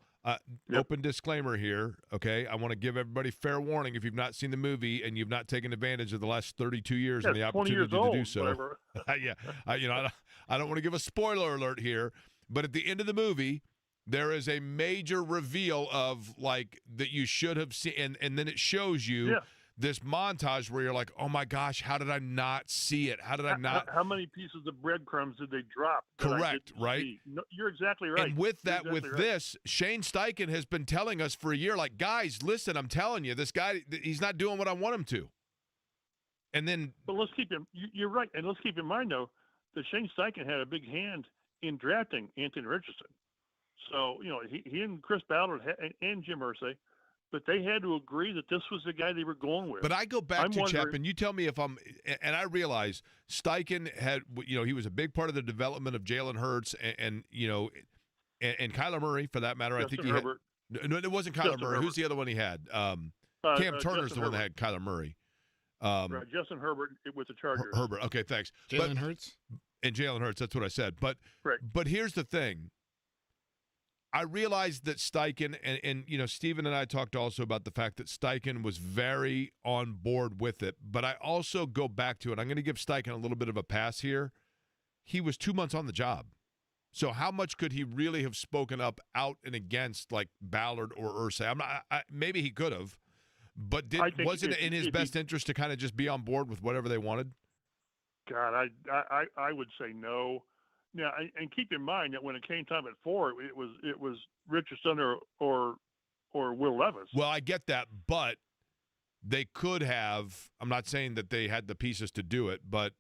Open disclaimer here, okay? I want to give everybody fair warning. If you've not seen the movie and you've not taken advantage of the last 32 years and the opportunity to do so, I don't want to give a spoiler alert here. But at the end of the movie, There is a major reveal of like that you should have seen, and then it shows you this montage where you're like, oh my gosh, how did I not see it? How did I not? How many pieces of breadcrumbs did they drop? Correct, right? No, you're exactly right. And with that, exactly with this, Shane Steichen has been telling us for a year, like, guys, listen, I'm telling you, this guy, he's not doing what I want him to. And then, but let's keep him. You're right, and let's keep in mind though that Shane Steichen had a big hand in drafting Anthony Richardson. So he and Chris Ballard and Jim Irsay, but they had to agree that this was the guy they were going with. But I go back to Chap, and you tell me if I'm, and I realize Steichen had, he was a big part of the development of Jalen Hurts and Kyler Murray for that matter. Justin I think he Herbert. No, it wasn't Kyler Murray. Herbert. Who's the other one he had? Cam Turner's the one that had Kyler Murray. Right, Justin Herbert with the Chargers. Herbert. Okay, thanks. Jalen Hurts? And Jalen Hurts, that's what I said. But here's the thing. I realized that Steichen, and Steven and I talked also about the fact that Steichen was very on board with it. But I also go back to it. I'm going to give Steichen a little bit of a pass here. He was 2 months on the job. So how much could he really have spoken up out and against like Ballard or Irsay? Maybe he could have. But wasn't it in his best interest to kind of just be on board with whatever they wanted? God, I would say no. Now, and keep in mind that when it came time at 4, it was Richardson or Will Levis. Well, I get that, but they could have. I'm not saying that they had the pieces to do it, but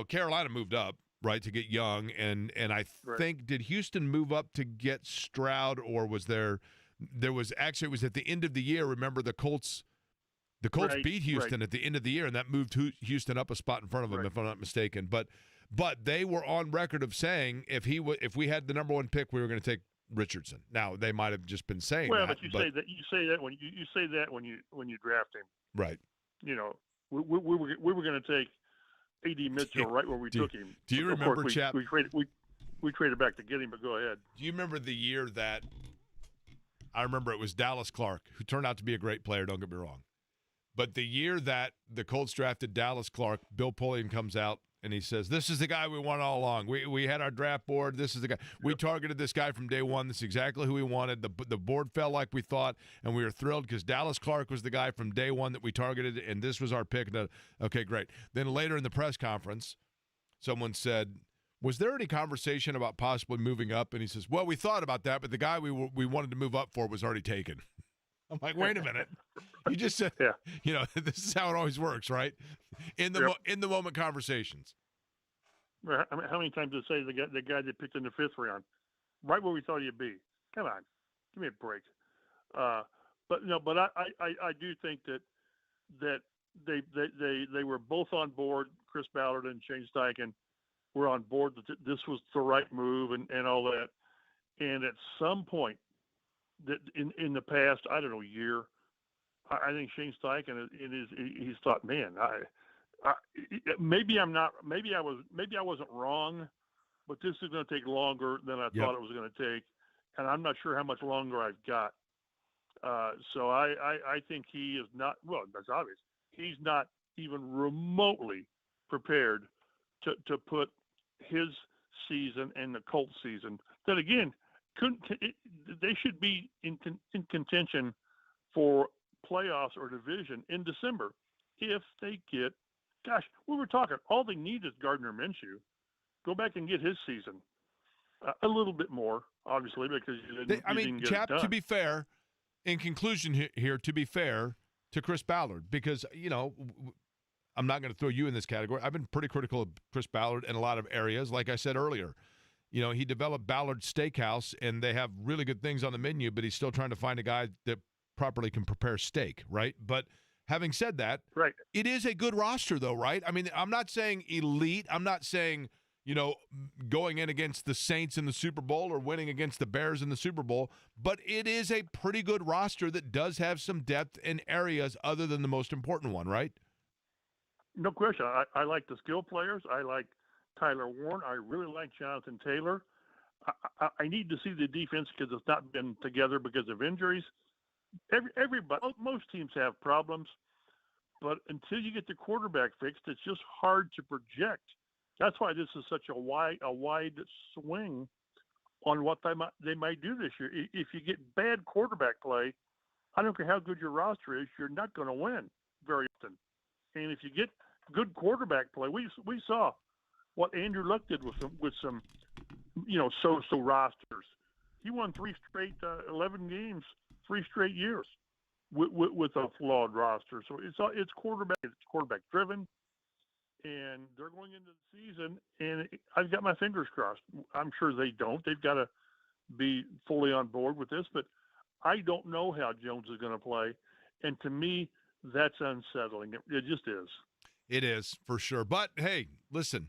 Carolina moved up right to get Young, and I think did Houston move up to get Stroud, or was there? There was actually it was at the end of the year. Remember the Colts. The Colts beat Houston at the end of the year, and that moved Houston up a spot in front of them, if I'm not mistaken. But they were on record of saying if we had the number 1 pick, we were going to take Richardson. Now they might have just been saying that. Well, but you say that when you draft him, right? We were going to take A.D. Mitchell right where we took him. Do you remember, Chap? We traded back to get him, but go ahead. Do you remember the year that? I remember it was Dallas Clark, who turned out to be a great player. Don't get me wrong. But the year that the Colts drafted Dallas Clark, Bill Polian comes out and he says, this is the guy we want all along. We had our draft board. This is the guy. We targeted this guy from day one. This is exactly who we wanted. The board fell like we thought, and we were thrilled because Dallas Clark was the guy from day one that we targeted, and this was our pick. Okay, great. Then later in the press conference, someone said, was there any conversation about possibly moving up? And he says, well, we thought about that, but the guy we wanted to move up for was already taken. I'm like, wait a minute. You just said, this is how it always works, right? In the moment conversations. How many times did it say the guy that picked in the 5th round, right where we thought he'd be? Come on, give me a break. But I do think that they were both on board. Chris Ballard and Shane Steichen were on board that this was the right move and all that. And at some point, that in the past, I don't know, year, I think Shane Steichen he's thought, man, maybe I wasn't wrong, but this is going to take longer than I thought it was going to take, and I'm not sure how much longer I've got. So I think he is not. Well, that's obvious. He's not even remotely prepared to put his season and the Colts season. That again. They should be in contention for playoffs or division in December if they get. Gosh, we were talking. All they need is Gardner Minshew. Go back and get his season a little bit more, obviously, because you didn't get it done. To be fair, in conclusion here, to be fair to Chris Ballard, because I'm not going to throw you in this category. I've been pretty critical of Chris Ballard in a lot of areas, like I said earlier. He developed Ballard Steakhouse, and they have really good things on the menu, but he's still trying to find a guy that properly can prepare steak, right? But having said that, it is a good roster, though, right? I mean, I'm not saying elite. I'm not saying, going in against the Saints in the Super Bowl or winning against the Bears in the Super Bowl, but it is a pretty good roster that does have some depth in areas other than the most important one, right? No question. I like the skill players. I like Tyler Warren. I really like Jonathan Taylor. I need to see the defense because it's not been together because of injuries. Most teams have problems, but until you get the quarterback fixed, it's just hard to project. That's why this is such a wide swing on what they might do this year. If you get bad quarterback play, I don't care how good your roster is, you're not going to win very often. And if you get good quarterback play, we saw what Andrew Luck did with some so-so rosters. He won 3 straight 11 games, 3 straight years with a flawed roster. So it's quarterback driven, and they're going into the season, and I've got my fingers crossed. I'm sure they don't. They've got to be fully on board with this, but I don't know how Jones is going to play, and to me, that's unsettling. It just is. It is, for sure. But, hey, listen,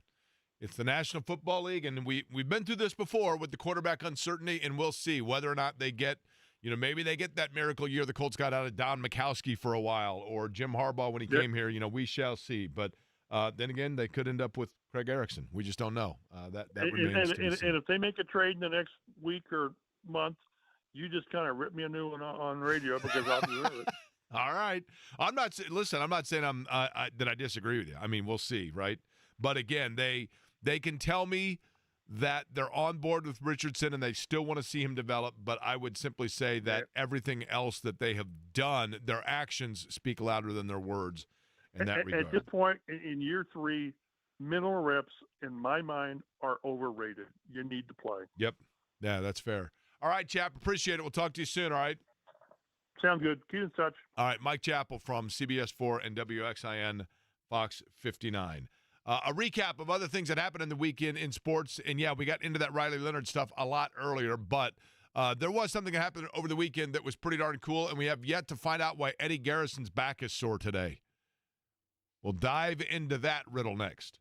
it's the National Football League, and we've been through this before with the quarterback uncertainty, and we'll see whether or not they get, maybe they get that miracle year the Colts got out of Don Mikowski for a while, or Jim Harbaugh when he came here. We shall see. But then again, they could end up with Craig Erickson. We just don't know. That remains to be seen. And if they make a trade in the next week or month, you just kind of rip me a new one on radio because I'll deserve it. All right. I'm not saying that I disagree with you. I mean, we'll see, right? But again, they can tell me that they're on board with Richardson and they still want to see him develop, but I would simply say that everything else that they have done, their actions speak louder than their words in that regard. At this point in year 3, mental reps, in my mind, are overrated. You need to play. Yep. Yeah, that's fair. All right, Chap, appreciate it. We'll talk to you soon, all right? Sound good. Keep in touch. All right, Mike Chappell from CBS 4 and WXIN Fox 59. A recap of other things that happened in the weekend in sports. And, yeah, we got into that Riley Leonard stuff a lot earlier, but there was something that happened over the weekend that was pretty darn cool, and we have yet to find out why Eddie Garrison's back is sore today. We'll dive into that riddle next.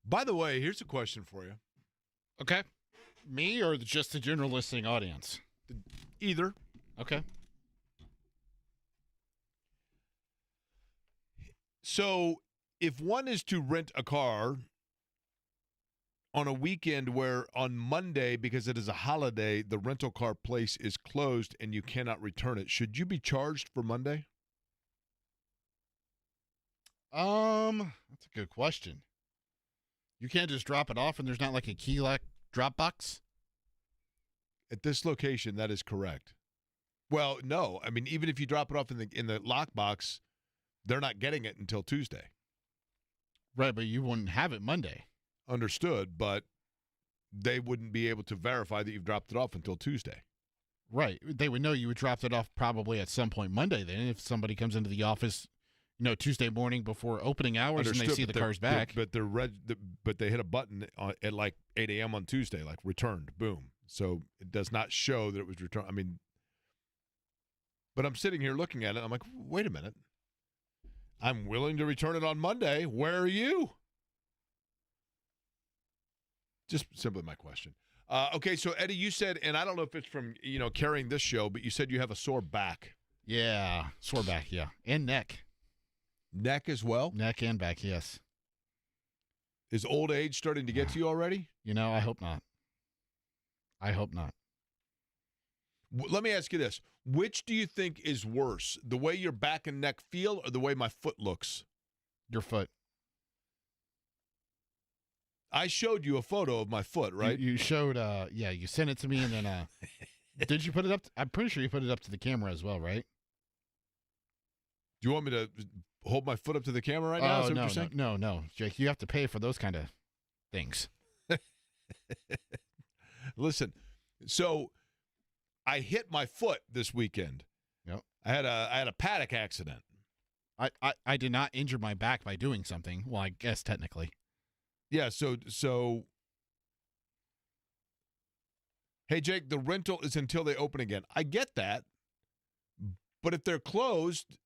By the way, here's a question for you. Okay. Me or just the general listening audience? Either. Okay. So if one is to rent a car on a weekend where on Monday, because it is a holiday, the rental car place is closed and you cannot return it, should you be charged for Monday? That's a good question. You can't just drop it off and there's not like a key lock drop box? At this location, that is correct. Well, no. I mean, even if you drop it off in the lockbox, they're not getting it until Tuesday. Right, but you wouldn't have it Monday. Understood, but they wouldn't be able to verify that you've dropped it off until Tuesday. Right. They would know you would drop it off probably at some point Monday then if somebody comes into the office, Tuesday morning before opening hours and they see the car's back. But they hit a button at like 8 a.m. on Tuesday, like returned, boom. So it does not show that it was returned. I mean, but I'm sitting here looking at it. I'm like, wait a minute. I'm willing to return it on Monday. Where are you? Just simply my question. Okay, so Eddie, you said, and I don't know if it's from, carrying this show, but you said you have a sore back. Yeah, sore back, yeah. And neck. Neck as well? Neck and back, yes. Is old age starting to get to you already? I hope not. I hope not. Let me ask you this. Which do you think is worse, the way your back and neck feel or the way my foot looks? Your foot. I showed you a photo of my foot, right? You showed, you sent it to me and then, did you put it up? I'm pretty sure you put it up to the camera as well, right? Do you want me to hold my foot up to the camera right now? Oh, no, Jake, you have to pay for those kind of things. Listen, so I hit my foot this weekend. Yep. I had a paddock accident. I did not injure my back by doing something. Well, I guess technically. Yeah, so hey, Jake, the rental is until they open again. I get that. But if they're closed,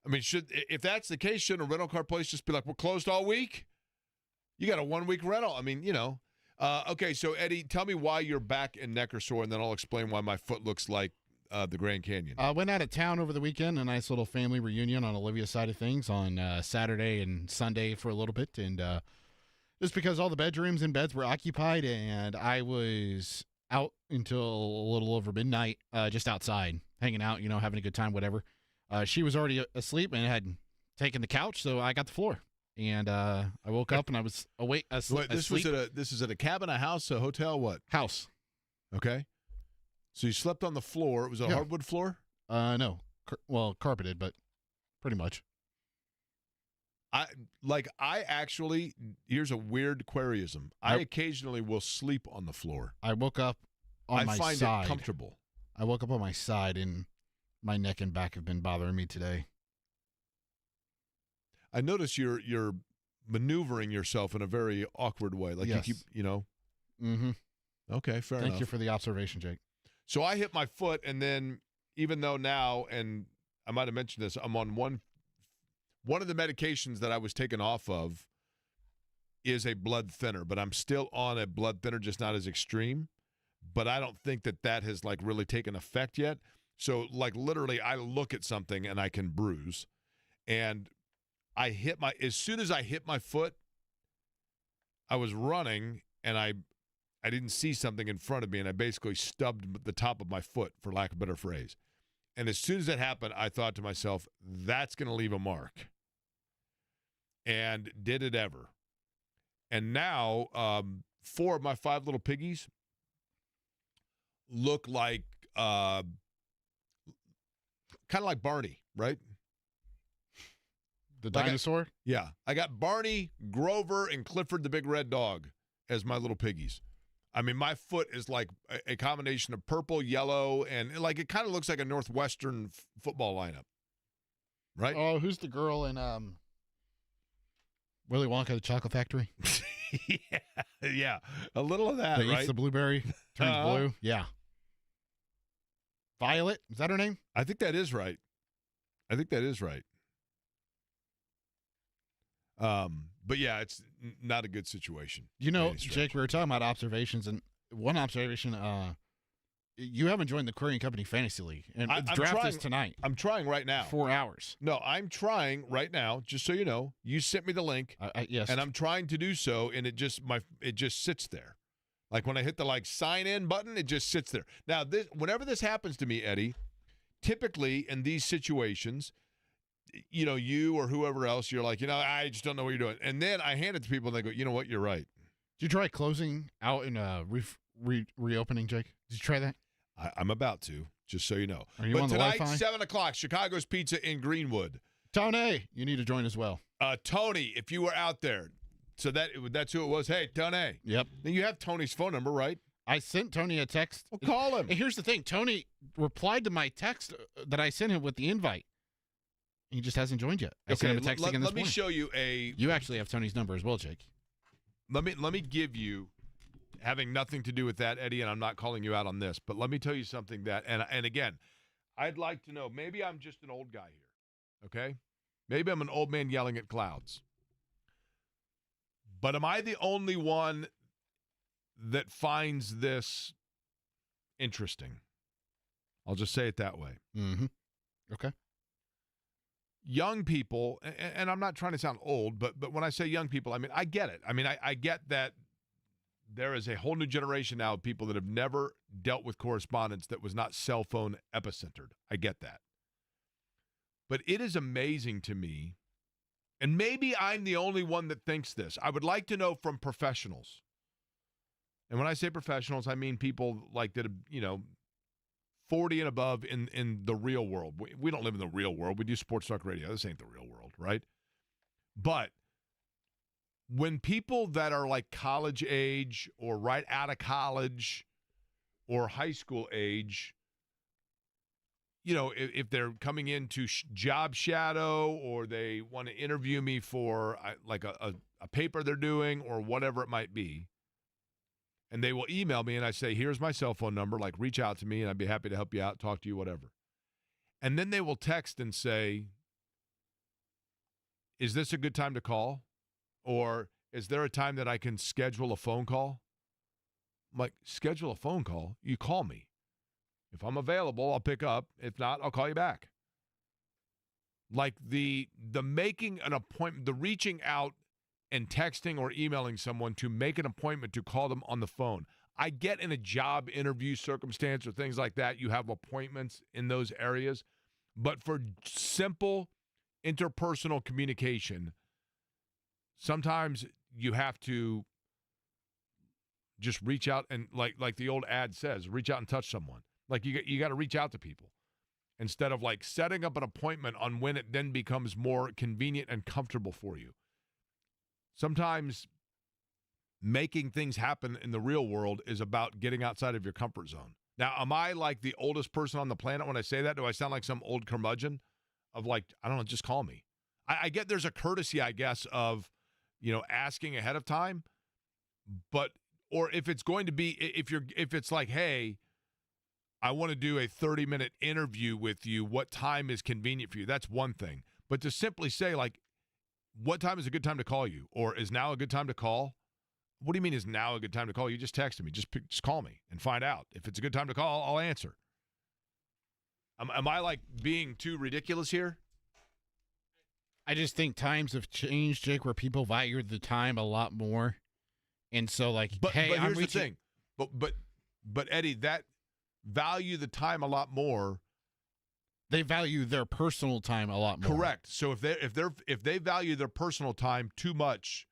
I mean, if that's the case, shouldn't a rental car place just be like, we're closed all week? You got a 1-week rental. I mean, Okay, so Eddie, tell me why your back and neck are sore, and then I'll explain why my foot looks like the Grand Canyon. I went out of town over the weekend, a nice little family reunion on Olivia's side of things on Saturday and Sunday for a little bit, and just because all the bedrooms and beds were occupied, and I was out until a little over midnight, just outside, hanging out, having a good time, whatever. She was already asleep and had taken the couch, so I got the floor. And I woke up and I was awake. Wait, this is at a cabin, a house, a hotel, what? House. Okay. So you slept on the floor. It was a hardwood floor? No. Carpeted, but pretty much. I actually, here's a weird queryism. I occasionally will sleep on the floor. I woke up on my side. I find it comfortable. I woke up on my side and my neck and back have been bothering me today. I notice you're maneuvering yourself in a very awkward way. Like yes. You keep, Mm-hmm. Okay, fair enough. Thank you for the observation, Jake. So I hit my foot, and then even though now, and I might have mentioned this, I'm on one of the medications that I was taken off of is a blood thinner, but I'm still on a blood thinner, just not as extreme. But I don't think that has like really taken effect yet. So like literally I look at something and I can bruise. And as soon as I hit my foot, I was running and I didn't see something in front of me and I basically stubbed the top of my foot, for lack of a better phrase. And as soon as that happened, I thought to myself, that's going to leave a mark. And did it ever. And now 4 of my 5 little piggies look like kind of like Barney, right? The dinosaur? Yeah. I got Barney, Grover, and Clifford the big red dog as my little piggies. I mean, my foot is like a combination of purple, yellow, and like it kind of looks like a Northwestern football lineup. Right? Oh, who's the girl in Willy Wonka, the Chocolate Factory? Yeah. A little of that, that right? Eats the blueberry, turns blue. Yeah. Violet? Is that her name? I think that is right. But yeah, it's not a good situation. You by know, any stretch. Jake, we were talking about observations, and one observation, you haven't joined the Querying Company Fantasy League, and I'm the draft trying- is tonight. I'm trying right now. 4 hours. No, I'm trying right now. Just so you know, you sent me the link, Yes. and I'm trying to do so, and it just sits there. Like when I hit the sign in button, it just sits there. Now, whenever this happens to me, Eddie, typically in these situations, you or whoever else, you're like, I just don't know what you're doing, and then I hand it to people, and they go, you know what, you're right. Did you try closing out and reopening, Jake? Did you try that? I'm about to, just so you know. Are you but on the tonight, Wi-Fi? 7 o'clock, Chicago's Pizza in Greenwood. Tony, you need to join as well. Tony, if you were out there, so that's who it was. Hey, Tony. Yep. Now you have Tony's phone number, right? I sent Tony a text. Well, call him. And here's the thing. Tony replied to my text that I sent him with the invite. He just hasn't joined yet. I sent him a text again this let me morning. show you a. You actually have Tony's number as well, Jake. Let me give you, having nothing to do with that, Eddie, and I'm not calling you out on this, but let me tell you something that, and again, I'd like to know, maybe I'm just an old guy here, okay? Maybe I'm an old man yelling at clouds. But am I the only one that finds this interesting? I'll just say it that way. Mm-hmm. Okay. Young people, and I'm not trying to sound old, but when I say young people, I mean, I get it. I mean, I get that there is a whole new generation now of people that have never dealt with correspondence that was not cell phone epicentered. I get that. But it is amazing to me, and maybe I'm the only one that thinks this. I would like to know from professionals. And when I say professionals, I mean people like that, 40 and above in the real world. We don't live in the real world. We do sports talk radio. This ain't the real world, right? But when people that are like college age or right out of college or high school age, if they're coming into job shadow or they want to interview me for like a paper they're doing or whatever it might be, and they will email me and I say, here's my cell phone number, like reach out to me and I'd be happy to help you out, talk to you, whatever. And then they will text and say, is this a good time to call? Or is there a time that I can schedule a phone call? I'm like, schedule a phone call? You call me. If I'm available, I'll pick up. If not, I'll call you back. Like the making an appointment, the reaching out and texting or emailing someone to make an appointment to call them on the phone. I get in a job interview circumstance or things like that, you have appointments in those areas. But for simple interpersonal communication, sometimes you have to just reach out and like the old ad says, reach out and touch someone. Like you got to reach out to people instead of like setting up an appointment on when it then becomes more convenient and comfortable for you. Sometimes making things happen in the real world is about getting outside of your comfort zone. Now, am I like the oldest person on the planet when I say that? Do I sound like some old curmudgeon of like, I don't know, just call me? I get there's a courtesy, I guess, of, asking ahead of time. But, or if it's going to be, if it's like, hey, I want to do a 30-minute interview with you, what time is convenient for you? That's one thing. But to simply say like, what time is a good time to call you? Or is now a good time to call? What do you mean is now a good time to call? You just texted me. Just call me and find out. If it's a good time to call, I'll answer. Am I like being too ridiculous here? I just think times have changed, Jake, where people value the time a lot more. And so But hey, here's I'm the thing. But Eddie, that value the time a lot more. They value their personal time a lot more. Correct. So if they value their personal time too much,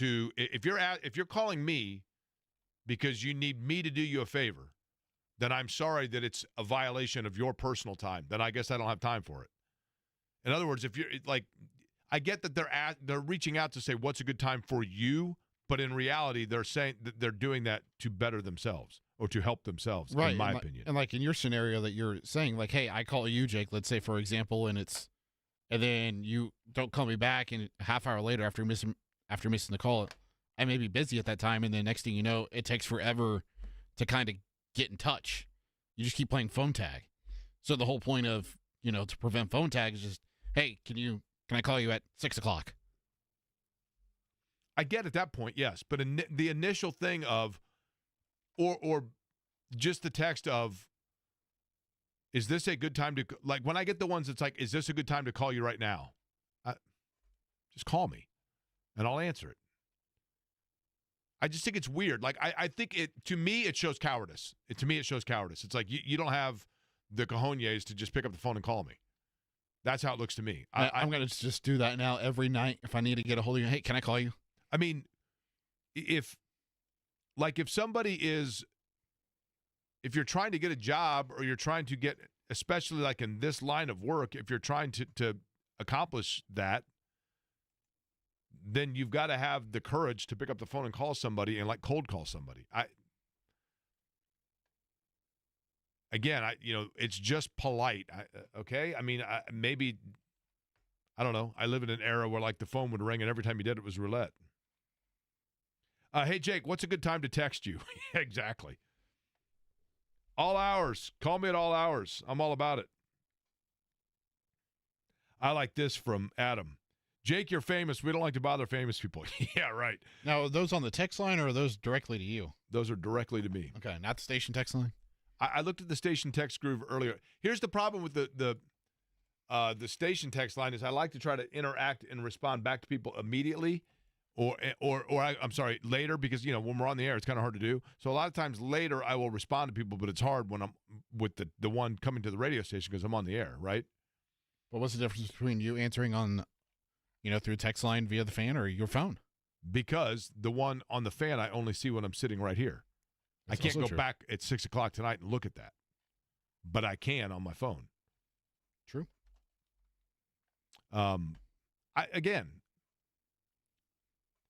if you're calling me because you need me to do you a favor, then I'm sorry that it's a violation of your personal time. Then I guess I don't have time for it. In other words, if you're like, I get that they're reaching out to say what's a good time for you, but in reality they're saying that they're doing that to better themselves or to help themselves, right, in my opinion. And like in your scenario that you're saying, like, hey, I call you, Jake, let's say for example, and then you don't call me back, and a half hour later after missing the call, I may be busy at that time, and then next thing you know, it takes forever to kind of get in touch. You just keep playing phone tag. So the whole point of, to prevent phone tag is just, hey, can I call you at 6:00? I get at that point, yes. But the initial thing of, or just the text of, is this a good time to, like when I get the ones that's like, is this a good time to call you right now? Just call me and I'll answer it. I just think it's weird. Like, I think to me, it shows cowardice. To me, it shows cowardice. It's like you don't have the cojones to just pick up the phone and call me. That's how it looks to me. I'm going to just do that now every night if I need to get a hold of you. Hey, can I call you? I mean, if somebody is, if you're trying to get a job or you're trying to get, especially like in this line of work, if you're trying to accomplish that, then you've got to have the courage to pick up the phone and call somebody and like cold call somebody. It's just polite. Okay. I mean, maybe, I don't know. I live in an era where like the phone would ring and every time you did it was roulette. Hey Jake, what's a good time to text you? Exactly. All hours. Call me at all hours. I'm all about it. I like this from Adam. Jake, you're famous. We don't like to bother famous people. Yeah, right. Now, are those on the text line or are those directly to you? Those are directly to me. Okay, not the station text line? I looked at the station text groove earlier. Here's the problem with the station text line is I like to try to interact and respond back to people immediately I'm sorry, later, because, when we're on the air, it's kind of hard to do. So a lot of times later I will respond to people, but it's hard when I'm with the one coming to the radio station because I'm on the air, right? But what's the difference between you answering on, through text line via the fan or your phone? Because the one on the fan I only see when I'm sitting right here. That's I can't also go true. back at 6 o'clock tonight and look at that. But I can on my phone. True. Again,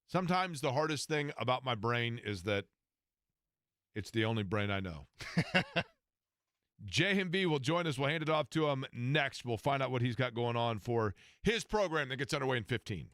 sometimes the hardest thing about my brain is that it's the only brain I know. JMV will join us. We'll hand it off to him next. We'll find out what he's got going on for his program that gets underway in 15.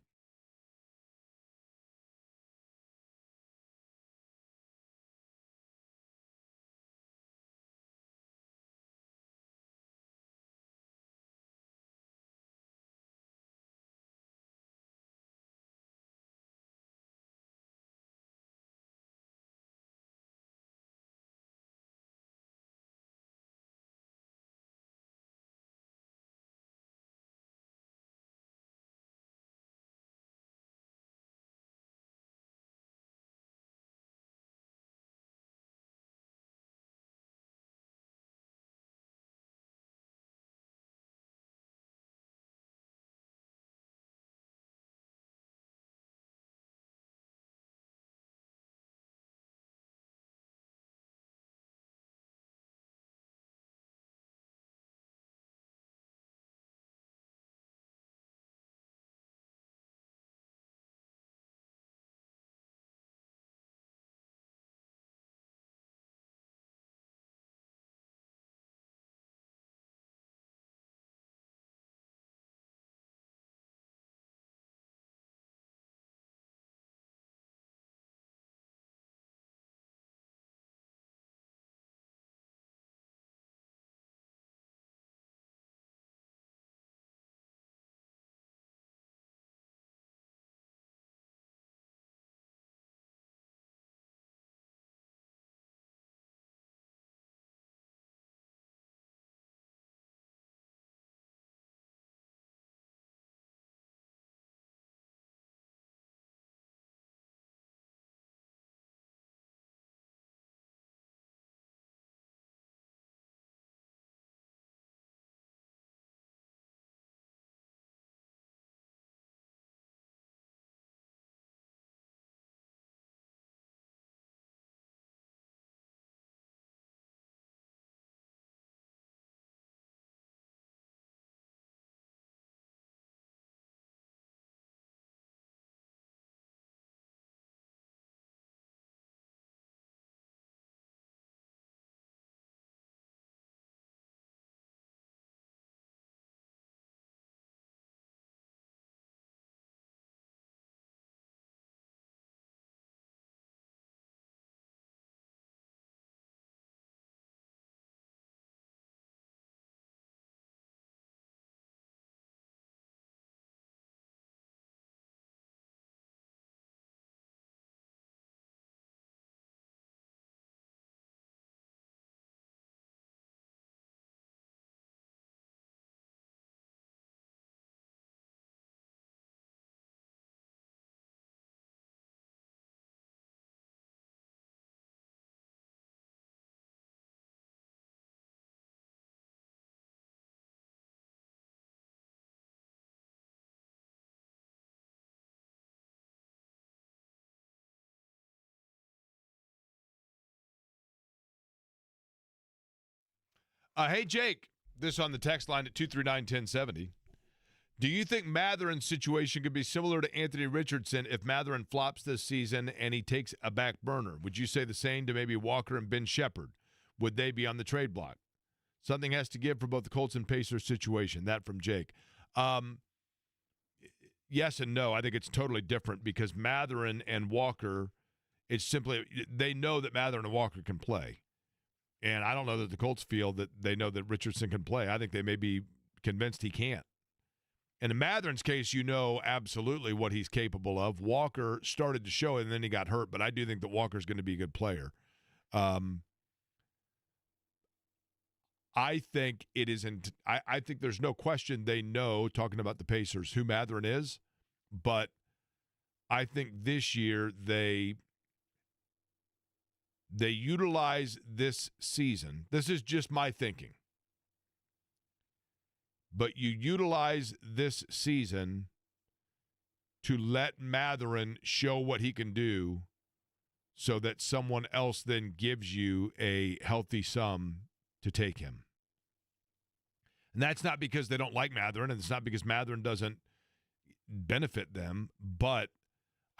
Hey, Jake, this on the text line at 239-1070. Do you think Matherin's situation could be similar to Anthony Richardson if Matherin flops this season and he takes a back burner? Would you say the same to maybe Walker and Ben Shepherd? Would they be on the trade block? Something has to give for both the Colts and Pacers situation. That from Jake. Yes and no. I think it's totally different because Matherin and Walker, it's simply they know that Matherin and Walker can play. And I don't know that the Colts feel that they know that Richardson can play. I think they may be convinced he can't. And in Matherin's case, you know absolutely what he's capable of. Walker started to show it, and then he got hurt, but I do think that Walker's going to be a good player. I think it isn't. I think there's no question they know, talking about the Pacers, who Matherin is. But I think this year they utilize this season. This is just my thinking. But you utilize this season to let Matherin show what he can do so that someone else then gives you a healthy sum to take him. And that's not because they don't like Matherin, and it's not because Matherin doesn't benefit them, but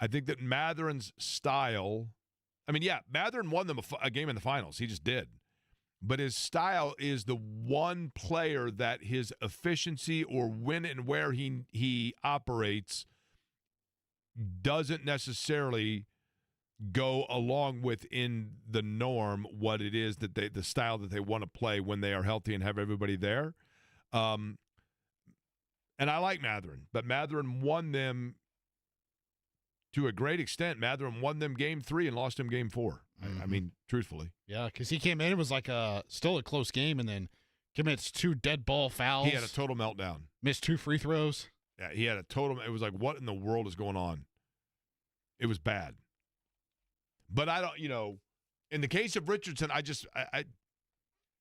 I think that Matherin's style, I mean, yeah, Matherin won them a game in the finals. He just did. But his style is the one player that his efficiency or when and where he operates doesn't necessarily go along with in the norm what it is that the style that they want to play when they are healthy and have everybody there. And I like Matherin, but Matherin won them to a great extent. Matherin won them game 3 and lost him game 4. Mm-hmm. I mean, truthfully. Yeah, because he came in, it was like still a close game, and then commits 2 dead ball fouls. He had a total meltdown. Missed 2 free throws. Yeah, he had a total. It was like, what in the world is going on? It was bad. But I don't, in the case of Richardson, I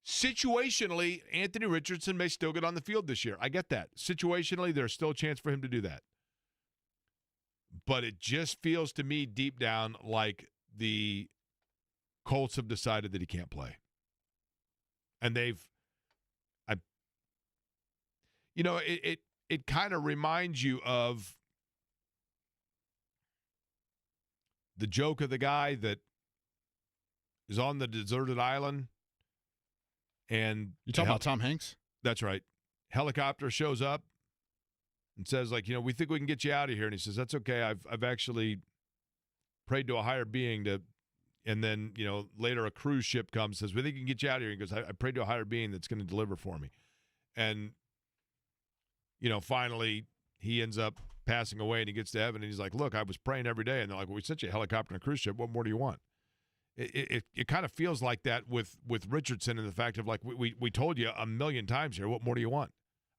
situationally, Anthony Richardson may still get on the field this year. I get that. Situationally, there's still a chance for him to do that. But it just feels to me deep down like the Colts have decided that he can't play. And it kind of reminds you of the joke of the guy that is on the deserted island. And you talking about Tom Hanks? That's right. Helicopter shows up and says, like, we think we can get you out of here. And he says, that's okay. I've actually prayed to a higher being to, and then, later a cruise ship comes, says, we think we can get you out of here. He goes, I prayed to a higher being that's going to deliver for me. And, finally he ends up passing away and he gets to heaven and he's like, look, I was praying every day. And they're like, well, we sent you a helicopter and a cruise ship. What more do you want? It kind of feels like that with Richardson and the fact of, like, we told you a million times here, what more do you want?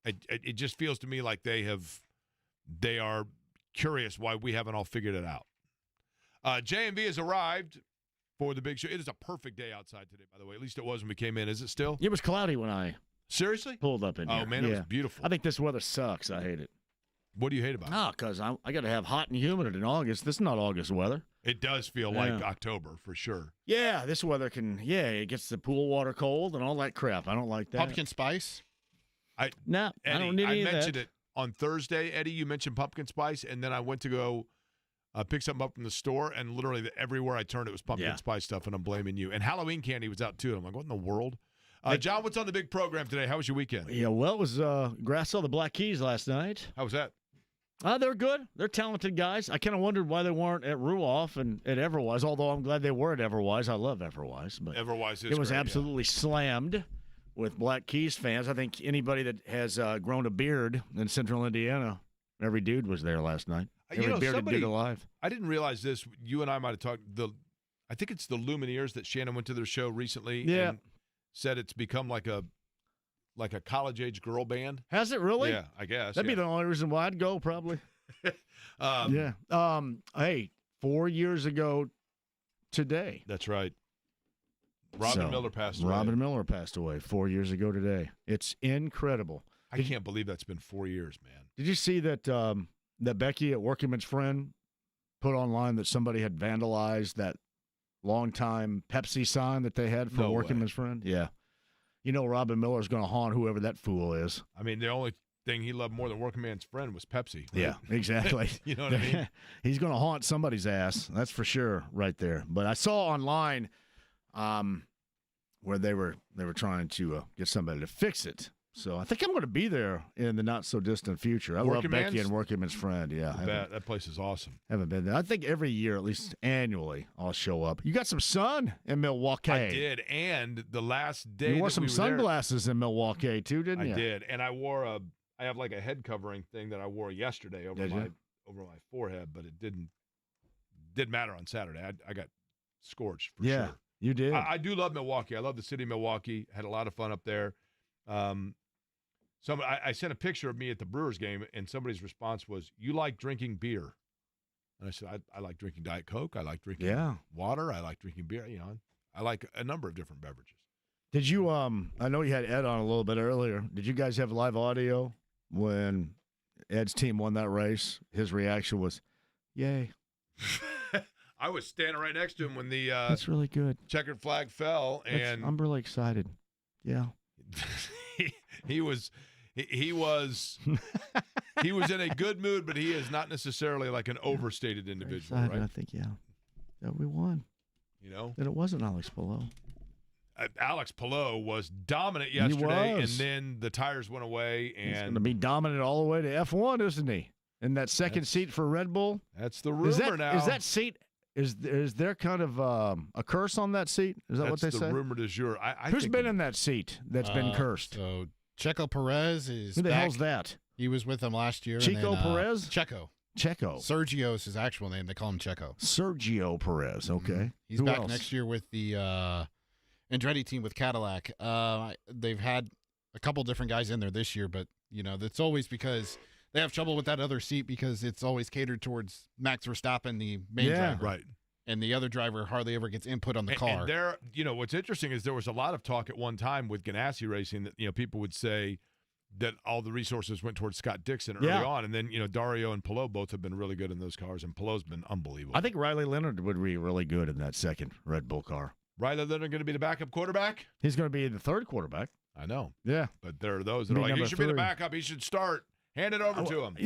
It just feels to me like they are curious why we haven't all figured it out. JMV has arrived for the big show. It is a perfect day outside today, by the way. At least it was when we came in. Is it still? It was cloudy when I seriously pulled up in here. Oh, man, it was beautiful. I think this weather sucks. I hate it. What do you hate about it? Because I got to have hot and humid in August. This is not August weather. It does feel like October for sure. Yeah, this weather it gets the pool water cold and all that crap. I don't like that. Pumpkin spice? I don't need any of that. I mentioned it on Thursday, Eddie. You mentioned pumpkin spice, and then I went to go pick something up from the store, and literally everywhere I turned, it was pumpkin spice stuff, and I'm blaming you. And Halloween candy was out, too. And I'm like, what in the world? John, what's on the big program today? How was your weekend? Yeah, well, it was grass saw the Black Keys last night. How was that? They're good. They're talented guys. I kind of wondered why they weren't at Ruoff and at Everwise, although I'm glad they were at Everwise. I love Everwise. But Everwise is it was great, absolutely slammed with Black Keys fans. I think anybody that has grown a beard in Central Indiana, every dude was there last night. Every bearded dude alive. I didn't realize this. You and I might have talked. I think it's the Lumineers that Shannon went to their show recently and said it's become like a college-age girl band. Has it really? Yeah, I guess. That'd be the only reason why I'd go, probably. Hey, 4 years ago today. That's right. Robin Miller passed away. Robin Miller passed away 4 years ago today. It's incredible. I can't believe that's been 4 years, man. Did you see that that Becky at Workingman's Friend put online that somebody had vandalized that longtime Pepsi sign that they had for Workingman's Friend? Yeah. you know Robin Miller's going to haunt whoever that fool is. I mean, the only thing he loved more than Working Man's Friend was Pepsi. Right? Yeah, exactly. You know what I mean? He's going to haunt somebody's ass. That's for sure, right there. But I saw online where they were trying to get somebody to fix it. So I think I'm going to be there in the not so distant future. I love Becky and Working Man's Friend. Yeah, that place is awesome. Haven't been there. I think every year, at least annually, I'll show up. You got some sun in Milwaukee. I did, and the last day you wore some sunglasses in Milwaukee too, didn't you? I did, and I have like a head covering thing that I wore yesterday over my forehead, but it didn't matter on Saturday. I got scorched for sure. You did. I do love Milwaukee. I love the city of Milwaukee. Had a lot of fun up there. I sent a picture of me at the Brewers game, and somebody's response was, "You like drinking beer?" And I said, "I like drinking Diet Coke. I like drinking water. I like drinking beer. You know, I like a number of different beverages." Did you? I know you had Ed on a little bit earlier. Did you guys have live audio when Ed's team won that race? His reaction was, "Yay!" I was standing right next to him when the that's really good. Checkered flag fell, and I'm really excited. Yeah, he was in a good mood, but he is not necessarily like an overstated individual, excited, right? I think that we won. You know, and it wasn't Alex Palou. Alex Palou was dominant yesterday, and then the tires went away. And he's going to be dominant all the way to F1, isn't he? In that second seat for Red Bull. That's the rumor now. Is that seat? Is there kind of a curse on that seat? Is that what they say? That's the rumor du jour. Who's been in that seat that's been cursed? So Checo Perez is Who the back. hell's that? He was with them last year. Chico and then, Perez? Checo. Sergio's his actual name. They call him Checo. Sergio Perez. Okay. Mm-hmm. He's back next year with the Andretti team with Cadillac. They've had a couple different guys in there this year, but that's always because they have trouble with that other seat because it's always catered towards Max Verstappen, the main driver. Right. And the other driver hardly ever gets input on the car. And there, what's interesting is there was a lot of talk at one time with Ganassi Racing that, people would say that all the resources went towards Scott Dixon early on. And then, Dario and Palou both have been really good in those cars, and Palou's been unbelievable. I think Riley Leonard would be really good in that second Red Bull car. Riley Leonard going to be the backup quarterback? He's going to be the third quarterback. I know. Yeah. But there are those that are like, he should be the backup. He should start. Hand it over to him.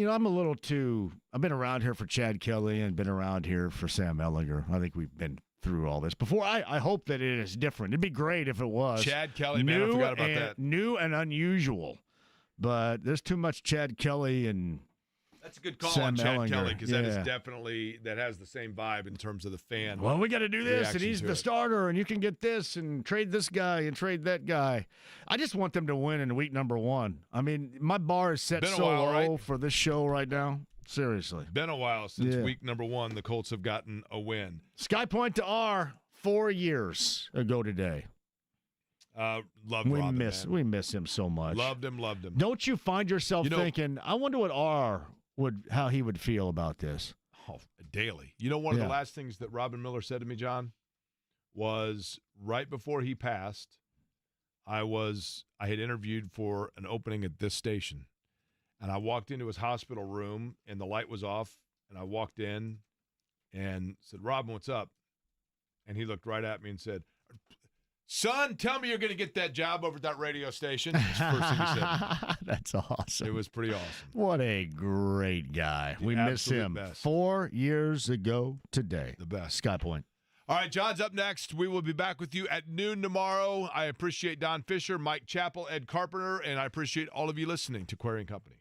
I'm a little too – I've been around here for Chad Kelly and been around here for Sam Ellinger. I think we've been through all this before. I hope that it is different. It'd be great if it was. Chad Kelly, man, I forgot about that. New and unusual. But there's too much Chad Kelly and that's a good call Sam on Chad Ellinger. Kelly because that is definitely – that has the same vibe in terms of the fan. Well, we got to do this, and he's the starter, and you can get this and trade this guy and trade that guy. I just want them to win in week number 1. I mean, my bar is set so low for this show right now. Seriously. Been a while since week number 1 the Colts have gotten a win. Sky Point to R 4 years ago today. Loved Robin, man. We miss him so much. Loved him. Don't you find yourself thinking, I wonder what how he would feel about this? Oh, daily. One of the last things that Robin Miller said to me, John, was right before he passed, I had interviewed for an opening at this station, and I walked into his hospital room, and the light was off, and I walked in and said, "Robin, what's up?" And he looked right at me and said, "Son, tell me you're going to get that job over at that radio station." That's the first thing he said. That's awesome. It was pretty awesome. What a great guy. We miss him. Best. 4 years ago today. The best. Sky Point. All right, John's up next. We will be back with you at noon tomorrow. I appreciate Don Fisher, Mike Chappell, Ed Carpenter, and I appreciate all of you listening to Query & Company.